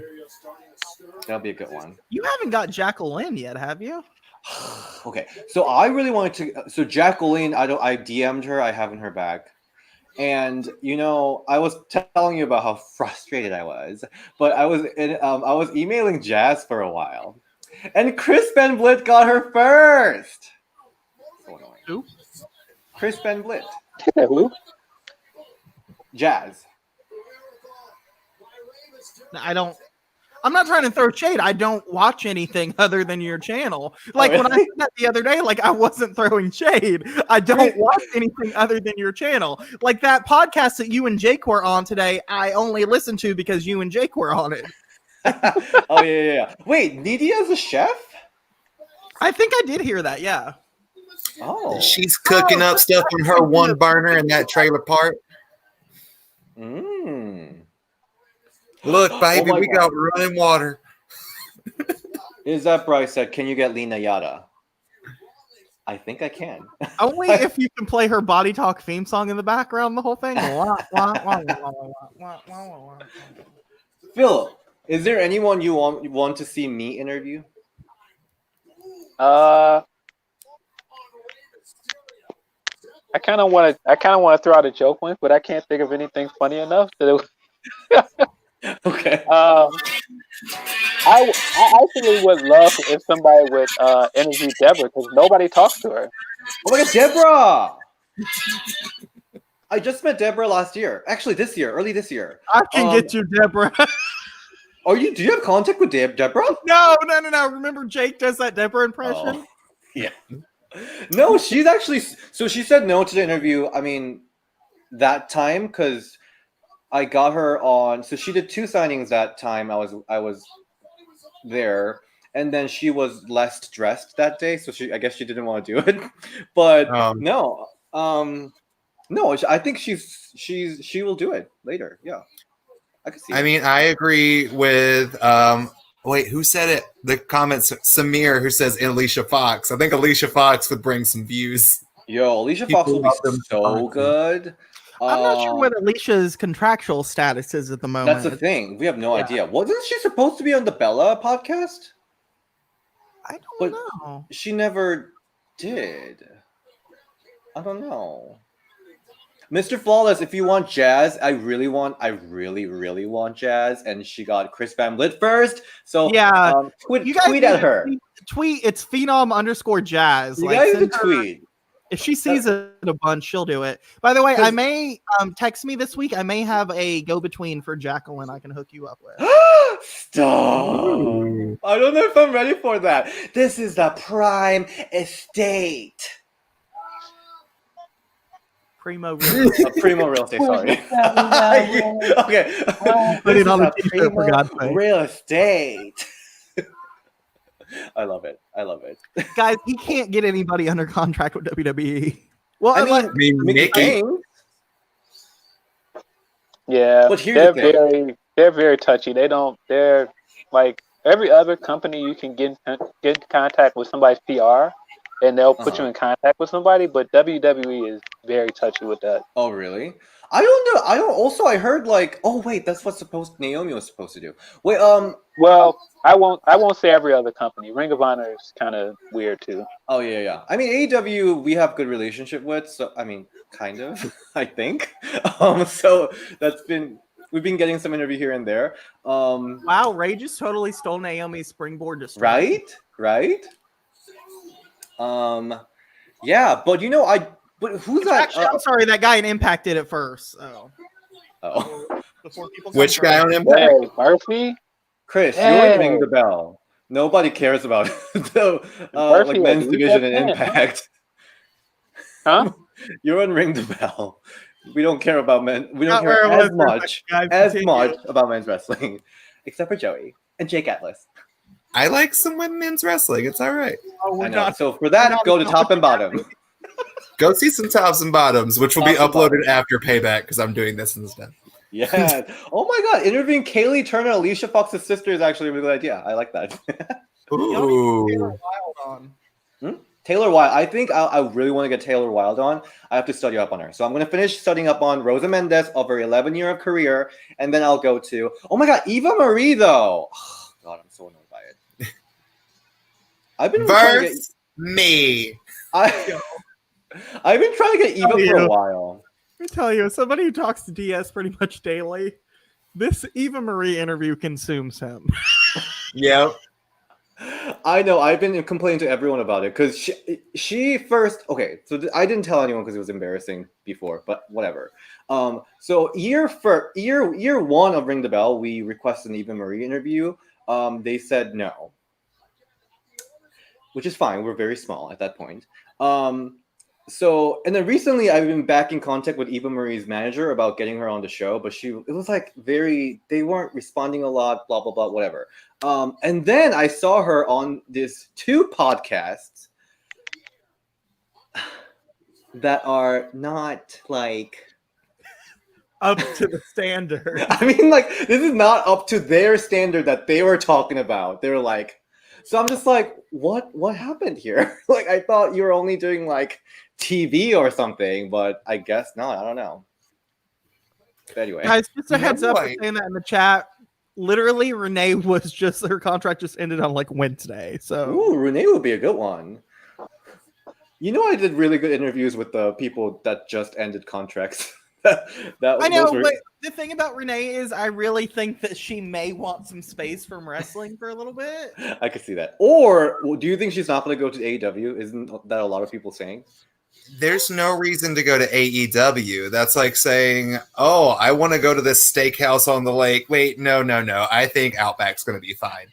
that'll be a good one. You haven't got Jacqueline yet, have you? Okay, so I really wanted to. So Jacqueline, I DM'd her. I haven't heard back. And you know, I was telling you about how frustrated I was, but I was emailing Jazz for a while, and Chris Van Vliet got her first. So annoying. Who? Chris Van Vliet. Who? Jazz. I'm not trying to throw shade. I don't watch anything other than your channel. Like when I really? said that the other day, like I wasn't throwing shade. I don't watch anything other than your channel. Like that podcast that you and Jake were on today, I only listened to because you and Jake were on it. Oh yeah. Wait, Nidia's a chef? I think I did hear that. Yeah. Oh. She's cooking up stuff on her one burner in that trailer park. Mm. Look, baby, my we God. got running water. Is that Bryce said, can you get Lena Yada? I think I can. Only if you can play her body talk theme song in the background, the whole thing. Wah, wah, wah, wah, wah, wah, wah, wah, wah. Phil, is there anyone you want to see me interview? I kind of want to throw out a joke one, but I can't think of anything funny enough that it. Okay. I actually would love if somebody would interview Deborah because nobody talks to her. Oh my god, Deborah! I just met Deborah last year. Actually, early this year. I can get you, Deborah. Do you have contact with Deborah? No. Remember Jake does that Deborah impression? Oh, yeah. No, she's actually. So she said no to the interview. I mean, that time because I got her on. So she did 2 signings that time. I was there, and then she was less dressed that day. So I guess she didn't want to do it. But no, I think she will do it later. Yeah, I can see. I mean, I agree with wait, who said it? The comments, Samir, who says Alicia Fox. I think Alicia Fox would bring some views. Yo, Alicia People Fox will love be them. so good. I'm not sure what Alicia's contractual status is at the moment. That's the thing. We have no idea. Wasn't she supposed to be on the Bella podcast? I don't But- know. She never did. I don't know. Mr. Flawless, if you want Jazz, I really want Jazz, and she got Chris Van Vliet first. So Yeah, tweet you guys at need to her. Tweet. It's phenom_jazz. You Like, guys need send to her- tweet. If she sees it a bunch, she'll do it. By the way, I 'Cause- may text me this week. I may have a go between for Jacqueline I can hook you up with. Stop. I don't know if I'm ready for that. This is the prime estate. Primo. Primo real estate, sorry. Okay. Put This it on is a t-shirt, for God's sake. real estate. I love it. Guys, he can't get anybody under contract with WWE. Well, I mean, I mean, Mickey Nikki. James. Yeah, But here's the thing. they're very touchy. They're like every other company you can get in contact with somebody's PR, and they'll put you in contact with somebody. But WWE is very touchy with that. Oh, really? I don't know. I heard like, oh wait, that's what Naomi was supposed to do. Wait, Well, I won't say every other company. Ring of Honor is kind of weird too. oh yeah. I mean, AEW we have good relationship with, so I mean, kind of, I think. So we've been getting some interview here and there. wow, Ray just totally stole Naomi's springboard to strength. Right. Yeah, but but who's that? Actually, I'm sorry, that guy in Impact did it first. Oh, Before people Which come guy for on it. Impact? Hey, Murphy. Chris, Hey. you're ringing the bell. Nobody cares about the Murphy, men's you division said and that, huh? Impact. Huh? You're on Ring the Bell. We don't care about men. We don't Not where care it was as for a much second, guys. Continue. about men's wrestling, except for Joey and Jake Atlas. I like some women's wrestling. It's all right. Oh, we're I know. not. So for that, not go to talking top and about bottom. Go see some tops and bottoms, which will be Tops and uploaded bottoms. after Payback because I'm doing this instead. Yeah. Oh my God! Interviewing Kaylee Turner, Alicia Fox's sister, is actually a really good idea. I like that. Ooh. Wild on. Taylor Wilde. I think I really want to get Taylor Wilde on. I have to study up on her. So I'm going to finish studying up on Rosa Mendez of her 11-year career, and then I'll go to, oh my God, Eva Marie, though. Oh, God, I'm so annoyed by it. I've been trying to get, Verse me. I've been trying to get Eva for a while. Let me tell you, as somebody who talks to DS pretty much daily, this Eva Marie interview consumes him. Yep. I know. I've been complaining to everyone about it because she first. Okay, so I didn't tell anyone because it was embarrassing before, but whatever. So year one of Ring the Bell, we requested an Eva Marie interview. They said no, which is fine. We're very small at that point. So, and then recently I've been back in contact with Eva Marie's manager about getting her on the show, but it was like they weren't responding a lot, blah, blah, blah, whatever. And then I saw her on these 2 podcasts that are not like, Up to the standard. I mean, like, this is not up to their standard that they were talking about. They were like, so I'm just like, what happened here? Like, I thought you were only doing like TV or something, but I guess not. I don't know. But anyway, Guys, just a heads up for Right. saying that in the chat. Literally, Renee was just her contract just ended on like Wednesday. So ooh, Renee would be a good one. You know, I did really good interviews with the people that just ended contracts. I know, those were- but the thing about Renee is I really think that she may want some space from wrestling for a little bit. I could see that. Or do you think she's not going to go to AEW? Isn't that a lot of people saying? There's no reason to go to AEW. That's like saying, oh, I want to go to this steakhouse on the lake. Wait, no. I think Outback's going to be fine.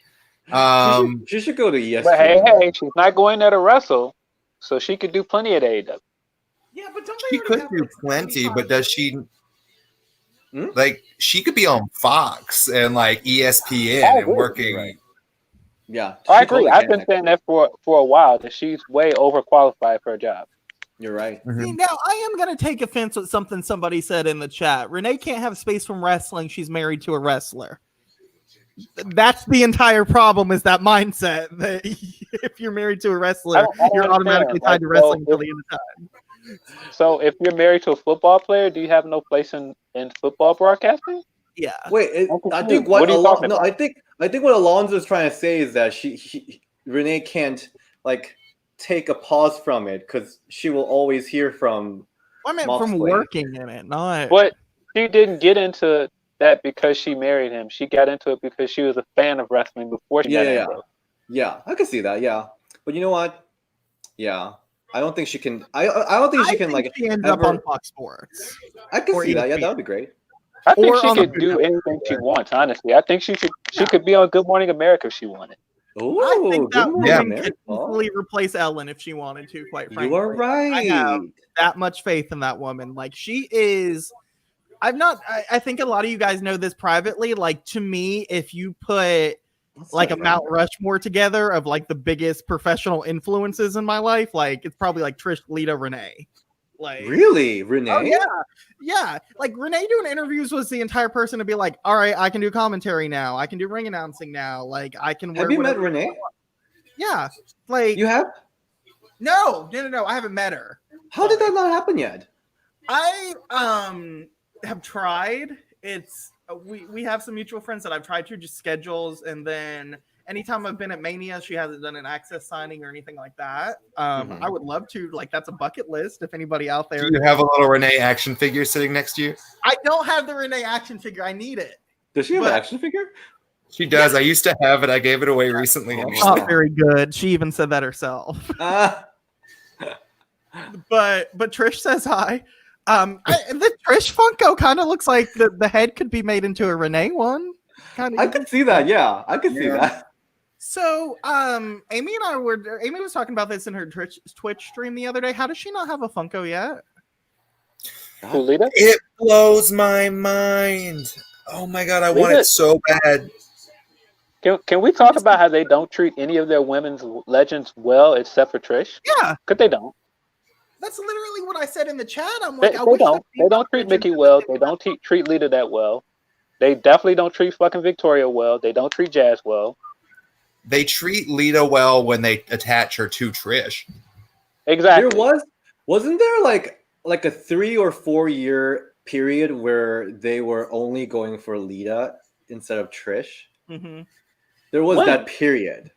She should go to ESPN. But hey, she's not going there to wrestle, so she could do plenty at AEW. Yeah, but don't She could do plenty, but does she? Hmm? Like, she could be on Fox and like ESPN I and agree. working. Right. Yeah, I she agree. totally I've can been actually. saying that for a while that she's way overqualified for a job. You're right. See, now I am going to take offense with something somebody said in the chat. Renee can't have space from wrestling. She's married to a wrestler. That's the entire problem, is that mindset that if you're married to a wrestler, I don't you're understand. automatically tied to Like, wrestling so until the end of time. So if you're married to a football player, do you have no place in football broadcasting? Yeah. Wait, I'm I confused. think What are you talking about? I think what Alonzo is trying to say is that Renee can't like take a pause from it because she will always hear from. I meant Mox from Blade. working in it, not. But she didn't get into that because she married him. She got into it because she was a fan of wrestling before she Yeah, met yeah, yeah. Ambrose. Yeah, I can see that. Yeah, but you know what? Yeah, I don't think she can. I don't think she can like. she ends up ever- on Fox Sports. I can or see that. Yeah, ESPN. that would be great. I think Or she on the could Food do Network. anything she wants. Honestly, I think she could be on Good Morning America if she wanted. Oh, I think that good woman morning, could America. easily replace Ellen if she wanted to. Quite frankly, You are right. I have that much faith in that woman. Like she is. I've not. I think a lot of you guys know this privately. Like to me, if you put That's like a not Mount right. Rushmore together of like the biggest professional influences in my life, like it's probably like Trish, Lita, Renee. Like Really, Renee? Oh yeah, yeah. Like Renee doing interviews was the entire person to be like, all right, I can do commentary now. I can do ring announcing now. Like I can. Have wear you met whatever- Renee? Yeah. Like You have? no. I haven't met her. How did that not happen yet? I have tried. It's we have some mutual friends that I've tried to just schedules, and then anytime I've been at Mania, she hasn't done an access signing or anything like that. Mhm. I would love to. Like that's a bucket list. If anybody out there, Do you have a little Renee action figure sitting next to you? I don't have the Renee action figure. I need it. Does she have an But- action figure? She does. I used to have it. I gave it away recently. Oh. Not very good. She even said that herself. Ah, But Trish says hi. The Trish Funko kind of looks like the head could be made into a Renee one. I could see that. Yeah, I could see Yeah. that. So, Amy and I were. Amy was talking about this in her Twitch stream the other day. How does she not have a Funko yet? Who, Lita? It blows my mind. Oh my god, I Leave want it. it so bad. Can we talk about how they don't treat any of their women's legends well except for Trish? Yeah, Because they don't. that's literally what I said in the chat. I'm They, like, I they wish don't. the They don't treat Mickey well. They don't treat Lita that well. They definitely don't treat fucking Victoria well. They don't treat Jazz well. They treat Lita well when they attach her to Trish. Exactly. There wasn't there like a 3 or 4 year period where they were only going for Lita instead of Trish? Mhm. There was When? that period.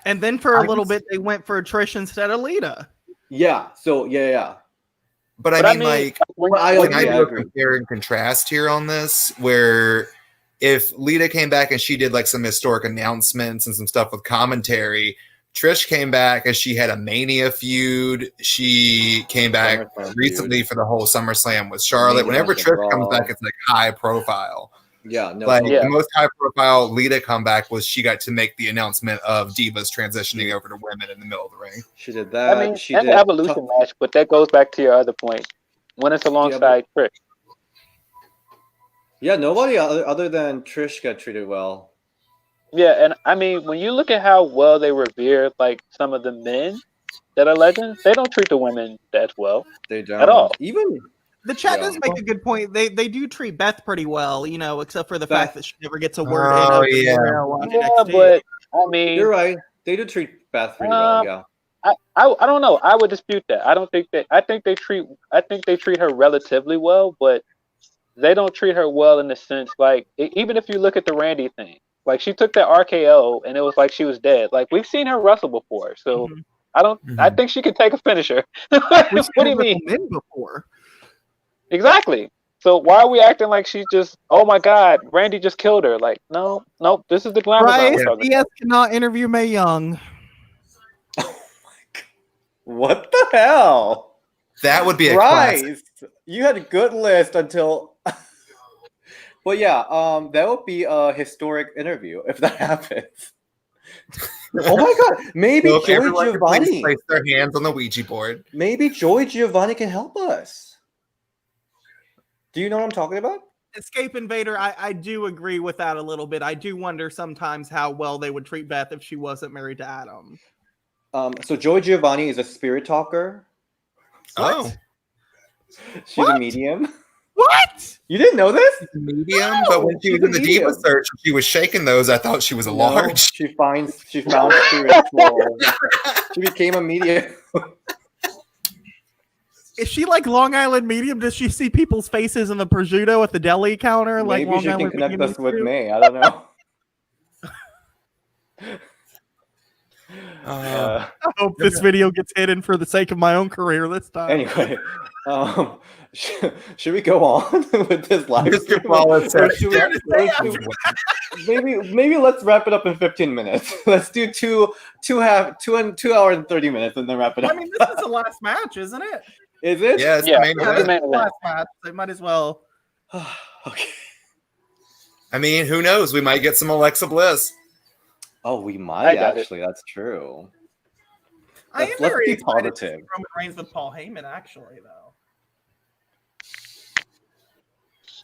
And then for a I little can bit, they went for Trish instead of Lita. Yeah. So yeah. But But I mean, like, when, I when agree, I I do a agree. compare and contrast here on this, where if Lita came back and she did like some historic announcements and some stuff with commentary, Trish came back and she had a Mania feud. She came back SummerSlam recently feud. for the whole SummerSlam with Charlotte. Mania Whenever was Trish comes Raw. back, it's like high profile. Yeah. No. Like Yeah. the most high profile Lita comeback was she got to make the announcement of Divas transitioning over to women in the middle of the ring. She did that. I mean, she and did the Evolution match, but that goes back to your other point. When it's alongside Trish. Yeah. Nobody other than Trish got treated well. Yeah, and I mean, when you look at how well they revere like some of the men that are legends, they don't treat the women that well. They don't At all. even. The chat Yeah. does make a good point. They do treat Beth pretty well, except for the Beth. fact that she never gets a word in. Oh, of yeah. on Yeah, NXT. but I mean, You're right. They do treat Beth pretty well. Yeah. I don't know. I would dispute that. I don't think that. I think they treat her relatively well, but they don't treat her well in the sense like even if you look at the Randy thing, like she took that RKO and it was like she was dead. Like we've seen her wrestle before, so Mhm. I don't. I Mhm. think she could take a finisher. We've What do seen you her mean? wrestle men before. Exactly. So why are we acting like she's just? Oh my God, Randy just killed her. Like no, nope. This is the glamour zone Bryce we're talking Diaz cannot interview Mae Young. What the hell? That would be a classic. Christ, you had a good list until. But yeah, that would be a historic interview if that happens. Oh my God, maybe So if Joey everyone could please Giovanni. place their hands on the Ouija board. Maybe Joey Giovanni can help us. Do you know what I'm talking about? Escape Invader, I do agree with that a little bit. I do wonder sometimes how well they would treat Beth if she wasn't married to Adam. So Joey Giovanni is a spirit talker. Oh, She's a What? medium. What? You didn't know this? medium. But when she she's was in the a Diva medium. search, she was shaking those. I thought she was a No, large. She found spiritual. She became a medium. Is she like Long Island medium? Does she see people's faces in the prosciutto at the deli counter? Like Maybe Long she can Island connect medium us with used to? May. I don't know. Uh, I hope this video gets hidden for the sake of my own career this time. anyway, should we go on with this live Mr. stream? Paula said, Or should maybe let's wrap it up in 15 minutes. Let's do 2 hours and 30 minutes and then wrap it up. I mean, this is the last match, isn't it? Is it? yeah, it's Yeah, the main yeah, event. the main The event. last match. They might as well. Okay. I mean, who knows? We might get some Alexa Bliss. Oh, we I might got it. actually. That's true. I am Let's very be excited to see positive. Roman Reigns with Paul Heyman, actually, though.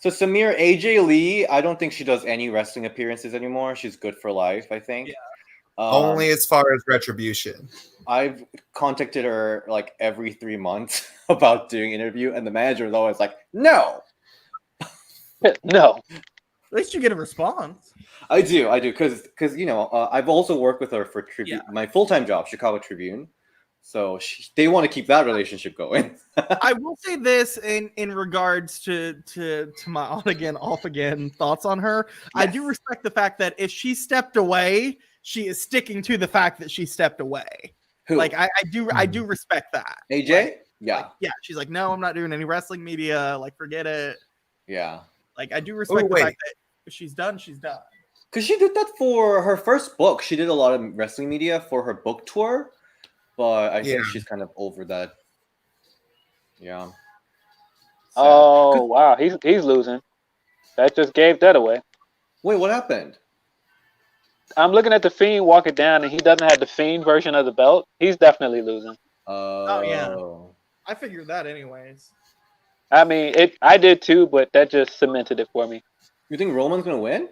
So Samir, AJ Lee, I don't think she does any wrestling appearances anymore. She's good for life, I think. Yeah. Only as far as Retribution. I've contacted her like every 3 months about doing interview, and the manager is always like, "No." No. At least you get a response. I do, because I've also worked with her for Tribune, my full-time job, Chicago Tribune. So they want to keep that relationship going. I will say this in regards to my on again, off again thoughts on her. I do respect the fact that if she stepped away, she is sticking to the fact that she stepped away. Who? Like I do respect that. AJ? Like, Yeah, like, yeah. She's like, no, I'm not doing any wrestling media. Like, forget it. yeah. Like, I do respect the wait. fact that if she's done, she's done. Because she did that for her first book. She did a lot of wrestling media for her book tour, but I think Yeah. she's kind of over that. Yeah. Sad. Oh wow, he's losing. That just gave that away. Wait, what happened? I'm looking at the Fiend walking down, and he doesn't have the Fiend version of the belt. He's definitely losing. Oh, yeah. I figured that anyways. I mean, I did too, but that just cemented it for me. You think Roman's gonna win?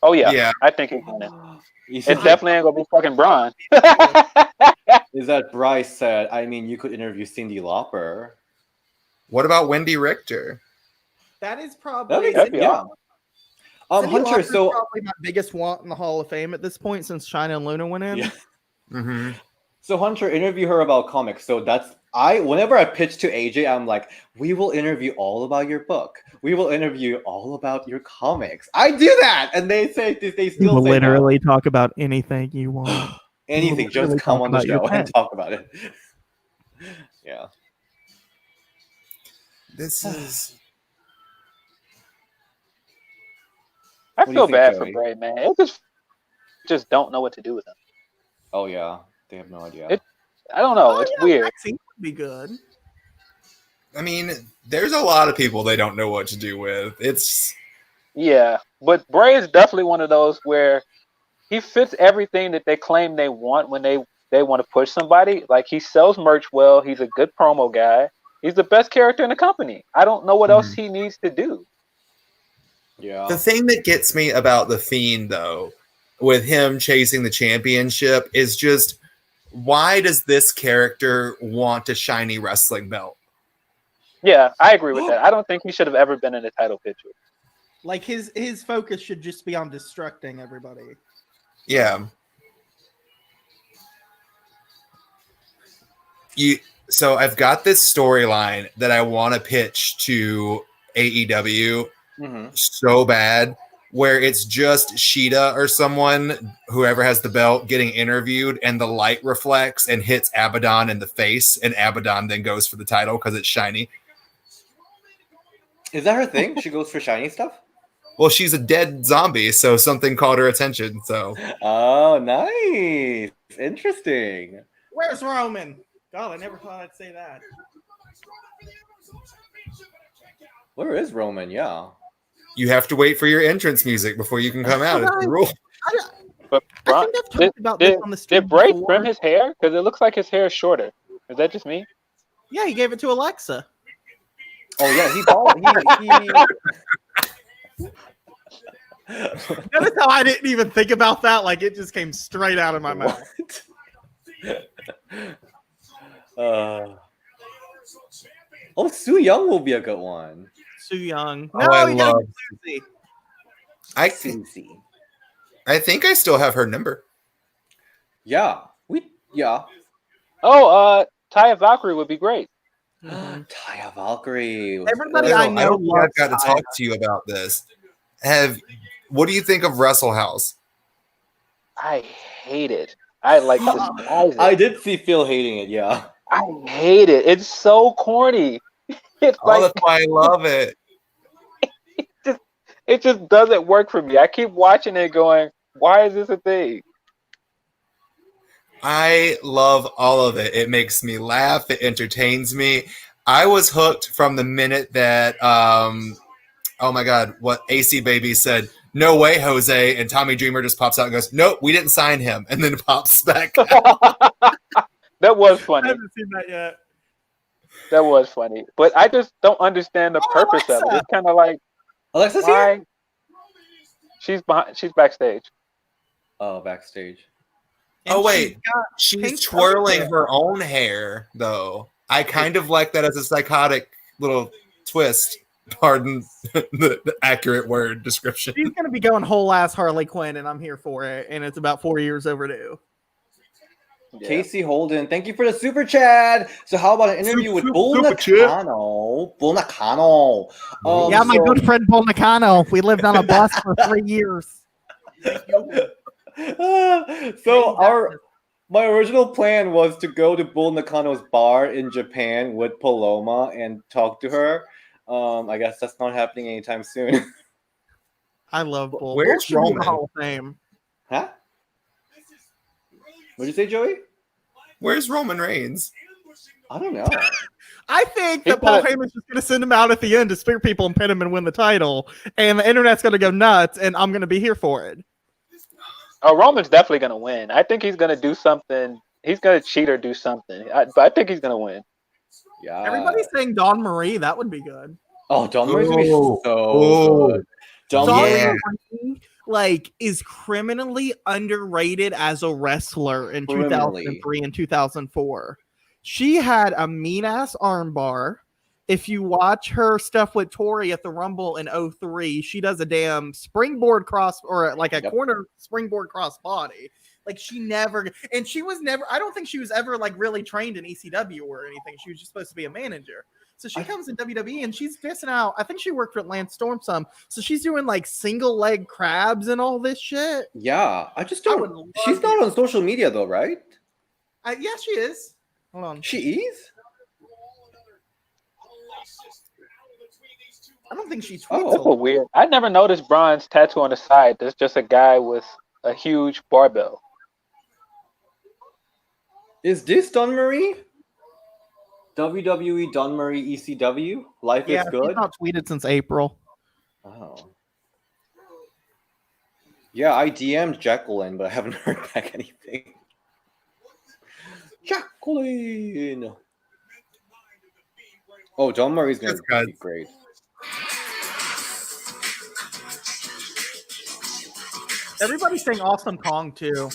Oh yeah, Yeah. I think he's winning. You It think definitely ain't gonna be fucking Braun. is that Bryce said? I mean, you could interview Cyndi Lauper. What about Wendy Richter? That is probably That'd be yeah. Cyndi Hunter. Lauper's So probably my biggest want in the Hall of Fame at this point since China and Luna went in. Yeah. Mm-hmm. So Hunter, interview her about comics. So whenever I pitch to AJ, I'm like, we will interview all about your book. We will interview all about your comics. I do that, and they still say no. talk about anything you want. Anything. we'll Just literally come talk on the about your show and pet. talk about it. Yeah. This is I What do you feel think, bad Joey? for Bray, man. It just don't know what to do with him. Oh yeah. They have no idea. I don't know. Oh, It's yeah, weird. Maxine would be good. I mean, there's a lot of people they don't know what to do with. It's Yeah, but Bray is definitely one of those where he fits everything that they claim they want when they want to push somebody. Like, he sells merch well. He's a good promo guy. He's the best character in the company. I don't know what else he needs to do. yeah. the thing that gets me about the Fiend, though, with him chasing the championship is just why does this character want a shiny wrestling belt? Yeah, I agree with that. I don't think he should have ever been in a title picture. Like his focus should just be on destructing everybody. Yeah. So I've got this storyline that I want to pitch to AEW Mhm. so bad, where it's just Sheeta or someone, whoever has the belt, getting interviewed, and the light reflects and hits Abaddon in the face, and Abaddon then goes for the title because it's shiny. Is that her thing? She goes for shiny stuff? Well, she's a dead zombie, so something caught her attention. So Oh, nice. Interesting. Where's Roman? God, I never thought I'd say that. Where is Roman? Yeah. you have to wait for your entrance music before you can come out. It's the rule. But I Braun, think I've talked about this on the stream did Bray before. trim his hair? Because it looks like his hair is shorter. Is that just me? Yeah, he gave it to Alexa. Oh yeah, he Notice how I didn't even think about that. Like it just came straight out of my mouth. What? Oh, Su Young will be a good one. Su Young. Oh, I you gotta love- get Susie. Susie. I think I still have her number. Yeah. Oh, Taya Valkyrie would be great. Taya Valkyrie. Everybody Bill, I know don't think loves I've got to talk to you about this. What do you think of Wrestle House? I hate it. I like despise it. I did see Phil hating it. Yeah. I hate it. It's so corny. It's Oh, like that's why I love it. it just doesn't work for me. I keep watching it, going, "Why is this a thing?" I love all of it. It makes me laugh. It entertains me. I was hooked from the minute that, oh my God, what AC Baby said, "No way, Jose," and Tommy Dreamer just pops out and goes, "Nope, we didn't sign him," and then pops back out. That was I funny. haven't seen that yet. That was funny. But I just don't understand the purpose of it. Alexa! It's kind of like, Alexa's here. why? She's behind. She's backstage. Oh, backstage. Oh, wait. got She's pink twirling underwear. her own hair, though. I kind of like that as a psychotic little twist. Pardon the accurate word description. She's gonna be going whole ass Harley Quinn, and I'm here for it. And it's about 4 years overdue. Yeah. Casey Holden, thank you for the super chat. So how about an interview with Bull super chat. Nakano? Bull Nakano. Yeah, my so- good friend Bull Nakano. We lived on a bus for 3 years. So my original plan was to go to Bull Nakano's bar in Japan with Paloma and talk to her. I guess that's not happening anytime soon. I love Bull. Where's Bull should be in the Roman? Hall of Fame. Huh? What'd you say, Joey? Where's Roman Reigns? I don't know. I think He that Paul put- Heyman's just going to send him out at the end to spear people and pin him and win the title. And the internet's going to go nuts, and I'm going to be here for it. Oh, Roman's definitely gonna win. I think he's gonna do something. He's gonna cheat or do something. But I think he's gonna win. Yeah. Everybody's saying Dawn Marie. That would be good. Oh, Don Murray's gonna be Ooh. so Ooh. good. Don Dawn yeah. Marie, like, is criminally underrated as a wrestler in Criminally. 2003 and 2004. She had a mean ass armbar. If you watch her stuff with Tori at the Rumble in 03, she does a damn springboard cross or like a Yep. corner springboard cross body. Like she never, and she was never, I don't think she was ever like really trained in ECW or anything. She was just supposed to be a manager. So she comes in WWE and she's pissing out. I think she worked with Lance Storm some. So she's doing like single leg crabs and all this shit. Yeah, I just I would don't. love She's to- not on social media though, right? Yeah, she is. Hold on. She is. I don't think she tweets. Oh. a That's lot. weird. I never noticed Braun's tattoo on the side. There's just a guy with a huge barbell. Is this Don Marie? WWE Don Marie ECW? Life Yeah, is good. she's not tweeted since April. Oh. Yeah, I DM'd Jacqueline, but I haven't heard back anything. Jacqueline. Oh, Don Marie's gonna That's be good. great. Everybody's saying Awesome Kong too.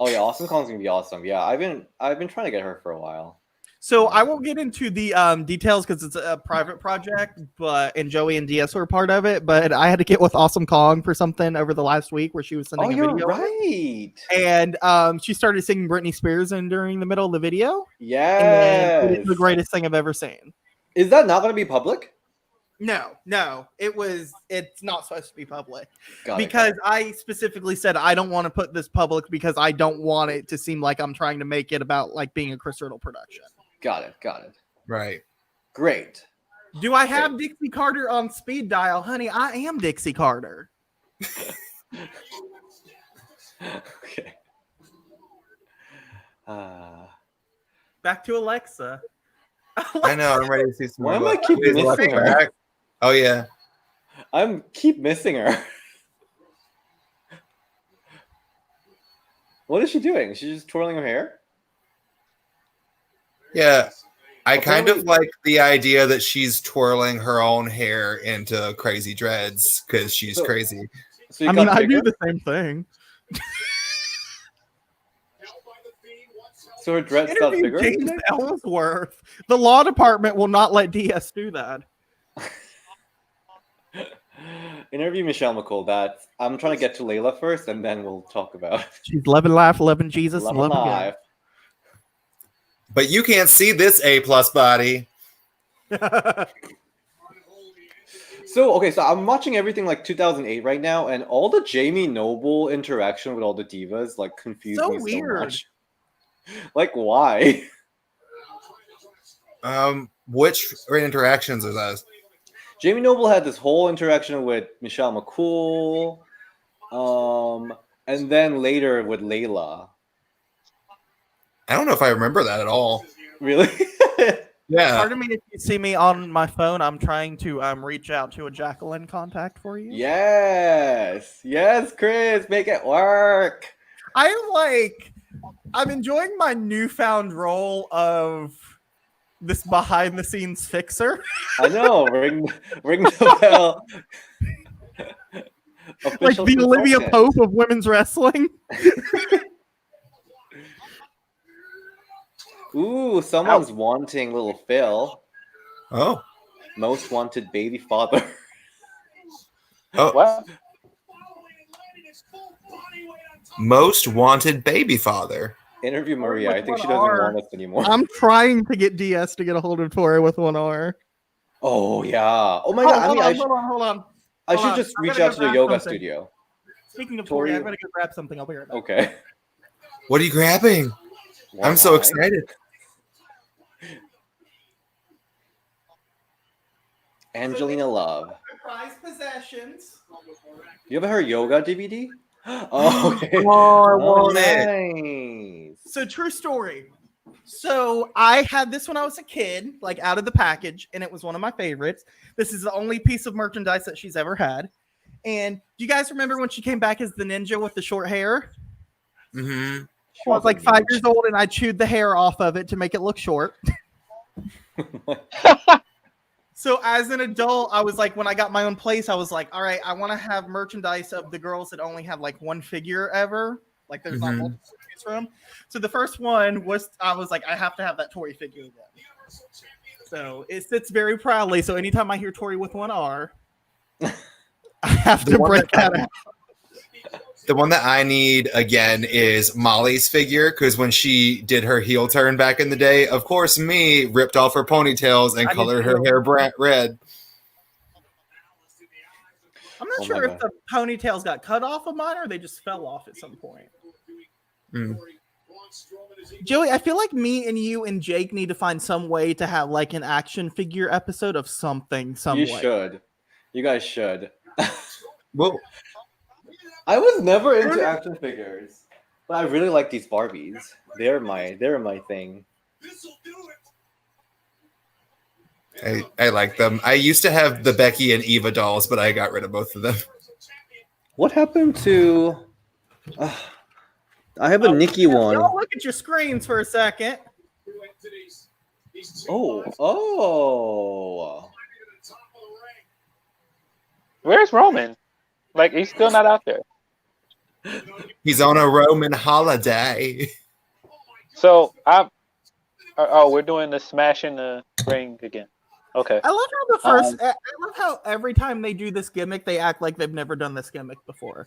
Oh yeah, Awesome Kong's gonna be awesome. Yeah, I've been trying to get her for a while. So I won't get into the details because it's a private project, and Joey and DS were part of it. But I had to get with Awesome Kong for something over the last week where she was sending Oh, a you're video. right. And she started singing Britney Spears in during the middle of the video. And it Yes. is the greatest thing I've ever seen. Is that not gonna be public? No, it's not supposed to be public Got it. because I specifically said I don't want to put this public because I don't want it to seem like I'm trying to make it about like being a Chris Riddle production. Got it. Right. Great. Do I have Dixie Carter on speed dial? Honey, I am Dixie Carter. Okay. Back to Alexa. I know. I'm ready to see some Why more. am I keep Please, missing Alexa, her? back. Oh yeah. I'm keep missing her. What is she doing? She's just twirling her hair? Yeah. I kind of Apparently- like the idea that she's twirling her own hair into crazy dreads because she's So- crazy. So you I mean, got I do bigger? the same thing. So her dreads got Interview bigger? James Ellsworth. The law department will not let DS do that. Interview Michelle McCool. That I'm trying to get to Layla first, and then we'll talk about She's loving life, loving Jesus, Love and loving Alive. But you can't see this A+ body. God. So okay, so I'm watching everything like 2008 right now, and all the Jamie Noble interaction with all the divas like confused So me so weird. much. Like, why? Which interactions are those? Jamie Noble had this whole interaction with Michelle McCool, and then later with Layla. I don't know if I remember that at all. Really? Yeah. Pardon me if you see me on my phone. I'm trying to reach out to a Jacqueline contact for you. Yes, Chris, make it work. I'm enjoying my newfound role of this behind the scenes fixer. I know. Ring the bell. Like Official the Olivia consultant. Pope of women's wrestling. Ooh, someone's wanting little Phil. Oh. Most wanted baby father. Oh. What? Most wanted baby father. Interview Maria. with I think one she doesn't R. want us anymore. I'm trying to get DS to get a hold of Tori with one R. Oh yeah. Oh my god. I mean, Hold on. I Hold should on. just I'm reach gonna out go to the grab yoga something. studio. Speaking of Tori- Tori, I'm gonna go grab something. I'll be right back. Okay. What are you grabbing? I'm so Why? excited. Angelina Love. Surprise possessions. You ever heard yoga DVD? Oh, okay. Oh, I Oh, want it. nice. So true story. So I had this when I was a kid, like out of the package, and it was one of my favorites. This is the only piece of merchandise that she's ever had. And do you guys remember when she came back as the ninja with the short hair? Mm-hmm. I was like 5 years old, and I chewed the hair off of it to make it look short. So as an adult, I was like, when I got my own place, I was like, all right, I want to have merchandise of the girls that only have like one figure ever. Like there's not Mhm. multiple figures for them. So the first one was, I was like, I have to have that Tori figure again. So it sits very proudly. So anytime I hear Tori with one R, I have The to one break that- that out. The one that I need again is Molly's figure, because when she did her heel turn back in the day, of course, me ripped off her ponytails and I did colored her too. hair red. I'm not Oh sure my if the ponytails got cut off of mine or they just fell off at some point. Mm. Joey, I feel like me and you and Jake need to find some way to have like an action figure episode of something, some You way. should. You guys should. Well, I was never into action figures, but I really like these Barbies. They're my thing. I like them. I used to have the Becky and Eva dolls, but I got rid of both of them. What happened to? I have a Nikki one. Don't look at your screens for a second. Oh. Where's Roman? Like he's still not out there. He's on a Roman holiday. So we're doing the smash in the ring again. Okay. I love how the first. I love how every time they do this gimmick, they act like they've never done this gimmick before.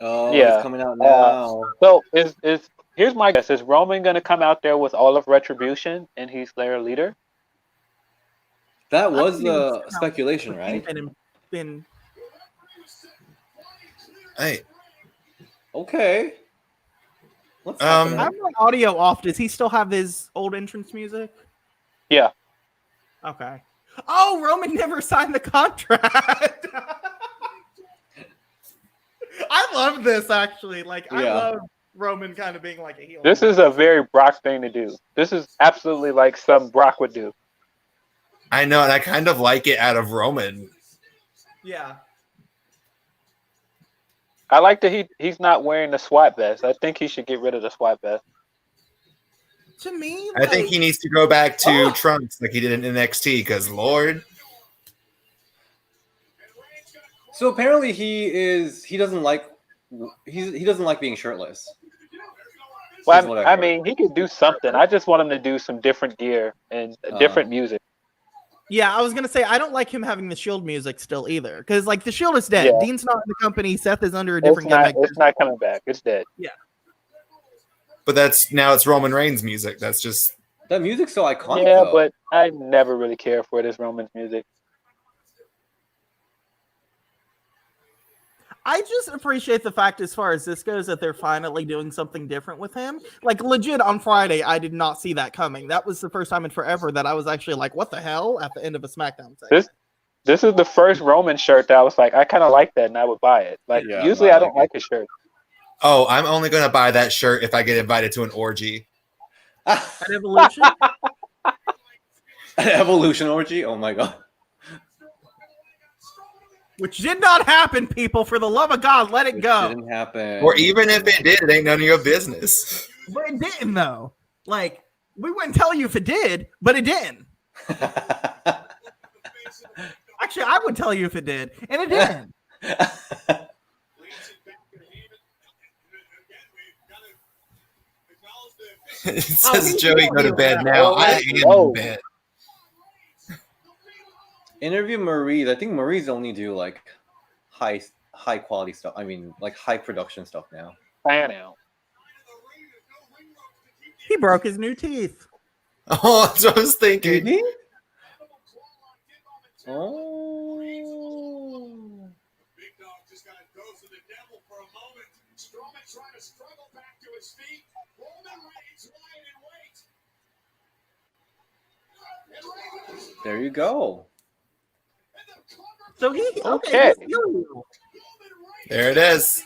Oh, Yeah. it's coming out now. So is here's my guess: is Roman gonna come out there with all of Retribution and he's their leader? That was I don't even the see how speculation, right? Been Hey, Okay. What's Um, I happening? have my audio off. Does he still have his old entrance music? Yeah. Okay. Oh, Roman never signed the contract. I love this actually. Like I Yeah. love Roman kind of being like a heel. This is a very Brock thing to do. This is absolutely like some Brock would do. I know, and I kind of like it out of Roman. Yeah. I like that he's not wearing the SWAT vest. I think he should get rid of the SWAT vest. To me, I think like, he needs to go back to Oh. Trunks like he did in NXT, because Lord, So apparently he doesn't like he doesn't like being shirtless. Well, Is what I I heard. mean, he could do something. I just want him to do some different gear and different music. yeah, I was gonna say I don't like him having the Shield music still either, because like the Shield is dead. Yeah. Dean's not in the company. Seth is under a It's different not. gimmick. It's not coming back. It's dead. but it's Roman Reigns music. That's just That music's so iconic. Yeah, though. but I never really care for this Roman's music. I just appreciate the fact, as far as this goes, that they're finally doing something different with him. Like, legit, on Friday, I did not see that coming. That was the first time in forever that I was actually like, what the hell? At the end of a SmackDown segment. This is the first Roman shirt that I was like, I kind of like that, and I would buy it. Like, Yeah, usually I I don't like like his shirt. Oh, I'm only gonna buy that shirt if I get invited to an orgy. At Evolution? An Evolution orgy? Oh my god. Which did not happen, people. For the love of God, let it go. Didn't happen. Or even if it did, it ain't none of your business. But it didn't, though. Like, we wouldn't tell you if it did, but it didn't. Actually, I would tell you if it did, and it didn't. It says Joey, go to bed now. I am in bed. Interview Maurice. I think Maurice only do like high quality stuff. I mean, like high production stuff now. Fan out. He broke his new teeth. Oh, that's what I was thinking. he? Oh. Big Dog just got a dose of the devil for a moment. Strowman trying to struggle back to his feet. Roman Reigns lying in wait. There you go. So he Okay. he's heel. There it is.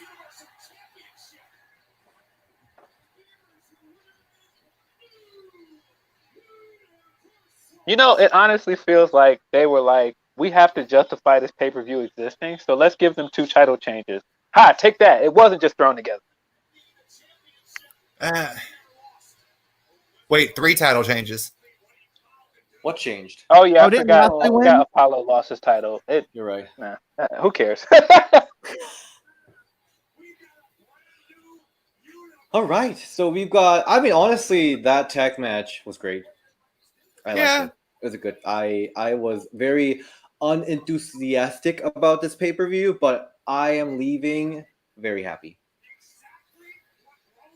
You know, it honestly feels like they were like, we have to justify this pay-per-view existing, so let's give them 2 title changes. Ha, take that. It wasn't just thrown together. Wait, 3 title changes. What changed? Oh, yeah, Oh, I didn't forgot, Lashley win? Apollo lost his title. You're right. Who cares? All right. So we've got. I mean, honestly, that tag match was great. I liked Yeah. it. It was a good. I was very unenthusiastic about this pay per view, but I am leaving very happy.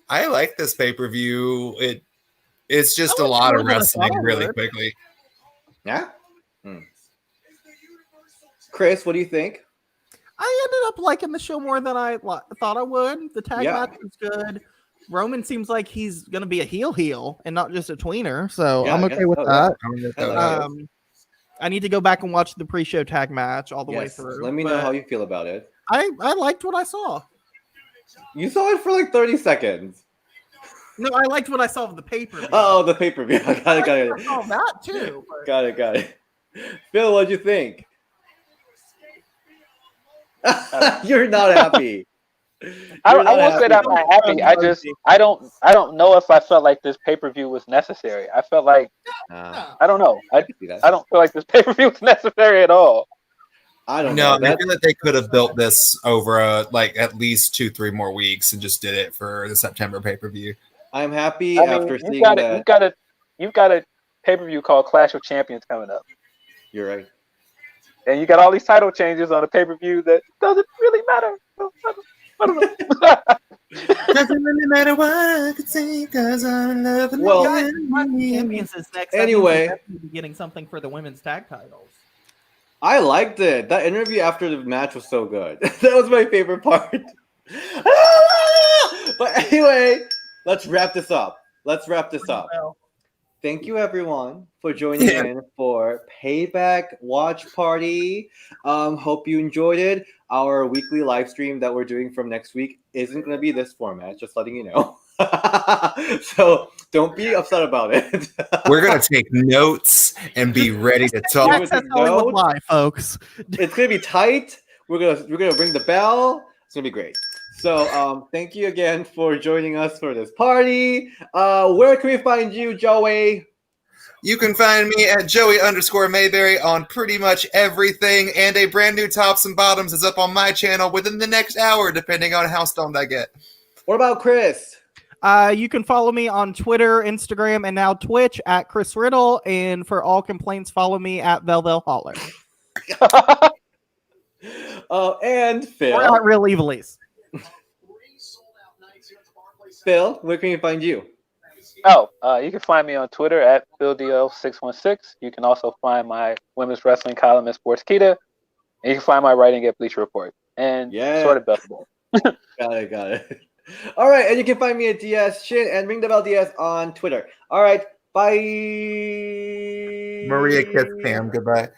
I like this pay-per-view. It's just I a like lot more of than I wrestling thought it really would. quickly. Yeah. Chris, what do you think? I ended up liking the show more than I thought I would. The tag Yeah. match was good. Roman seems like he's going to be a heel and not just a tweener, so Yeah, I'm I okay guess with so, that. I like it. I need to go back and watch the pre-show tag match all the way Yes. through. Let me know how you feel about it. I liked what I saw. You saw it for like 30 seconds. No, I liked what I saw of the paper. Oh, the pay per view. Got I it. saw that too. but- Got it. Phil, what'd you think? You're not happy. I You're not won't say that I'm not happy. I don't know if I felt like this pay-per-view was necessary. I felt like I don't know. I can see that. I don't feel like this pay-per-view was necessary at all. I don't No, know. I feel that they could have built this over like at least 2-3 more weeks and just did it for the September pay-per-view. I'm happy I mean, after seeing you've that. got a pay-per-view called Clash of Champions coming up, You're right. and you got all these title changes on a pay-per-view that doesn't really matter. I don't know. Doesn't really matter what I could say because I'm loving Well, Guys, Champions is next. Anyway. That means we'll be getting something for the women's tag titles. I liked it. That interview after the match was so good. That was my favorite part. But anyway, let's wrap this up. Well, Thank you, everyone, for joining in for Payback Watch Party. Hope you enjoyed it. Our weekly live stream that we're doing from next week isn't going to be this format, just letting you know. So don't be upset about it. We're gonna take notes and be ready to talk. with Access the Hollywood notes. Live, folks. It's going to be tight. We're gonna ring the bell. It's going to be great. So thank you again for joining us for this party. Where can we find you, Joey? You can find me at Joey_Mayberry on pretty much everything, and a brand new Tops and Bottoms is up on my channel within the next hour, depending on how stoned I get. What about Chris? You can follow me on Twitter, Instagram, and now Twitch at Chris Riddle. And for all complaints, follow me at Velvel Holler. And Phil. We're not real evilies. Phil, where can we find you? You can find me on Twitter at PhilDO616. You can also find my women's wrestling column at Sportskeeda. And you can find my writing at Bleacher Report. and Yeah. sort of buffable. Got it. All right, and you can find me at DS Shin and Ring the Bell DS on Twitter. All right, bye. Maria kiss Cam goodbye.